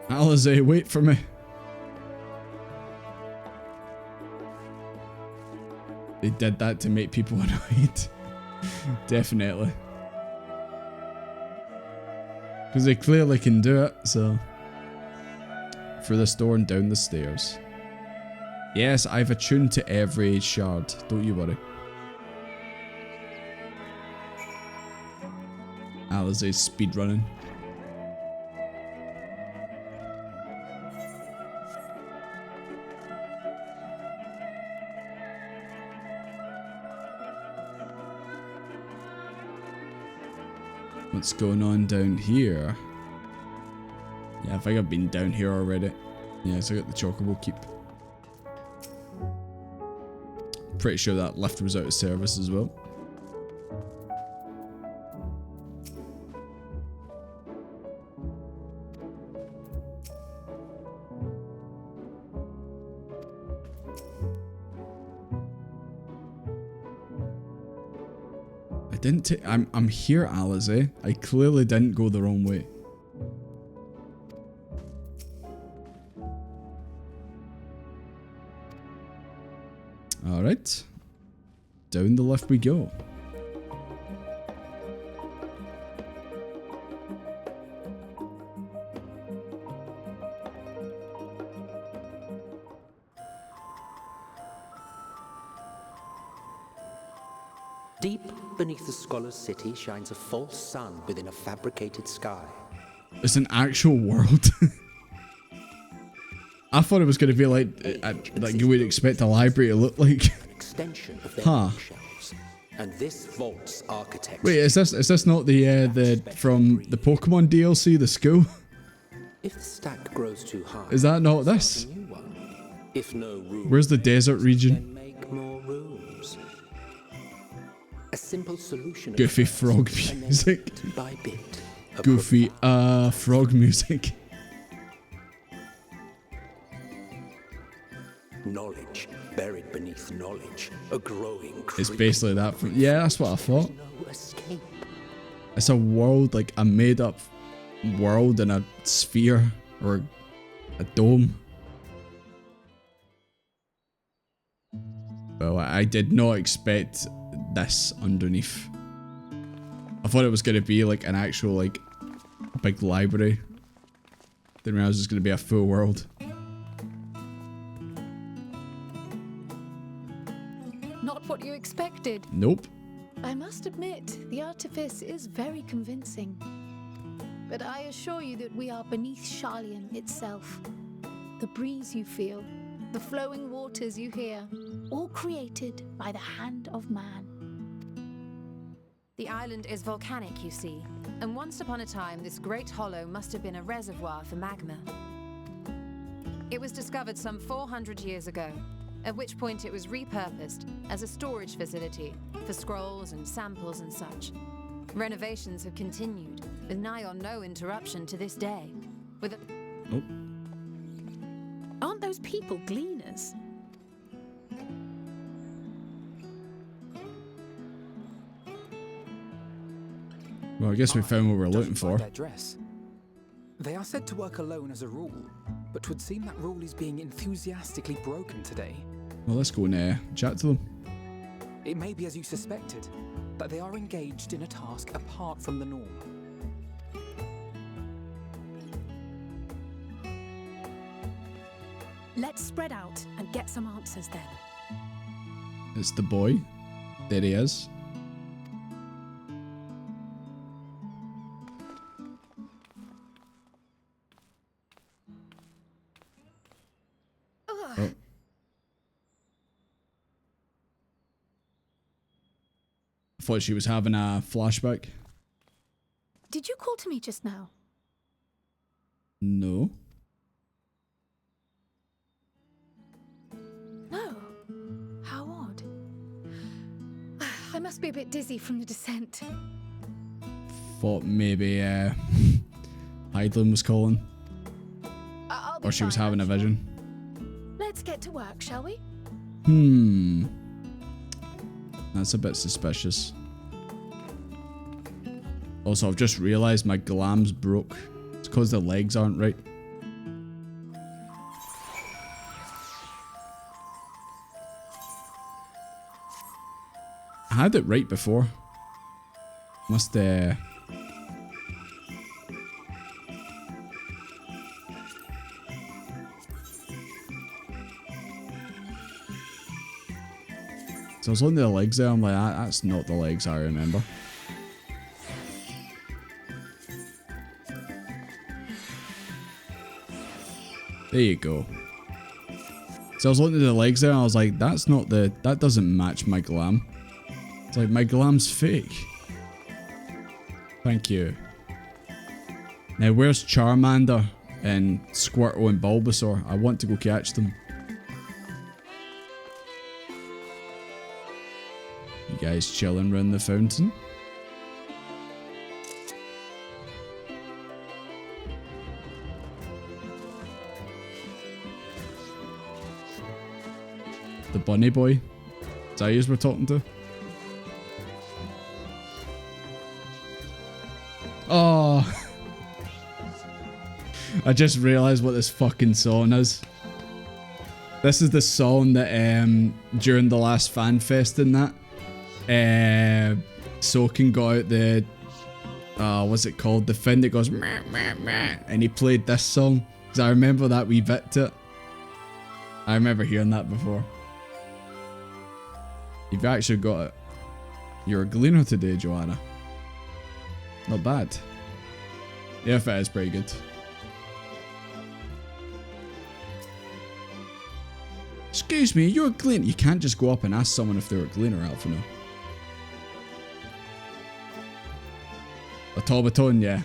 Speaker 1: Alizé, wait for me. They did that to make people annoyed. Definitely. Because they clearly can do it, so. Through this door and down the stairs. Yes, I've attuned to every shard. Don't you worry. Alizé's speedrunning. What's going on down here? Yeah, I think I've been down here already. Yeah, so I got the Chocobo Keep. Pretty sure that lift was out of service as well. I didn't I'm here, Alizé. I clearly didn't go the wrong way. Alright. Down the lift we go.
Speaker 8: Deep beneath the scholar's city shines a false sun within a fabricated sky.
Speaker 1: It's an actual world. I thought it was going to be like you would expect a library to look like.
Speaker 8: An extension of their shelves. And this vault's architecture.
Speaker 1: Wait, is this not the from the Pokemon DLC, the school?
Speaker 8: If the stack grows too high,
Speaker 1: is that not this?
Speaker 8: If no room,
Speaker 1: where's the desert region?
Speaker 8: Then make more rooms. A simple solution.
Speaker 1: Goofy frog music.
Speaker 8: Bit by bit.
Speaker 1: Goofy frog music.
Speaker 8: Knowledge buried beneath knowledge, a growing creep.
Speaker 1: It's basically that. Yeah, that's what I thought.
Speaker 8: No escape.
Speaker 1: It's a world, like a made up world in a sphere or a dome. Well, I did not expect this underneath. I thought it was going to be like an actual like big library. Didn't realize it was going to be a full world.
Speaker 13: Not what you expected.
Speaker 1: Nope.
Speaker 13: I must admit, the artifice is very convincing. But I assure you that we are beneath Sharlayan itself. The breeze you feel, the flowing waters you hear, all created by the hand of man.
Speaker 14: The island is volcanic, you see, and once upon a time this great hollow must have been a reservoir for magma. It was discovered some 400 years ago, at which point it was repurposed as a storage facility for scrolls and samples and such. Renovations have continued, with nigh on no interruption to this day. With a...
Speaker 1: Oh.
Speaker 13: Aren't those people gleaners?
Speaker 1: Well, I guess we found what we're looking
Speaker 15: Judging by
Speaker 1: for.
Speaker 15: their dress. They are said to work alone as a rule, but 'twould seem that rule is being enthusiastically broken today.
Speaker 1: Well, let's go and chat to them.
Speaker 15: It may be as you suspected, that they are engaged in a task apart from the norm.
Speaker 13: Let's spread out and get some answers then.
Speaker 1: It's the boy. There he is. Oh. I thought she was having a flashback.
Speaker 13: Did you call to me just now?
Speaker 1: No.
Speaker 13: No. How odd. I must be a bit dizzy from the descent.
Speaker 1: Thought maybe Heidlin was calling.
Speaker 13: I'll be
Speaker 1: Or she was
Speaker 13: fine,
Speaker 1: having a
Speaker 13: I'm sure.
Speaker 1: vision.
Speaker 13: Let's get to work, shall we?
Speaker 1: That's a bit suspicious. Also, I've just realised my glam's broke. It's because the legs aren't right. I had it right before. Must So I was looking at the legs there, I'm like, that's not the legs I remember. There you go. So I was looking at the legs there and I was like, that doesn't match my glam. It's like, my glam's fake. Thank you. Now where's Charmander and Squirtle and Bulbasaur? I want to go catch them. You guys chilling around the fountain? The bunny boy? Is that who we're talking to? Oh! I just realised what this fucking song is. This is the song that during the last fan fest and that Soken got out the what's it called? The thing that goes meh, meh, meh, and he played this song. Because I remember that wee bit to it. I remember hearing that before. You've actually got it. You're a gleaner today, Joanna. Not bad. Yeah, it is pretty good. Excuse me, you're a gleaner. You can't just go up and ask someone if they're a gleaner, Alphino. Automaton, yeah.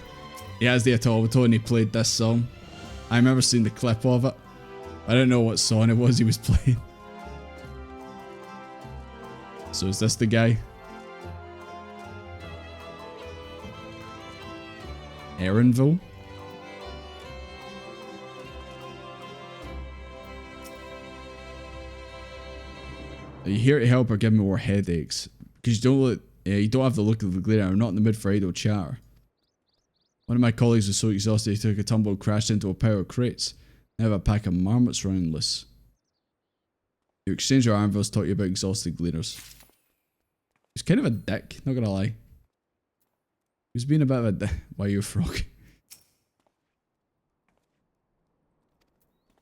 Speaker 1: He has the automaton and he played this song. I remember seeing the clip of it. I don't know what song it was he was playing. So is this the guy? Erinville? Are you here to help or give me more headaches? Because you don't look Yeah, you don't have the look of the gleaner. I'm not in the mood for idle chatter. One of my colleagues was so exhausted he took a tumble and crashed into a pile of crates. I have a pack of marmots running loose. You exchange your anvils, taught you about exhausted gleaners. He's kind of a dick, not gonna lie. He's been a bit of a dick. Why are you a frog?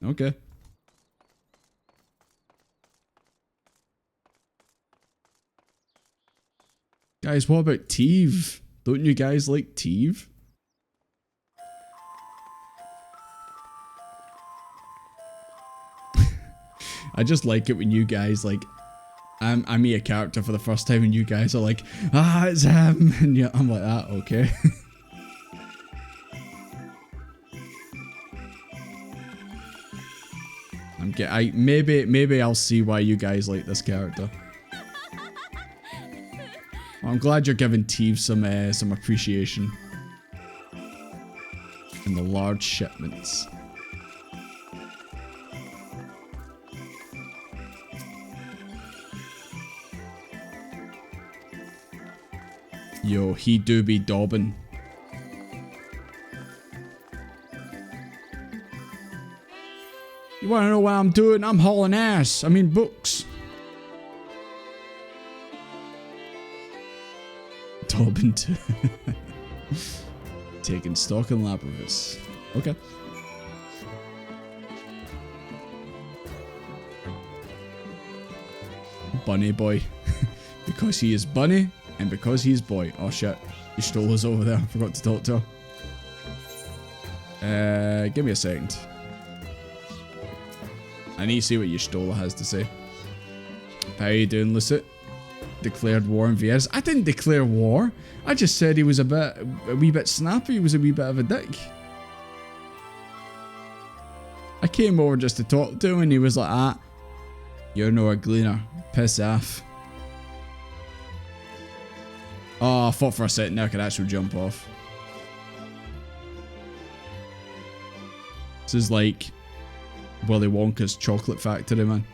Speaker 1: Okay. Guys, what about Teve? Don't you guys like Teve? I just like it when you guys like, I meet a character for the first time and you guys are like, ah, it's him, and yeah, I'm like, ah, okay. Maybe I'll see why you guys like this character. Well, I'm glad you're giving Teve some appreciation in the large shipments. Yo, he do be dobbin'. You wanna know what I'm doing? I'm hauling ass. I mean books. Dobbin too. Taking stock in Labyrinths. Okay. Bunny boy. Because he is bunny. And because he's boy. Oh shit. Your Stola's over there. I forgot to talk to her. Give me a second. I need to see what your Stola has to say. How you doing, Lucet? Declared war on Vieras. I didn't declare war. I just said he was a wee bit snappy. He was a wee bit of a dick. I came over just to talk to him and he was like, ah, you're no a gleaner. Piss off. Oh, I thought for a second there I could actually jump off. This is like Willy Wonka's chocolate factory, man.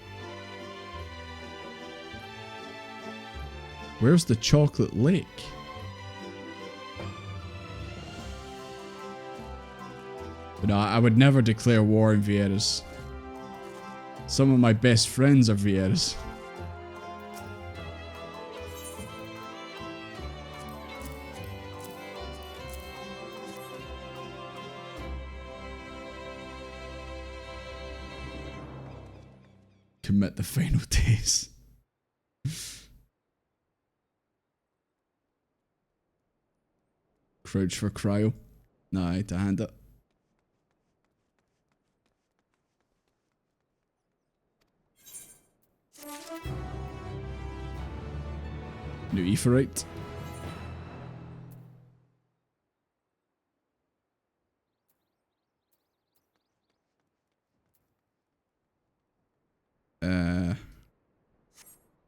Speaker 1: Where's the chocolate lake? But no, I would never declare war on Vieras. Some of my best friends are Vieras. Commit the final days. Crouch for cryo. No, I had to hand it. New Etherite.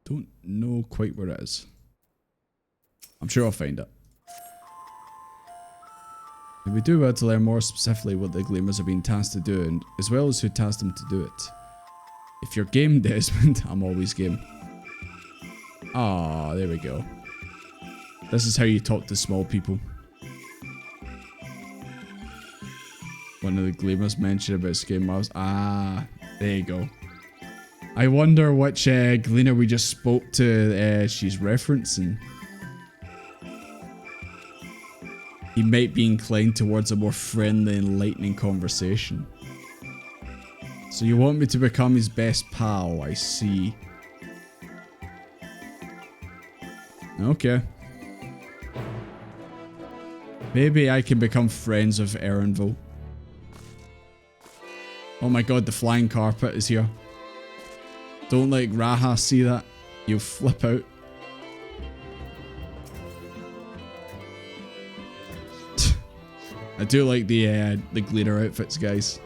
Speaker 1: Don't know quite where it is. I'm sure I'll find it. If we do well to learn more specifically what the Gleamers are being tasked to do, and as well as who tasked them to do it. If you're game, Desmond, I'm always game. Ah, there we go. This is how you talk to small people. One of the Gleamers mentioned about Skate Mars. Ah, there you go. I wonder which Gleaner we just spoke to she's referencing. He might be inclined towards a more friendly, enlightening conversation. So you want me to become his best pal, I see. Okay. Maybe I can become friends with Erenville. Oh my god, the flying carpet is here. Don't let Raha see that. You'll flip out. I do like the Gleaner outfits, guys.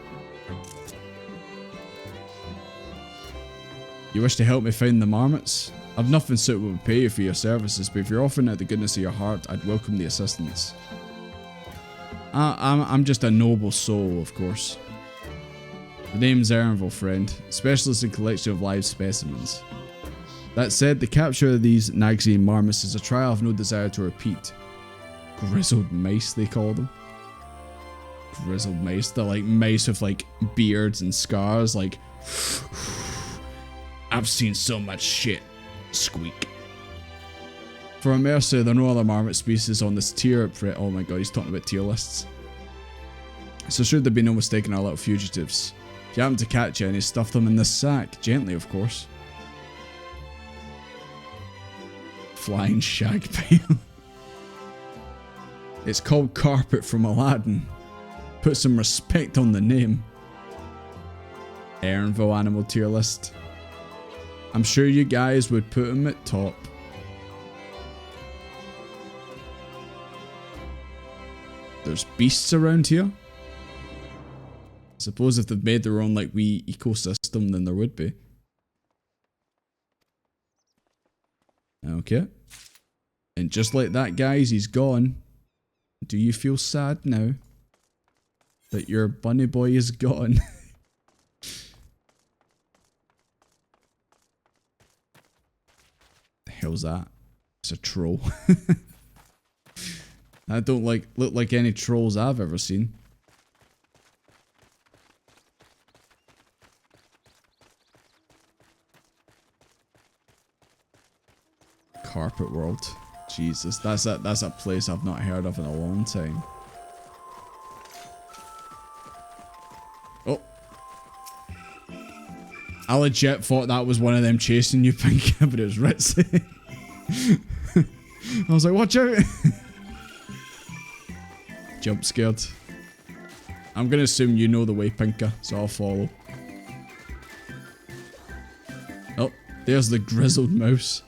Speaker 1: You wish to help me find the marmots? I've nothing suitable to pay you for your services, but if you're offering out the goodness of your heart, I'd welcome the assistance. I'm just a noble soul, of course. The name's Erenville, friend. Specialist in collection of live specimens. That said, the capture of these Nagsian marmots is a trial I have no desire to repeat. Grizzled mice, they call them. Grizzled mice. They're like mice with like beards and scars, like... I've seen so much shit. Squeak. For a mercy, there are no other marmot species on this tier. Oh my god, he's talking about tier lists. So should there be no mistake in our little fugitives. If you happen to catch any, stuff them in this sack. Gently, of course. Flying shag pile. It's called Carpet from Aladdin. Put some respect on the name. Ernville animal tier list. I'm sure you guys would put him at top. There's beasts around here. I suppose if they've made their own like wee ecosystem, then there would be. Okay. And just like that, guys, he's gone. Do you feel sad now that your bunny boy is gone? The hell's that? It's a troll. I don't look like any trolls I've ever seen. Carpet World. Jesus, that's a place I've not heard of in a long time. Oh. I legit thought that was one of them chasing you, Pinky, but it was Ritzy. I was like, watch out! Jump scared. I'm gonna assume you know the way, Pinker, so I'll follow. Oh, there's the grizzled mouse.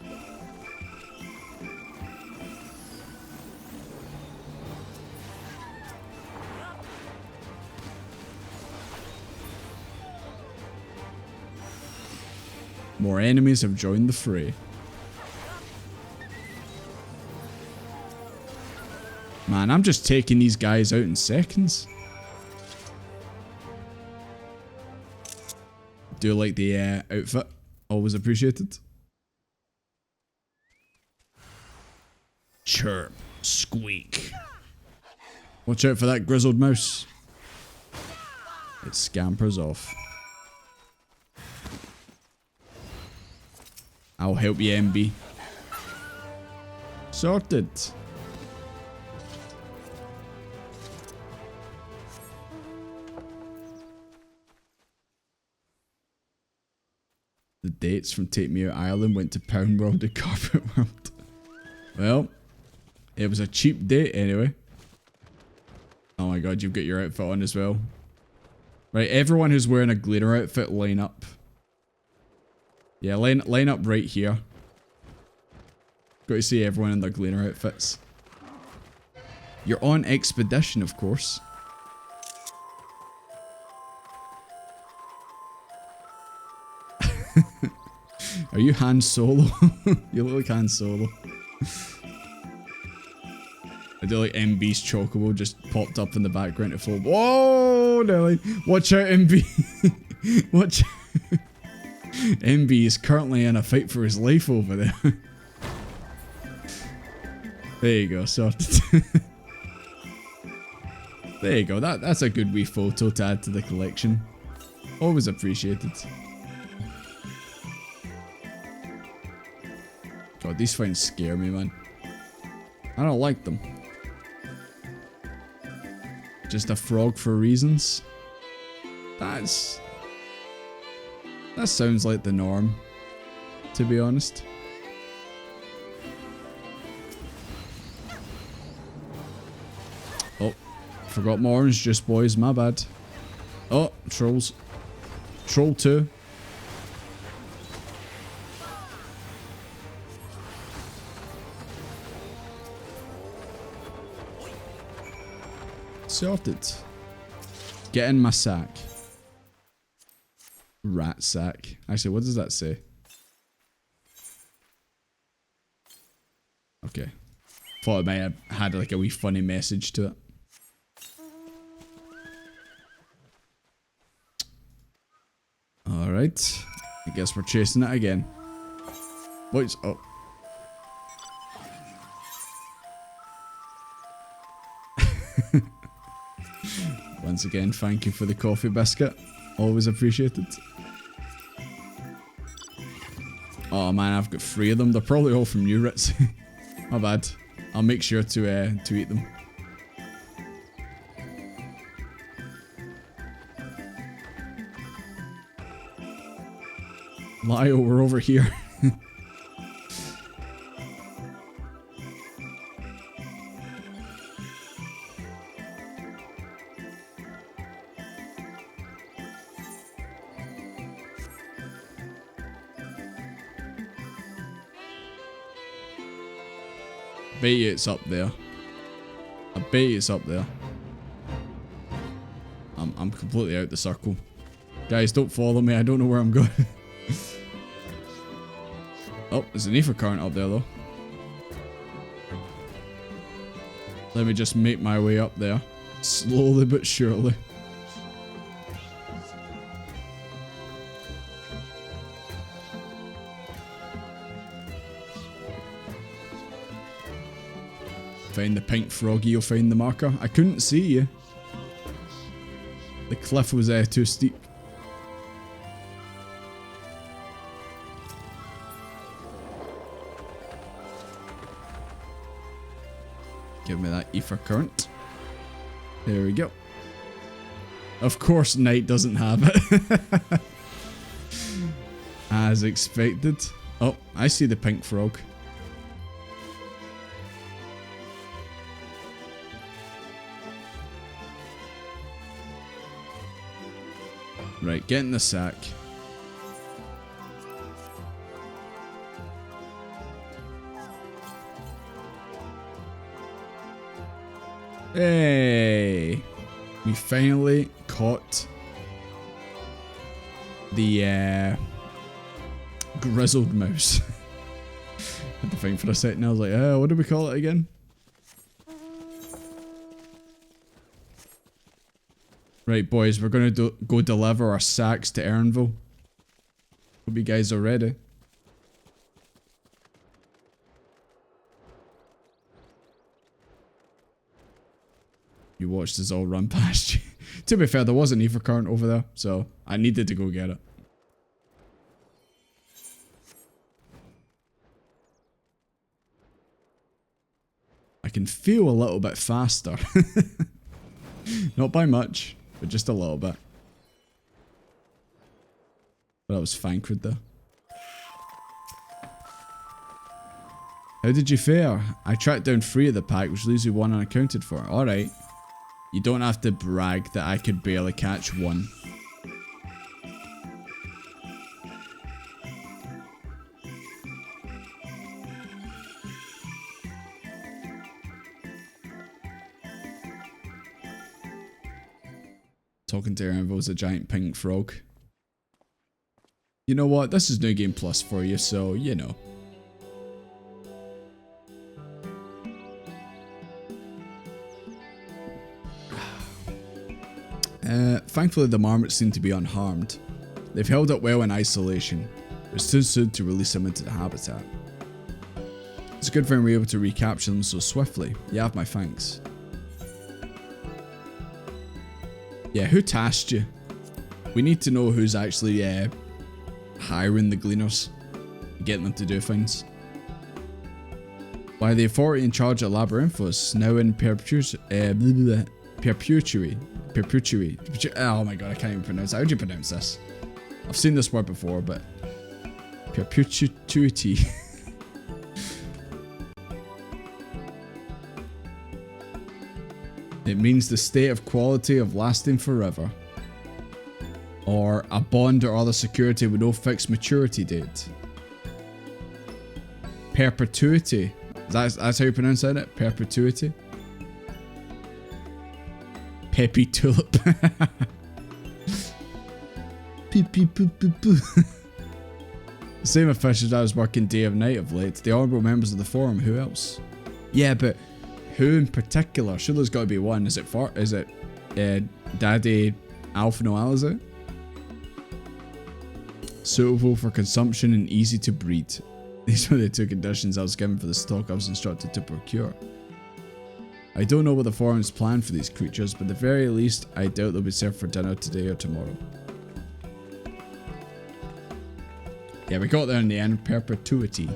Speaker 1: More enemies have joined the fray. Man, I'm just taking these guys out in seconds. Do like the outfit. Always appreciated. Chirp. Squeak. Watch out for that grizzled mouse. It scampers off. I'll help you, MB. Sorted. The dates from Take Me Out Island went to Pound World and Carpet World. Well, it was a cheap date anyway. Oh my god, you've got your outfit on as well. Right, everyone who's wearing a glitter outfit, line up. Yeah, line up right here. Got to see everyone in their glitter outfits. You're on expedition, of course. Are you Han Solo? You look like Han Solo. I do like MB's chocobo just popped up in the background to fall. Whoa, Nelly. Watch out, MB. Watch out. MB is currently in a fight for his life over there. There you go, sorted. There you go, that's a good wee photo to add to the collection. Always appreciated. God, these finds scare me, man. I don't like them. Just a frog for reasons? That sounds like the norm, to be honest. Oh, forgot my orange juice, boys, my bad. Oh, trolls. Troll 2. Sorted. Get in my sack. Rat sack. Actually, what does that say? Okay. Thought it might have had like a wee funny message to it. Alright. I guess we're chasing it again. Boys, oh. Once again, thank you for the coffee biscuit. Always appreciated. Oh man, I've got 3 of them. They're probably all from you, Ritz. My bad. I'll make sure to eat them. Lyle, we're over here. Bet you it's up there. I bet you it's up there. I'm completely out the circle. Guys, don't follow me. I don't know where I'm going. Oh, there's an ether current up there though. Let me just make my way up there. Slowly but surely. Find the pink froggy, you'll find the marker. I couldn't see you. The cliff was too steep. Give me that ether current. There we go. Of course, Knight doesn't have it. As expected. Oh, I see the pink frog. Right, get in the sack. Hey! We finally caught the grizzled mouse. Had to think for a second. I was like, what do we call it again? Right, boys, we're gonna go deliver our sacks to Ernville. Hope you guys are ready. You watched us all run past you. To be fair, there was an ether current over there, so I needed to go get it. I can feel a little bit faster. Not by much, but just a little bit. But I was Thancred there. How did you fare? I tracked down 3 of the pack, which leaves you 1 unaccounted for. Alright. You don't have to brag that I could barely catch 1. Talking to Ernville's a giant pink frog. You know what? This is New Game Plus for you, so you know. Thankfully the marmots seem to be unharmed. They've held up well in isolation. It's too soon to release them into the habitat. It's a good thing we were able to recapture them so swiftly. You have my thanks. Yeah, who tasked you? We need to know who's actually hiring the gleaners, getting them to do things. By the authority in charge at Labyrinthos, now in perpetuity. Oh my god, I can't even pronounce it. How do you pronounce this? I've seen this word before, but perpetuity. It means the state of quality of lasting forever. Or a bond or other security with no fixed maturity date. Perpetuity. That's how you pronounce it? Perpetuity? Peppy tulip. Peep peep poop poop poo. The same officials I was working day and night of late. The honourable members of the forum. Who else? Yeah, but who in particular? Sure, there's got to be one. Is it Daddy Alpha Alizé? Suitable for consumption and easy to breed. These were the two conditions I was given for the stock I was instructed to procure. I don't know what the forum's plan for these creatures, but at the very least, I doubt they'll be served for dinner today or tomorrow. Yeah, we got there in the end, perpetuity.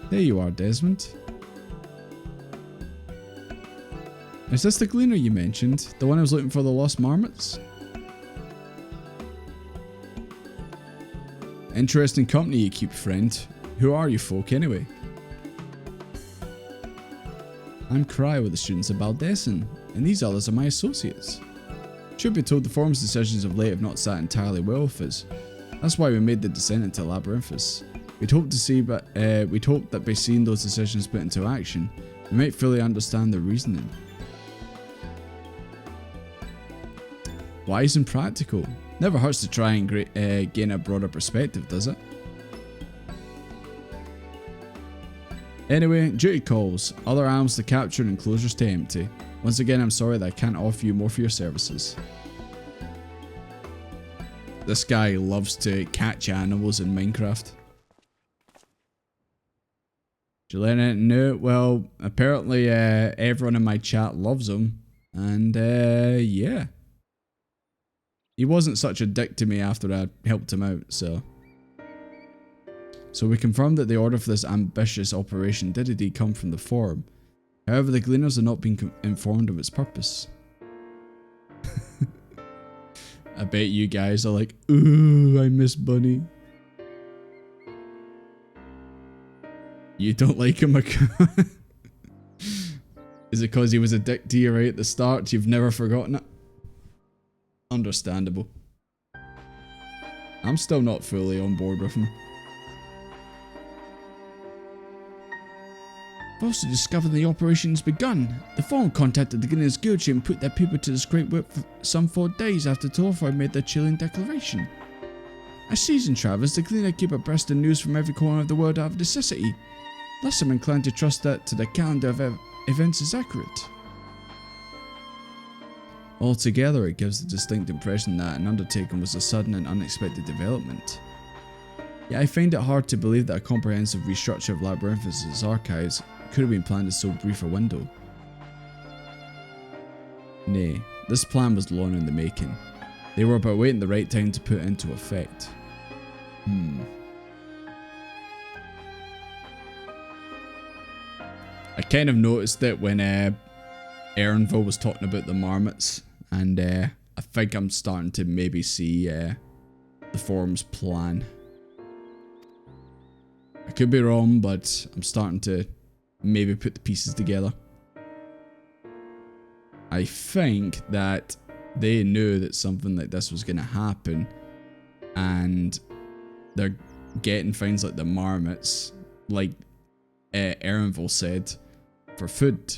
Speaker 1: There you are, Desmond. Is this the gleaner you mentioned? The one I was looking for the lost marmots? Interesting company you keep, friend. Who are you folk, anyway? I'm Cry with the students of Baldessin, and these others are my associates. Should be told the forum's decisions of late have not sat entirely well with us. That's why we made the descent into Labyrinthus. We'd hoped that by seeing those decisions put into action, we might fully understand their reasoning. Wise and practical. Never hurts to try and gain a broader perspective, does it? Anyway, duty calls. Other animals to capture and enclosures to empty. Once again, I'm sorry that I can't offer you more for your services. This guy loves to catch animals in Minecraft. Did you learn anything new? Well, apparently everyone in my chat loves him. And yeah. He wasn't such a dick to me after I helped him out, so... So we confirmed that the order for this ambitious operation did indeed come from the forum. However, the Gleaners have not been informed of its purpose. I bet you guys are like, ooh, I miss Bunny. You don't like him? Is it because he was a dick to you right at the start? You've never forgotten it? Understandable. I'm still not fully on board with him. I've also discovered the operation's begun. The forum contacted the Guinness Guild and put their people to this great work for some 4 days after Torfoy made their chilling declaration. As season travelers, the Gleaner keep abreast of news from every corner of the world out of necessity. Thus, I'm inclined to trust that the calendar of events is accurate. Altogether, it gives the distinct impression that an undertaking was a sudden and unexpected development. Yet I find it hard to believe that a comprehensive restructure of Labyrinthus' archives could have been planned in so brief a window. Nay, this plan was long in the making. They were but waiting the right time to put it into effect. I kind of noticed it when Erinville was talking about the marmots, and I think I'm starting to maybe see the forum's plan. I could be wrong, but I'm starting to maybe put the pieces together. I think that they knew that something like this was going to happen, and they're getting things like the marmots, like Erinville said, for food,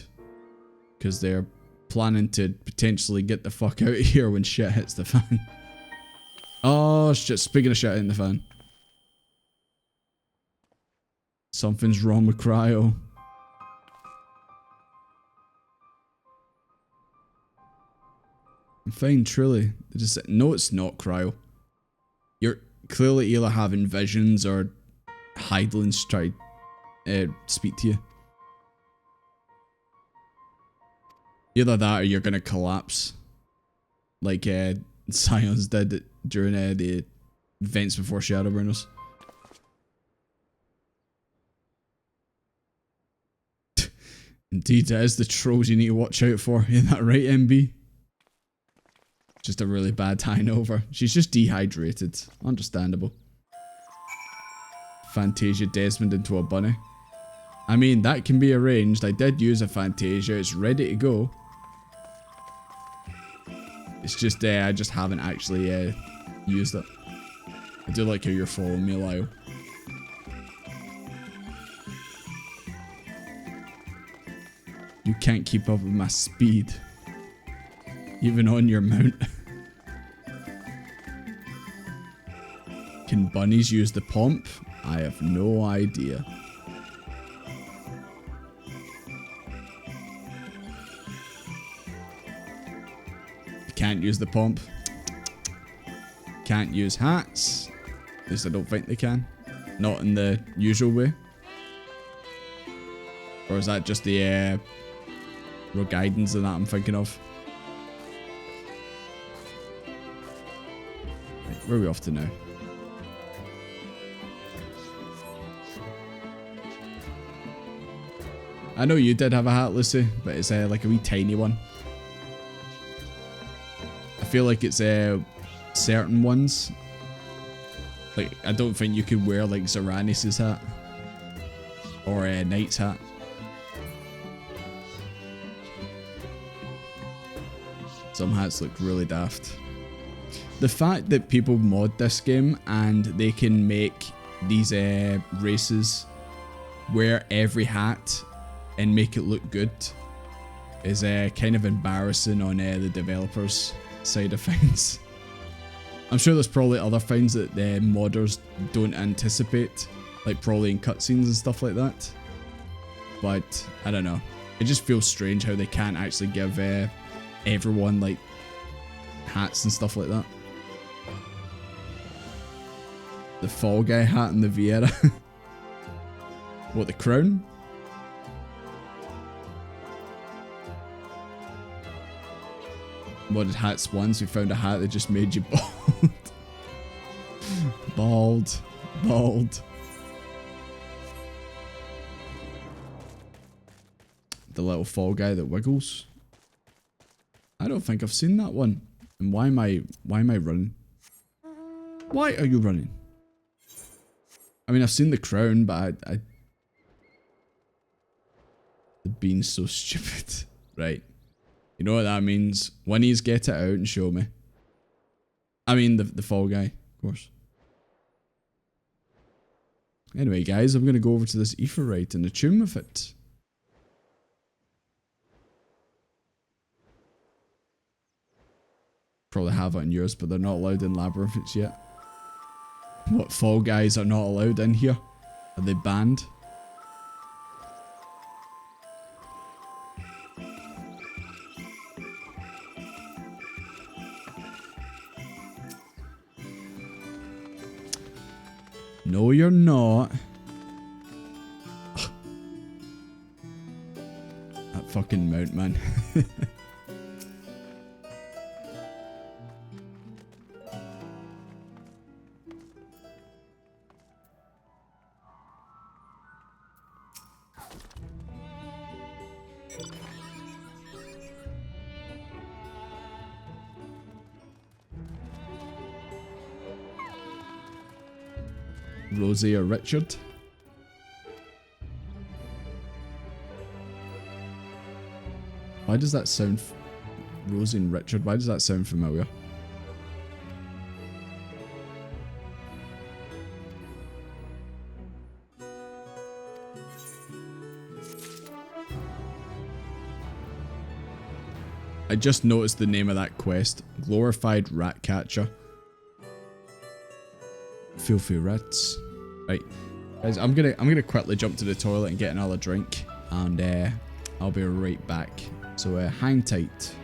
Speaker 1: because they're planning to potentially get the fuck out of here when shit hits the fan. Oh shit, speaking of shit hitting the fan. Something's wrong with Cryo. I'm fine, truly. They just said, no, it's not Cryo. You're clearly either having visions or Hydralins try to speak to you. Either that or you're gonna collapse. Like Scions did during the events before Shadowburners. Indeed, that is the trolls you need to watch out for. Isn't that right, MB? Just a really bad hangover. She's just dehydrated. Understandable. Fantasia Desmond into a bunny. I mean, that can be arranged. I did use a Fantasia. It's ready to go. It's just, I just haven't actually used it. I do like how you're following me, Lyle. You can't keep up with my speed. Even on your mount. Can bunnies use the pump? I have no idea. Can't use the pump. Can't use hats. At least I don't think they can. Not in the usual way? Or is that just the road guidance and that I'm thinking of? Right, where are we off to now? I know you did have a hat, Lucy, but it's like a wee tiny one. I feel like it's certain ones. Like, I don't think you could wear like Zaranis' hat. Or Knight's hat. Some hats look really daft. The fact that people mod this game and they can make these races wear every hat and make it look good is kind of embarrassing on the developers' side of things. I'm sure there's probably other things that the modders don't anticipate, like probably in cutscenes and stuff like that. But I don't know. It just feels strange how they can't actually give everyone like hats and stuff like that. The Fall Guy hat and the Vieira. What, the crown? Modded hats once, we found a hat that just made you bald. Bald. Bald. The little fall guy that wiggles. I don't think I've seen that one. And why am I running? Why are you running? I mean, I've seen the crown, but I the bean's so stupid. Right. You know what that means? Winnie's get it out and show me. I mean, the fall guy, of course. Anyway, guys, I'm going to go over to this Aetheryte and attune with it. Probably have it in yours, but they're not allowed in Labyrinths yet. What, fall guys are not allowed in here? Are they banned? No, you're not. That fucking mount, man. Rosie or Richard? Why does that sound... Rosie and Richard, why does that sound familiar? I just noticed the name of that quest. Glorified Rat Catcher. Filthy rats. Right, guys, I'm gonna quickly jump to the toilet and get another drink, and I'll be right back. So hang tight.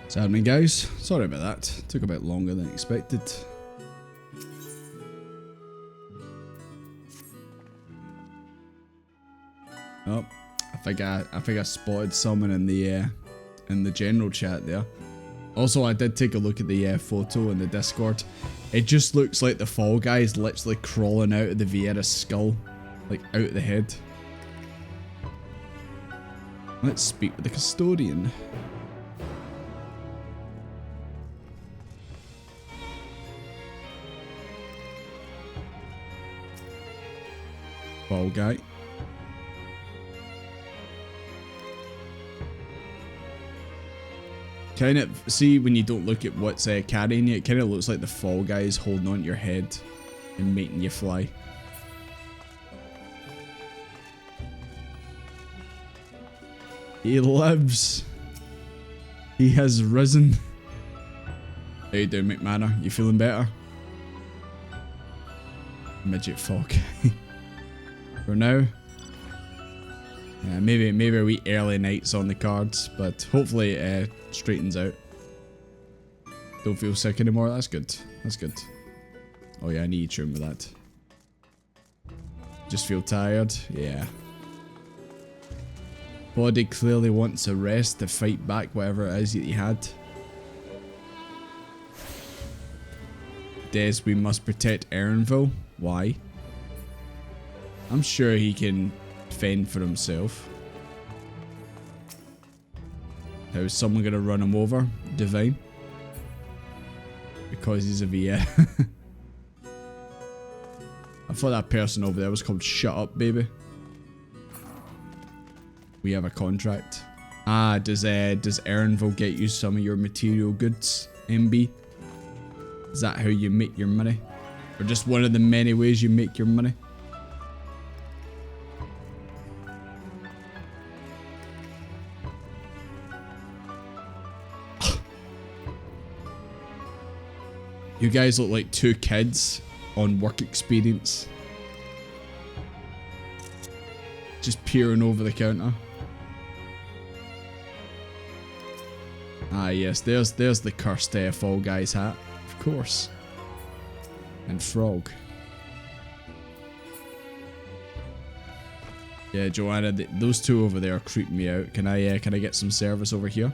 Speaker 1: What's happening, guys? Sorry about that. Took a bit longer than expected. Oh, I think I spotted someone in the general chat there. Also, I did take a look at the photo in the Discord. It just looks like the Fall Guy is literally crawling out of the Vieira's skull, like out the head. Let's speak with the custodian. Fall Guy. Kind of, see when you don't look at what's carrying you, it kind of looks like the Fall Guy is holding onto your head and making you fly. He lives. He has risen. How you doing, McManor? You feeling better? Midget Fall Guy. For now. Yeah, maybe a wee early nights on the cards, but hopefully it straightens out. Don't feel sick anymore. That's good. That's good. Oh yeah, I need to trim with that. Just feel tired. Yeah. Body clearly wants a rest to fight back whatever it is that he had. Des, we must protect Erinville. Why? I'm sure he can fend for himself. How is someone gonna run him over? Divine? Because he's a VA. I thought that person over there was called Shut Up Baby. We have a contract. Ah, does Erinville get you some of your material goods, MB? Is that how you make your money? Or just one of the many ways you make your money? You guys look like two kids on work experience. Just peering over the counter. Ah yes, there's the cursed Fall Guy's hat, of course. And frog. Yeah, Joanna, those two over there are creeping me out. Can I get some service over here?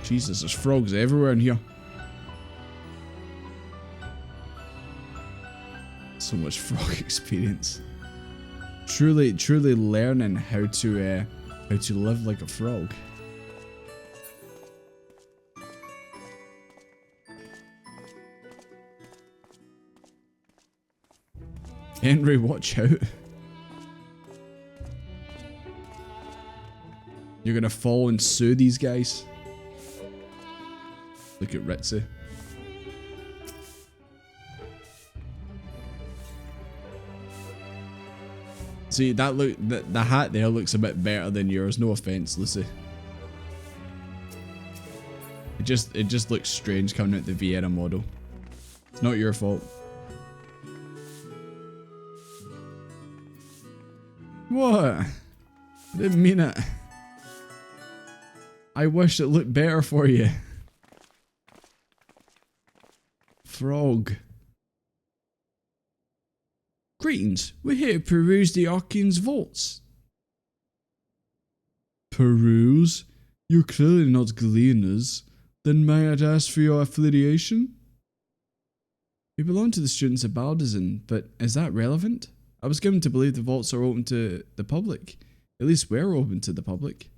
Speaker 1: Jesus, there's frogs everywhere in here. So much frog experience. Truly learning how to live like a frog. Henry, watch out. You're gonna fall and sue these guys. Look at Ritzy. See, the hat there looks a bit better than yours. No offense, Lucy. It just looks strange coming out the Vieira model. It's not your fault. What? I didn't mean it. I wish it looked better for you. Frog. Greetings, we're here to peruse the Arcane's vaults.
Speaker 2: Peruse? You're clearly not gleaners. Then may I ask for your affiliation?
Speaker 1: We belong to the students of Baldizin, but is that relevant? I was given to believe the vaults are open to the public. At least we're open to the public.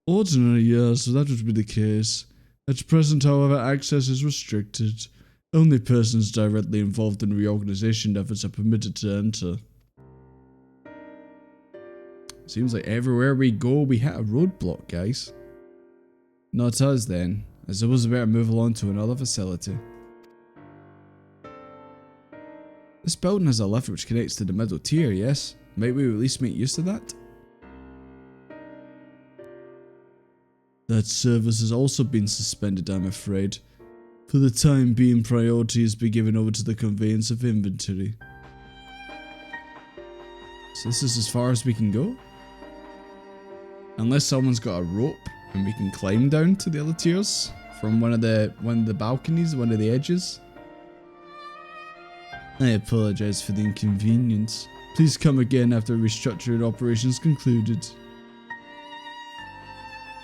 Speaker 2: Ordinarily, yes, that would be the case. At present, however, access is restricted. Only persons directly involved in reorganization efforts are permitted to enter.
Speaker 1: Seems like everywhere we go, we hit a roadblock, guys. Not us then. I suppose we better move along to another facility. This building has a lift which connects to the middle tier, yes? Might we at least make use of that?
Speaker 2: That service has also been suspended, I'm afraid. For the time being, priority has been given over to the conveyance of inventory.
Speaker 1: So this is as far as we can go? Unless someone's got a rope and we can climb down to the other tiers from one of the balconies, one of the edges. I apologize for the inconvenience. Please come again after restructured operations concluded.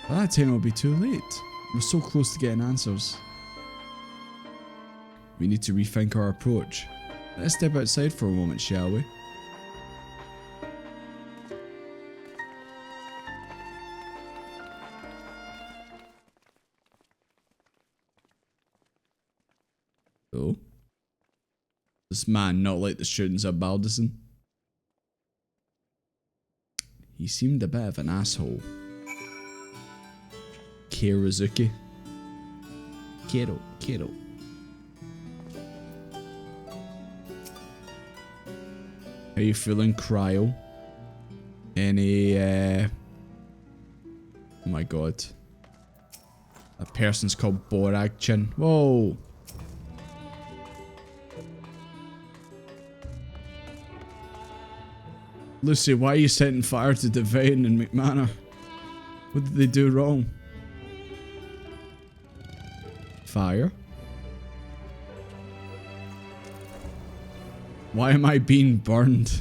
Speaker 1: By that time it'll be too late. We're so close to getting answers. We need to rethink our approach. Let's step outside for a moment, shall we? Oh. This man not like the students of Baldison. He seemed a bit of an asshole. Kirizuki. Kiro. How you feeling, Cryo? Any, oh my god. That person's called Borag-chin. Whoa! Lucy, why are you setting fire to Devane and McManor? What did they do wrong? Fire? Why am I being burned?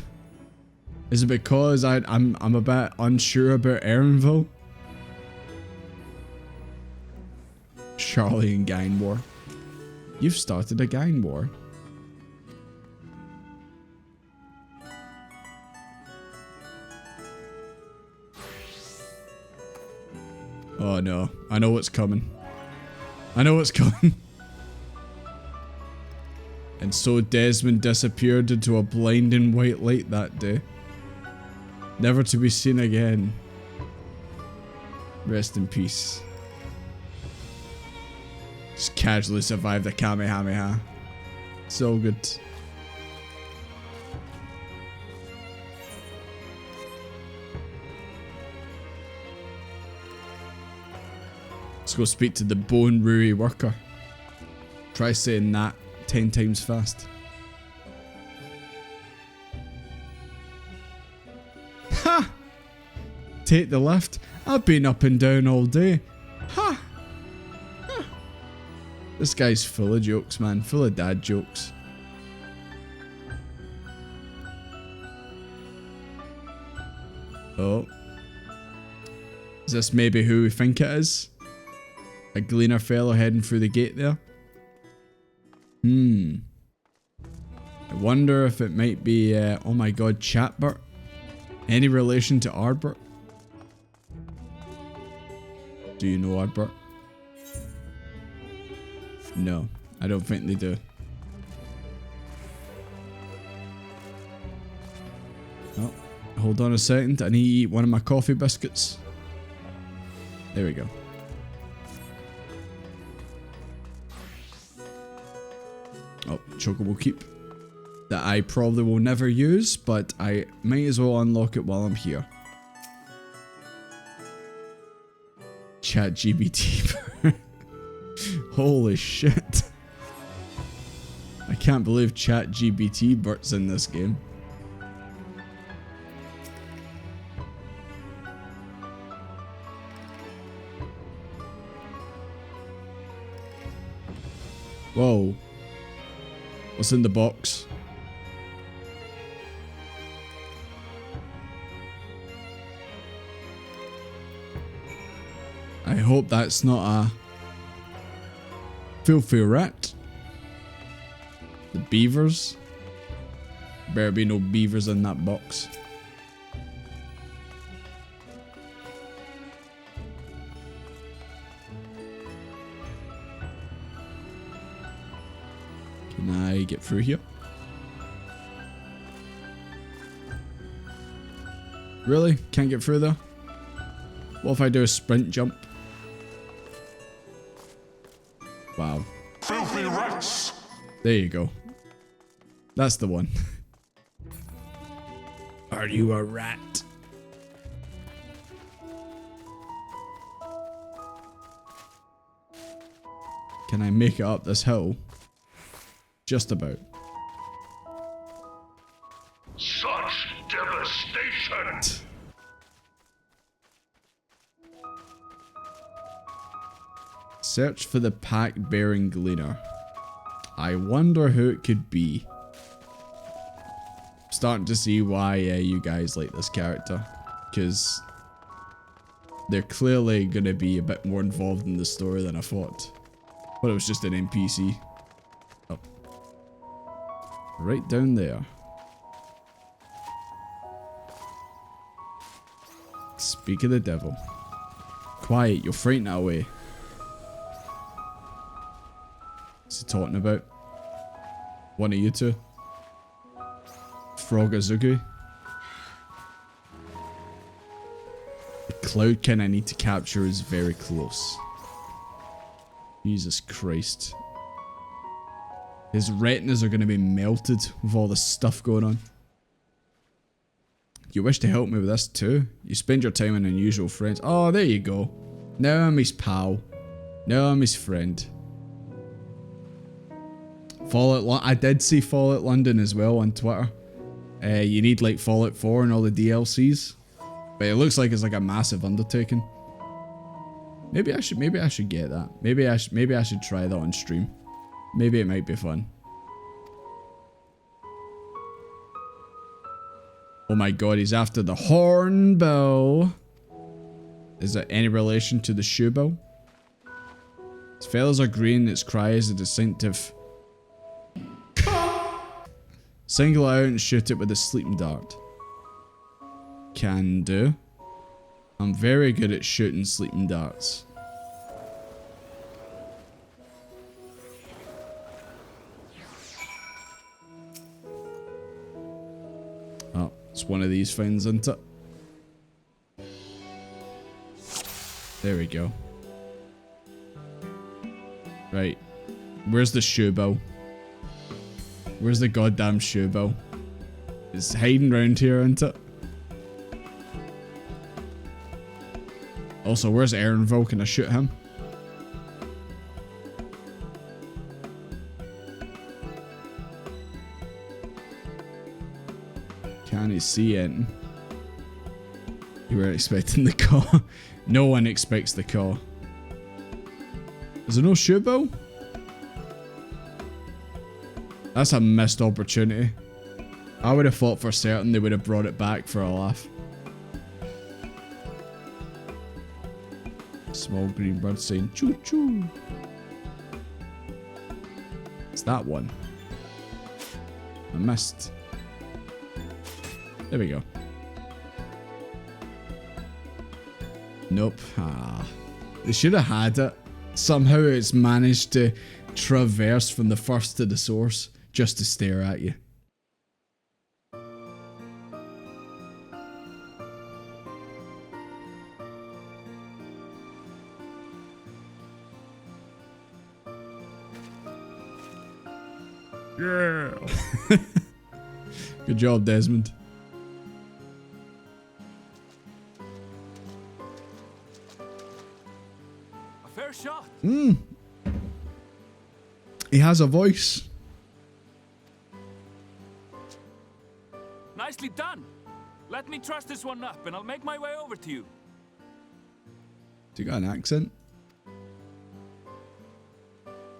Speaker 1: Is it because I'm a bit unsure about Erinville? Charlie and gang war. You've started a gang war. Oh no, I know what's coming. I know what's coming. And so Desmond disappeared into a blinding white light that day. Never to be seen again. Rest in peace. Just casually survived a Kamehameha. So good. Let's go speak to the Bone Rui worker. Try saying that 10 times fast. Ha! Take the lift. I've been up and down all day. Ha! Ha! This guy's full of jokes, man. Full of dad jokes. Oh. Is this maybe who we think it is? A gleaner fellow heading through the gate there? I wonder if it might be, oh my god, Chatbert? Any relation to Ardbert? Do you know Ardbert? No, I don't think they do. Oh, hold on a second, I need to eat one of my coffee biscuits. There we go. Oh, Chocobo Keep. That I probably will never use, but I might as well unlock it while I'm here. ChatGPT. Holy shit. I can't believe ChatGPT Bert's in this game. Whoa. What's in the box? I hope that's not a filthy rat. The beavers. Better be no beavers in that box. Can I get through here? Really? Can't get through there? What if I do a sprint jump? Wow.
Speaker 12: Filthy rats!
Speaker 1: There you go. That's the one. Are you a rat? Can I make it up this hill? Just about.
Speaker 12: Such devastation!
Speaker 1: Search for the pack-bearing gleaner. I wonder who it could be. Starting to see why you guys like this character. Because they're clearly going to be a bit more involved in the story than I thought. But it was just an NPC. Oh. Right down there. Speak of the devil. Quiet, you'll frighten it away. What's he talking about? One of you two? Frogazuki? The cloudkin I need to capture is very close. Jesus Christ. His retinas are going to be melted with all this stuff going on. You wish to help me with this too? You spend your time in unusual friends. Oh, there you go. Now I'm his pal. Now I'm his friend. I did see Fallout London as well on Twitter. You need like Fallout 4 and all the DLCs. But it looks like it's like a massive undertaking. Maybe I should get that. Maybe I should try that on stream. Maybe it might be fun. Oh my god, he's after the hornbill. Is there any relation to the shoebill? Its feathers are green, its cry is a distinctive. Single out and shoot it with a sleeping dart. Can do. I'm very good at shooting sleeping darts. Oh, it's one of these things, isn't it? There we go. Right. Where's the shoebill? Where's the goddamn shoebill? It's hiding around here, isn't it? Also, where's Erinville? Can I shoot him? Can he see it? You weren't expecting the call. No one expects the call. Is there no shoebill? That's a missed opportunity. I would have thought for certain they would have brought it back for a laugh. Small green bird saying choo choo. It's that one. I missed. There we go. Nope. Ah. They should have had it. Somehow it's managed to traverse from the first to the source just to stare at you. Yeah. Good job, Desmond.
Speaker 16: A fair shot.
Speaker 1: He has a voice.
Speaker 16: Nicely done. Let me truss this one up and I'll make my way over to you.
Speaker 1: Do you got an accent?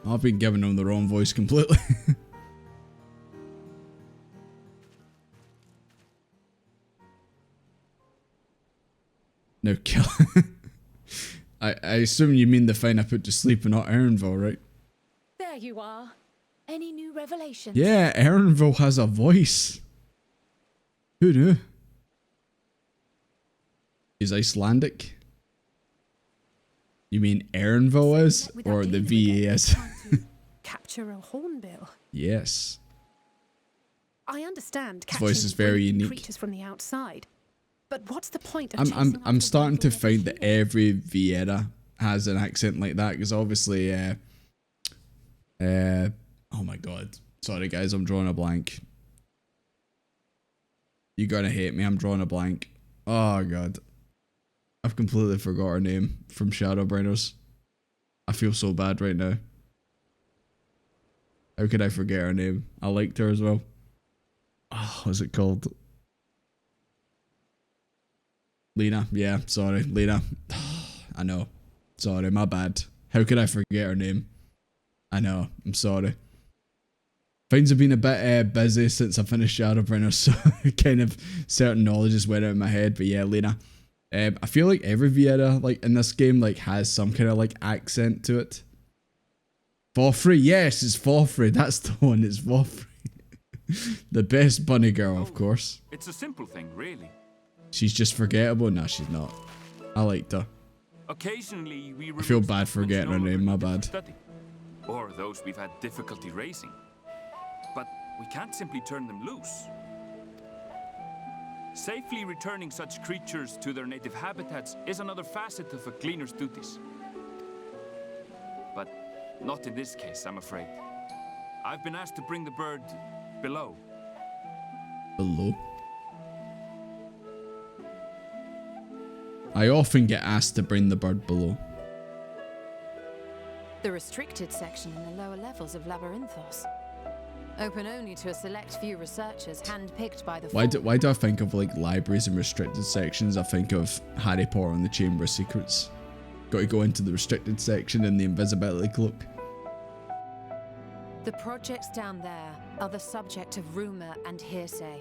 Speaker 1: I've been giving him the wrong voice completely. No, kill. I assume you mean the thing I put to sleep and not Erinville, right?
Speaker 6: There you are. Any new revelations?
Speaker 1: Yeah, Erinville has a voice. Who knew? He's Icelandic. You mean Erinville is? Or the VA is?
Speaker 13: Capture a hornbill.
Speaker 1: Yes.
Speaker 13: I understand
Speaker 1: His voice is very unique.
Speaker 13: Creatures from the outside. But what's the point of
Speaker 1: I'm starting to find that every Viera has an accent like that, because obviously oh my god. Sorry guys, I'm drawing a blank. You're gonna hate me, I'm drawing a blank. Oh god. I've completely forgot her name from Shadowbringers. I feel so bad right now. How could I forget her name? I liked her as well. Oh, what's it called? Lena. Yeah, sorry. Lena. I know. Sorry, my bad. How could I forget her name? I know, I'm sorry. Things have been a bit busy since I finished Shadowbringer, so kind of certain knowledge just went out of my head. But yeah, Lena. I feel like every Viera like in this game like has some kind of like accent to it. Fofri, yes, it's Fofri. That's the one, it's Fofri. The best bunny girl, of course.
Speaker 16: It's a simple thing, really.
Speaker 1: She's just forgettable? No, she's not. I liked her.
Speaker 16: Occasionally, we
Speaker 1: I feel bad forgetting her name, my bad.
Speaker 16: Study, or those we've had difficulty raising. But we can't simply turn them loose. Safely returning such creatures to their native habitats is another facet of a cleaner's duties. But not in this case, I'm afraid. I've been asked to bring the bird below.
Speaker 1: Below? I often get asked to bring the bird below.
Speaker 14: The restricted section in the lower levels of Labyrinthos. Open only to a select few researchers handpicked by the
Speaker 1: Why do I think of like libraries and restricted sections? I think of Harry Potter and the Chamber of Secrets. Got to go into the restricted section in the invisibility cloak.
Speaker 14: The projects down there are the subject of rumor and hearsay.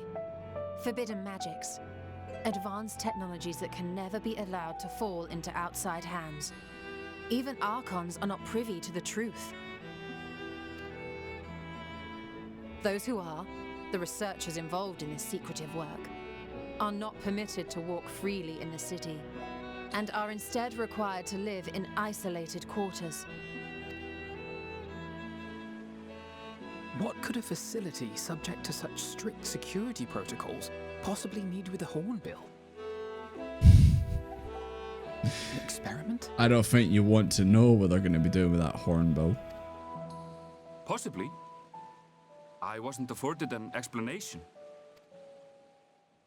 Speaker 14: Forbidden magics. Advanced technologies that can never be allowed to fall into outside hands. Even Archons are not privy to the truth. Those who are, the researchers involved in this secretive work, are not permitted to walk freely in the city, and are instead required to live in isolated quarters.
Speaker 15: What could a facility subject to such strict security protocols possibly need with a hornbill? An experiment?
Speaker 1: I don't think you want to know what they're going to be doing with that hornbill.
Speaker 16: Possibly. I wasn't afforded an explanation.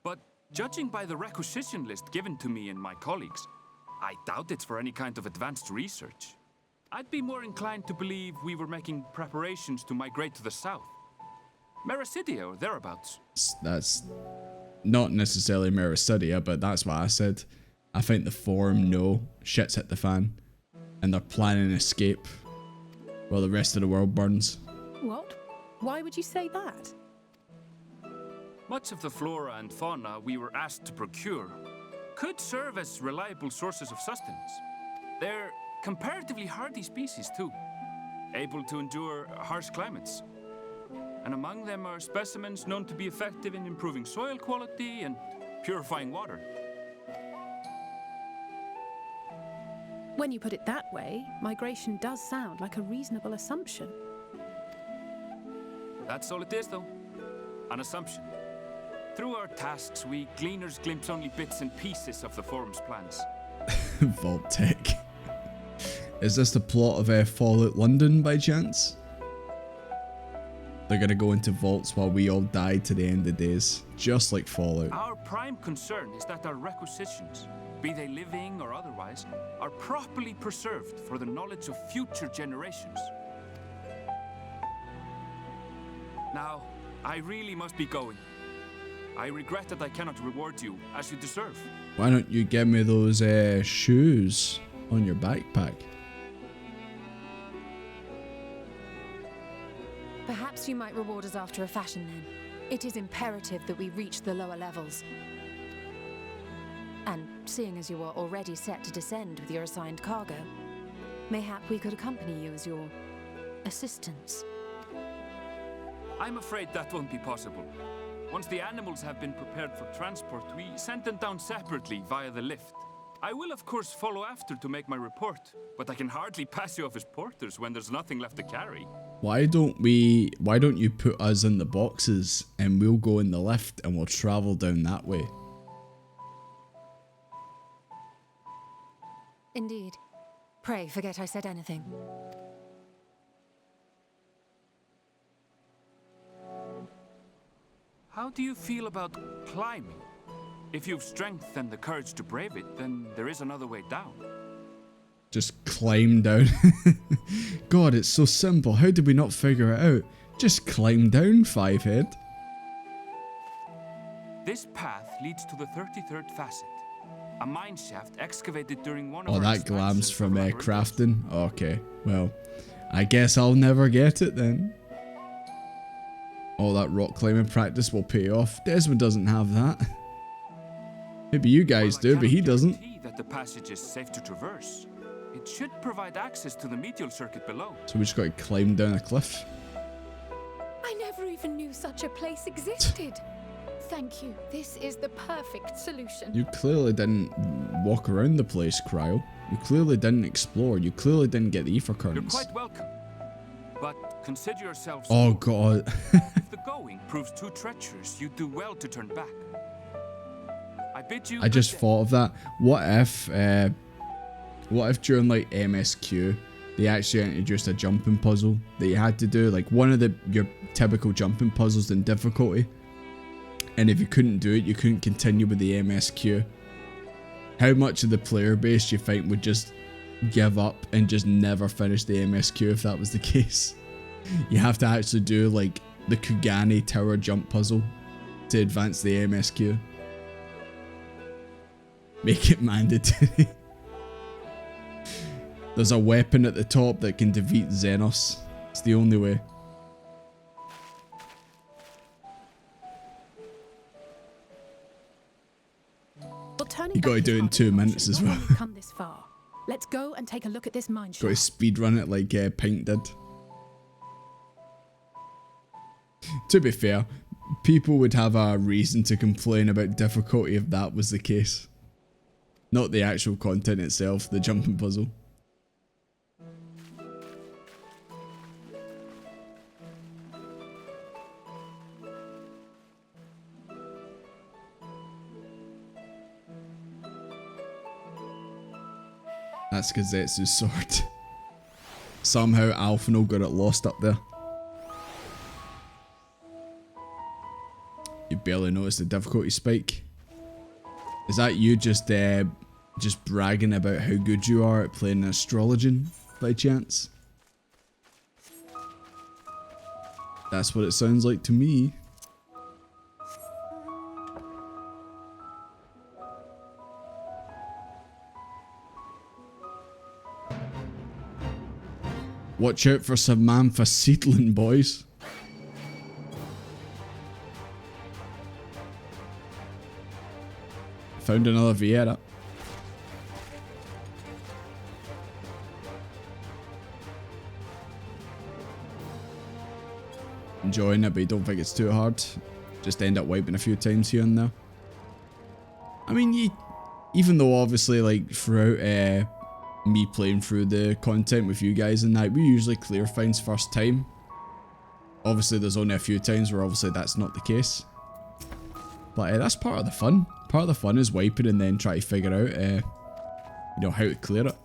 Speaker 16: But judging by the requisition list given to me and my colleagues, I doubt it's for any kind of advanced research. I'd be more inclined to believe we were making preparations to migrate to the south. Mericidia or thereabouts.
Speaker 1: That's not necessarily Mericidia, but that's what I said. I think the Forum know shit's hit the fan, and they're planning an escape while the rest of the world burns.
Speaker 13: What? Why would you say that?
Speaker 16: Much of the flora and fauna we were asked to procure could serve as reliable sources of sustenance. They're comparatively hardy species too, able to endure harsh climates. And among them are specimens known to be effective in improving soil quality and purifying water.
Speaker 13: When you put it that way, migration does sound like a reasonable assumption.
Speaker 16: That's all it is, though. An assumption. Through our tasks, we gleaners glimpse only bits and pieces of the Forum's plans.
Speaker 1: Vault Tech. Is this the plot of Fallout London by chance? They're gonna go into vaults while we all die to the end of days, just like Fallout.
Speaker 16: Our prime concern is that our requisitions, be they living or otherwise, are properly preserved for the knowledge of future generations. Now, I really must be going. I regret that I cannot reward you as you deserve.
Speaker 1: Why don't you give me those shoes on your backpack?
Speaker 14: Perhaps you might reward us after a fashion then. It is imperative that we reach the lower levels. And seeing as you are already set to descend with your assigned cargo, mayhap we could accompany you as your assistants.
Speaker 16: I'm afraid that won't be possible. Once the animals have been prepared for transport, we send them down separately via the lift. I will of course follow after to make my report, but I can hardly pass you off as porters when there's nothing left to carry.
Speaker 1: Why don't you put us in the boxes and we'll go in the lift and we'll travel down that way?
Speaker 14: Indeed. Pray forget I said anything.
Speaker 16: How do you feel about climbing? If you've strength and the courage to brave it, then there is another way down.
Speaker 1: Just climb down. God, it's so simple. How did we not figure it out? Just climb down, Fivehead.
Speaker 16: This path leads to the 33rd facet, A mine shaft excavated during one of
Speaker 1: Oh,
Speaker 16: our
Speaker 1: that glams from crafting. Okay, well, I guess I'll never get it then. All that rock climbing practice will pay off. Desmond doesn't have that. Maybe you guys do, but he doesn't.
Speaker 16: That the passage is safe to traverse. It should provide access to the medial circuit below.
Speaker 1: So we just got to climb down a cliff.
Speaker 13: I never even knew such a place existed. Thank you. This is the perfect solution.
Speaker 1: You clearly didn't walk around the place, Cryo. You clearly didn't explore. You clearly didn't get the ether currents.
Speaker 16: You're quite welcome. But consider yourselves.
Speaker 1: Oh god.
Speaker 16: If the going proves too treacherous, you do well to turn back. I bid you.
Speaker 1: I just thought of that. What if during like MSQ they actually introduced a jumping puzzle that you had to do, like one of your typical jumping puzzles in difficulty, and if you couldn't do it, you couldn't continue with the MSQ. How much of the player base do you think would just give up and just never finish the MSQ if that was the case? You have to actually do like the Kugani tower jump puzzle to advance the MSQ. Make it mandatory. There's a weapon at the top that can defeat Xenos. It's the only way. You gotta do it in 2 minutes as well.
Speaker 13: Come this far. Let's go and take a look at this mine shaft.
Speaker 1: Gotta speedrun it like Pink did. To be fair, people would have a reason to complain about difficulty if that was the case. Not the actual content itself, the jumping puzzle. That's Gazetsu's sword. Somehow Alphino got it lost up there. You barely noticed the difficulty spike. Is that you just bragging about how good you are at playing Astrologian by chance? That's what it sounds like to me. Watch out for Samantha Seedling, boys. Found another Vieira. Enjoying it, but you don't think it's too hard. Just end up wiping a few times here and there. I mean, even though obviously like throughout me playing through the content with you guys and that, we usually clear finds first time. Obviously there's only a few times where obviously that's not the case. But that's part of the fun. Part of the fun is wiping and then try to figure out, you know, how to clear it.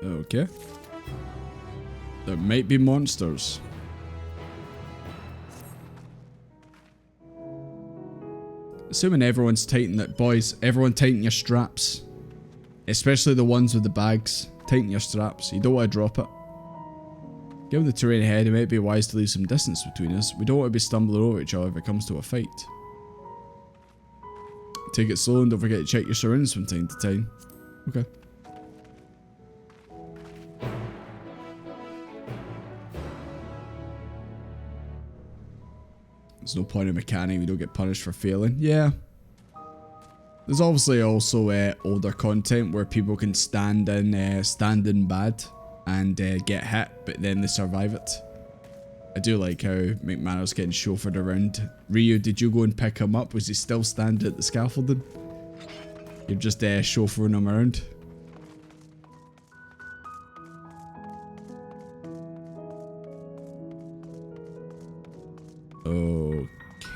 Speaker 1: Okay. There might be monsters. Assuming everyone's tightened it, boys, everyone tighten your straps. Especially the ones with the bags. Tighten your straps, you don't want to drop it. Given the terrain ahead, it might be wise to leave some distance between us. We don't want to be stumbling over each other if it comes to a fight. Take it slow and don't forget to check your surroundings from time to time. Okay. There's no point in mechanic, we don't get punished for failing. Yeah. There's obviously also older content where people can stand in bad and get hit, but then they survive it. I do like how McManus getting chauffeured around. Ryu, did you go and pick him up? Was he still standing at the scaffolding? You're just chauffeuring him around.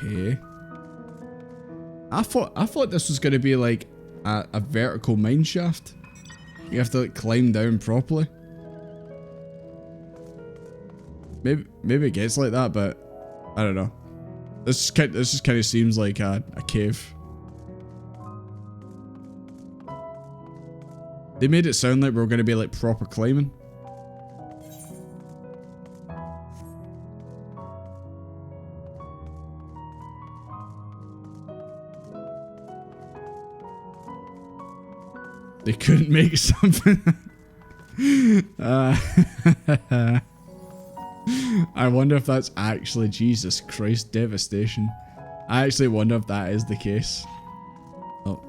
Speaker 1: Okay. I thought this was gonna be like a vertical mine shaft. You have to like climb down properly. Maybe it gets like that, but I don't know. This just kind of seems like a cave. They made it sound like we were going to be like proper climbing. They couldn't make something. I wonder if that's actually, Jesus Christ, devastation. I actually wonder if that is the case. Oh,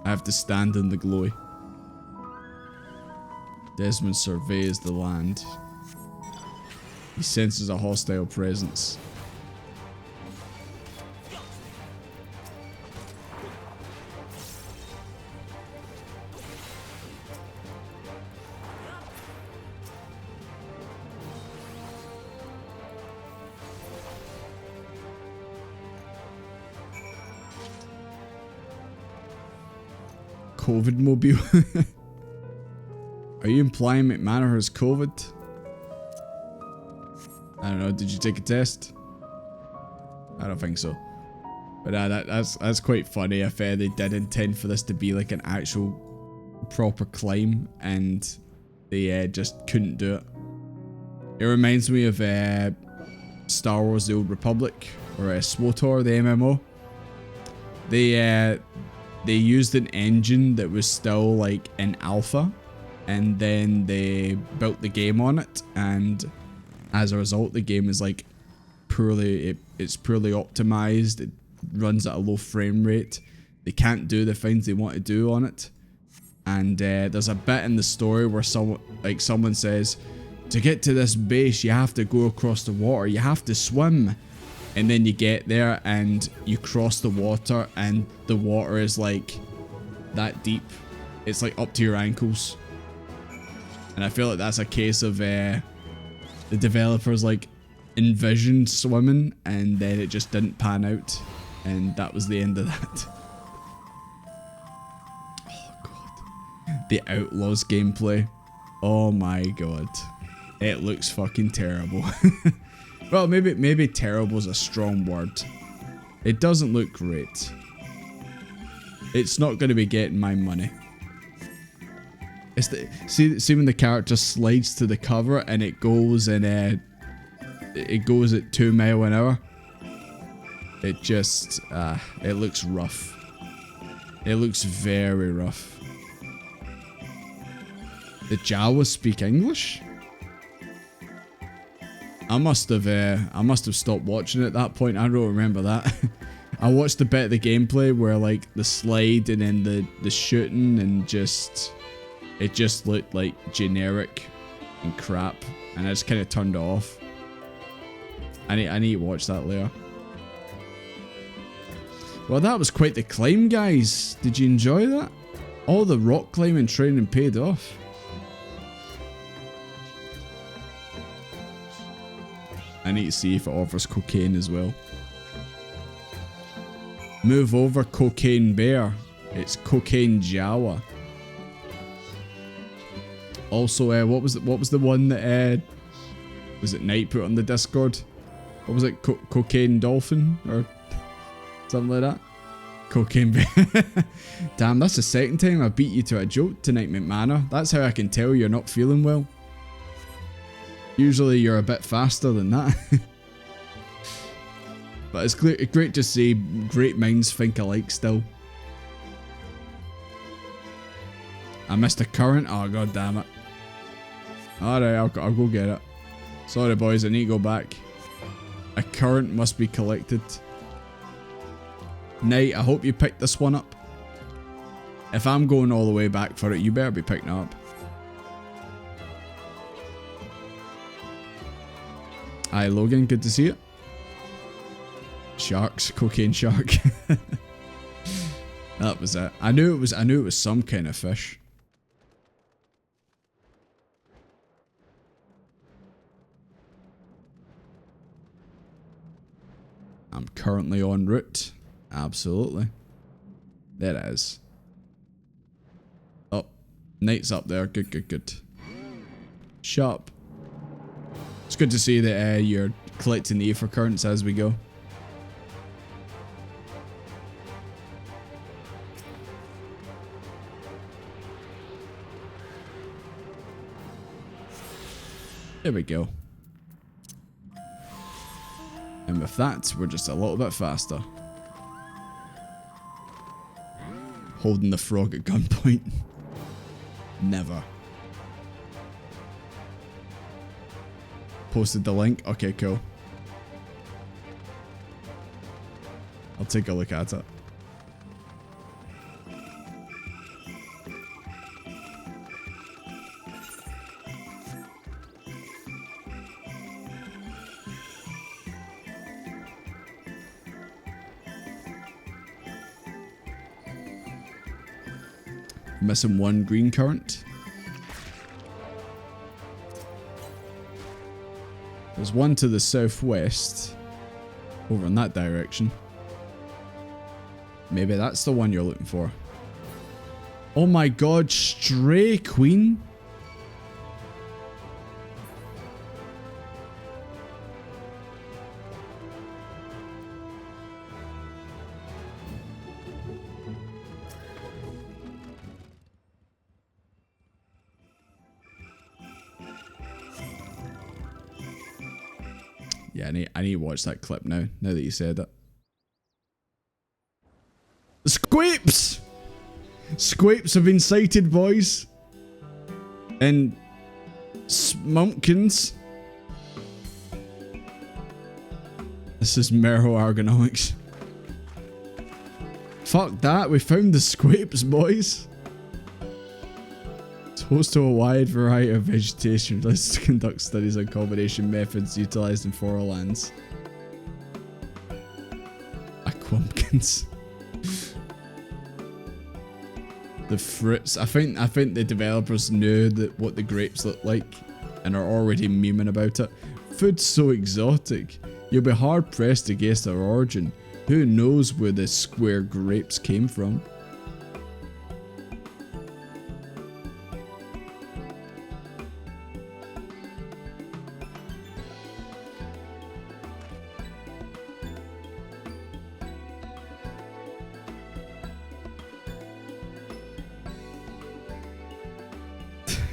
Speaker 1: I have to stand in the glowy. Desmond surveys the land. He senses a hostile presence. COVID mobile. Are you implying McManor has COVID? I don't know. Did you take a test? I don't think so. But that's quite funny if they did intend for this to be like an actual proper climb and they just couldn't do it. It reminds me of Star Wars: The Old Republic or SWTOR, the MMO. They used an engine that was still like in alpha, and then they built the game on it, and as a result the game is like it's poorly optimized. It runs at a low frame rate. They can't do the things they want to do on it, and there's a bit in the story where someone says, to get to this base you have to go across the water, you have to swim. And then you get there and you cross the water and the water is like that deep. It's like up to your ankles. And I feel like that's a case of the developers like envisioned swimming and then it just didn't pan out. And that was the end of that. Oh god. The Outlaws gameplay. Oh my god. It looks fucking terrible. Well, maybe terrible is a strong word. It doesn't look great. It's not going to be getting my money. It's see when the character slides to the cover and it goes in it goes at 2 miles an hour. It just it looks rough. It looks very rough. The Jawas speak English? I must have stopped watching at that point. I don't remember that. I watched a bit of the gameplay where like the slide and then the shooting and it just looked like generic and crap, and I just kind of turned it off. I need to watch that later. Well, that was quite the climb, guys. Did you enjoy that? All the rock climbing training paid off. I need to see if it offers cocaine as well. Move over, cocaine bear. It's cocaine Jawa. Also, what was the one that was it Knight put on the Discord? What was it? Cocaine dolphin or something like that? Cocaine bear. Damn, that's the second time I beat you to a joke tonight, McManor. That's how I can tell you're not feeling well. Usually you're a bit faster than that. But it's great to see great minds think alike still. I missed a current? Oh god damn it. Alright, I'll go get it. Sorry boys, I need to go back. A current must be collected. Knight, I hope you picked this one up. If I'm going all the way back for it, you better be picking it up. Hi Logan, good to see you. Sharks, cocaine shark. That was it. I knew it was some kind of fish. I'm currently en route. Absolutely. There it is. Oh, Knight's up there. Good, good, good. Sharp. It's good to see that you're collecting the ether currents as we go. There we go. And with that, we're just a little bit faster. Holding the frog at gunpoint. Never. Posted the link. Okay, cool. I'll take a look at it. Missing one green current. There's one to the southwest. Over in that direction. Maybe that's the one you're looking for. Oh my god, Stray Queen? Yeah, I need to watch that clip now that you said it. Squapes! Squapes have been sighted, boys. And smumpkins. This is Merho ergonomics. Fuck that, we found the squapes, boys. It's host to a wide variety of vegetation. Let's conduct studies on combination methods utilized in foreign lands. Aquampkins. The fruits. I think the developers knew that what the grapes look like and are already memeing about it. Food's so exotic. You'll be hard pressed to guess their origin. Who knows where the square grapes came from?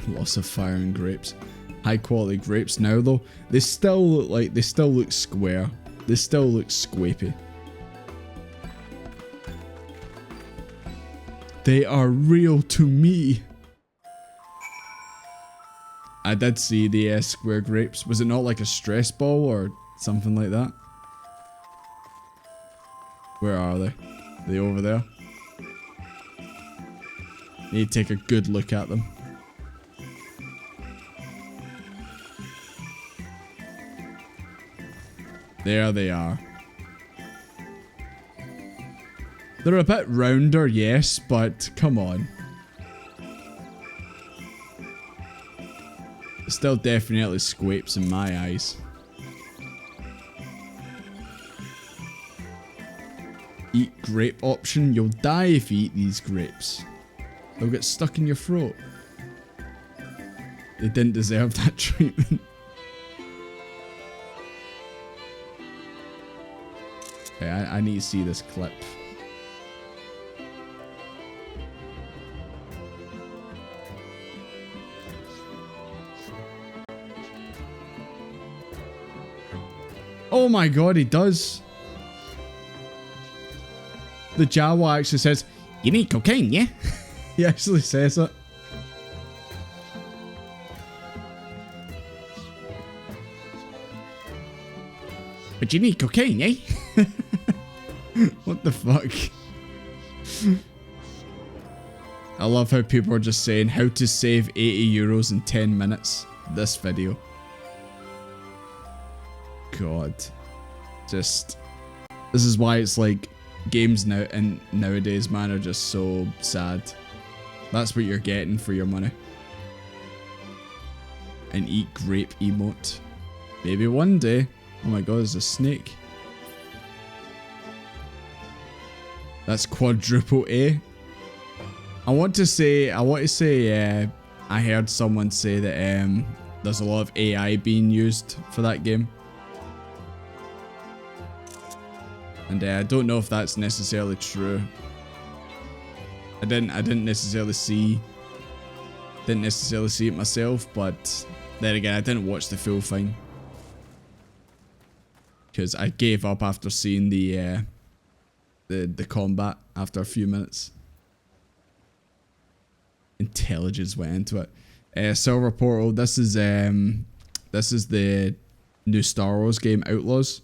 Speaker 1: Loss of fire and grapes. High quality grapes now though. They still look square. They still look squapey. They are real to me. I did see the square grapes. Was it not like a stress ball or something like that? Where are they? Are they over there? Need to take a good look at them. There they are. They're a bit rounder, yes, but come on. Still definitely squapes in my eyes. Eat grape option. You'll die if you eat these grapes. They'll get stuck in your throat. They didn't deserve that treatment. Okay, I need to see this clip. Oh my god, he does. The Jawa actually says, "You need cocaine, yeah?" He actually says it. But you need cocaine, eh? What the fuck? I love how people are just saying how to save 80 euros in 10 minutes. This video. God. Just. This is why it's like games now and nowadays, man, are just so sad. That's what you're getting for your money. An eat grape emote. Maybe one day. Oh my god, there's a snake. That's quadruple A. I want to say I heard someone say that there's a lot of AI being used for that game. And I don't know if that's necessarily true. I didn't necessarily see it myself, but then again, I didn't watch the full thing. Because I gave up after seeing the combat after a few minutes. Intelligence went into it. Silver Portal, this is the new Star Wars game, Outlaws.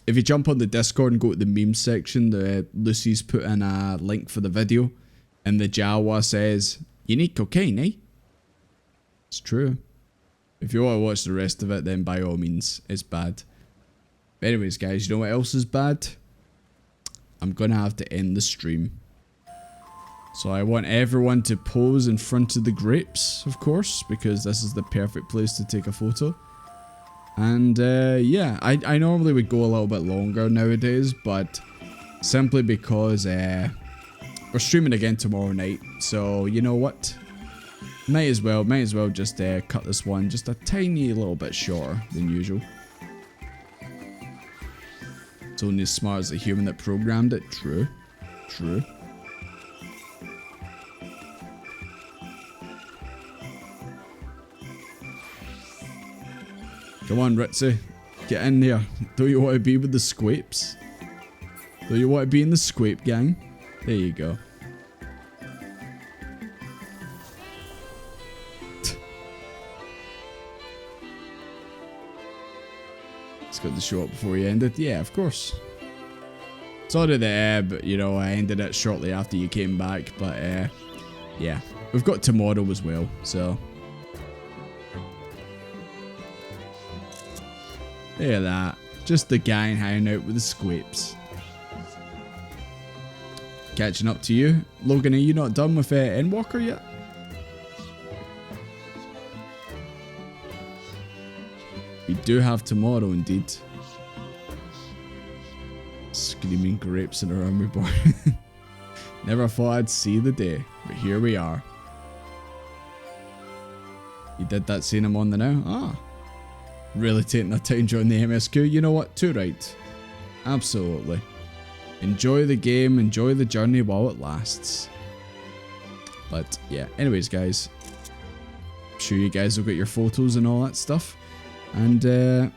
Speaker 1: If you jump on the Discord and go to the meme section, Lucy's put in a link for the video, and the Jawa says, "You need cocaine, eh?" It's true. If you want to watch the rest of it, then by all means, it's bad. But anyways, guys, you know what else is bad? I'm gonna have to end the stream. So I want everyone to pose in front of the grapes, of course, because this is the perfect place to take a photo. And yeah, I normally would go a little bit longer nowadays, but simply because we're streaming again tomorrow night. So you know what? Might as well just cut this one just a tiny little bit shorter than usual. It's only as smart as the human that programmed it. True. True. Come on, Ritzy. Get in there. Don't you want to be with the Squapes? Don't you want to be in the Squape gang? There you go. It's got to show up before you end it. Yeah, of course. Sorry that, you know, I ended it shortly after you came back, but yeah. We've got tomorrow as well, so... Look at that. Just the gang hanging out with the Squapes. Catching up to you. Logan, are you not done with Endwalker yet? We do have tomorrow indeed. Screaming grapes in a army bar. Never thought I'd see the day, but here we are. You did that seeing him on the now? Ah. Really taking their time joining the MSQ. You know what? Too right. Absolutely. Enjoy the game, enjoy the journey while it lasts. But yeah, anyways guys. I'm sure you guys will get your photos and all that stuff. And in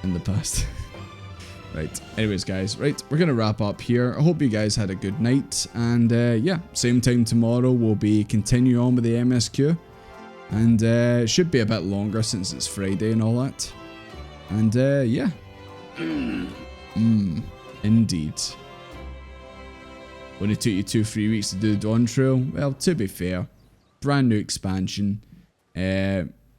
Speaker 1: the past. Right, anyways guys, right, we're gonna wrap up here. I hope you guys had a good night. And yeah, same time tomorrow we'll be continuing on with the MSQ. And it should be a bit longer since it's Friday and all that. And yeah. Indeed. When it took you 2-3 weeks to do the Dawn Trail, well, to be fair, brand new expansion.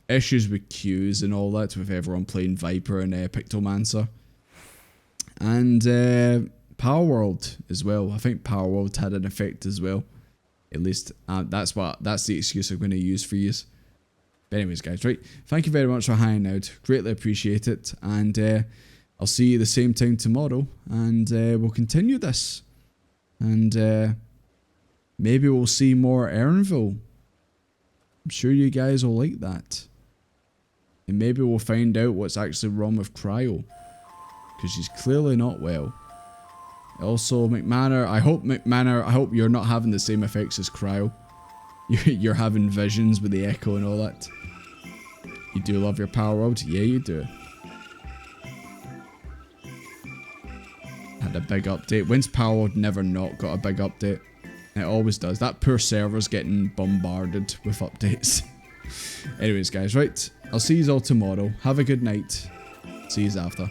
Speaker 1: Issues with queues and all that, with everyone playing Viper and Pictomancer. And Power World as well. I think Power World had an effect as well. At least that's the excuse I'm going to use for you. But anyways guys, right, thank you very much for hanging out, greatly appreciate it, and I'll see you the same time tomorrow, and we'll continue this, and maybe we'll see more Erinville. I'm sure you guys will like that, and maybe we'll find out what's actually wrong with Cryo, because she's clearly not well. Also, McManor, I hope you're not having the same effects as Cryo. You're having visions with the echo and all that. You do love your Power World? Yeah, you do. Had a big update. When's Power World never not got a big update? It always does. That poor server's getting bombarded with updates. Anyways, guys, right. I'll see you all tomorrow. Have a good night. See you after.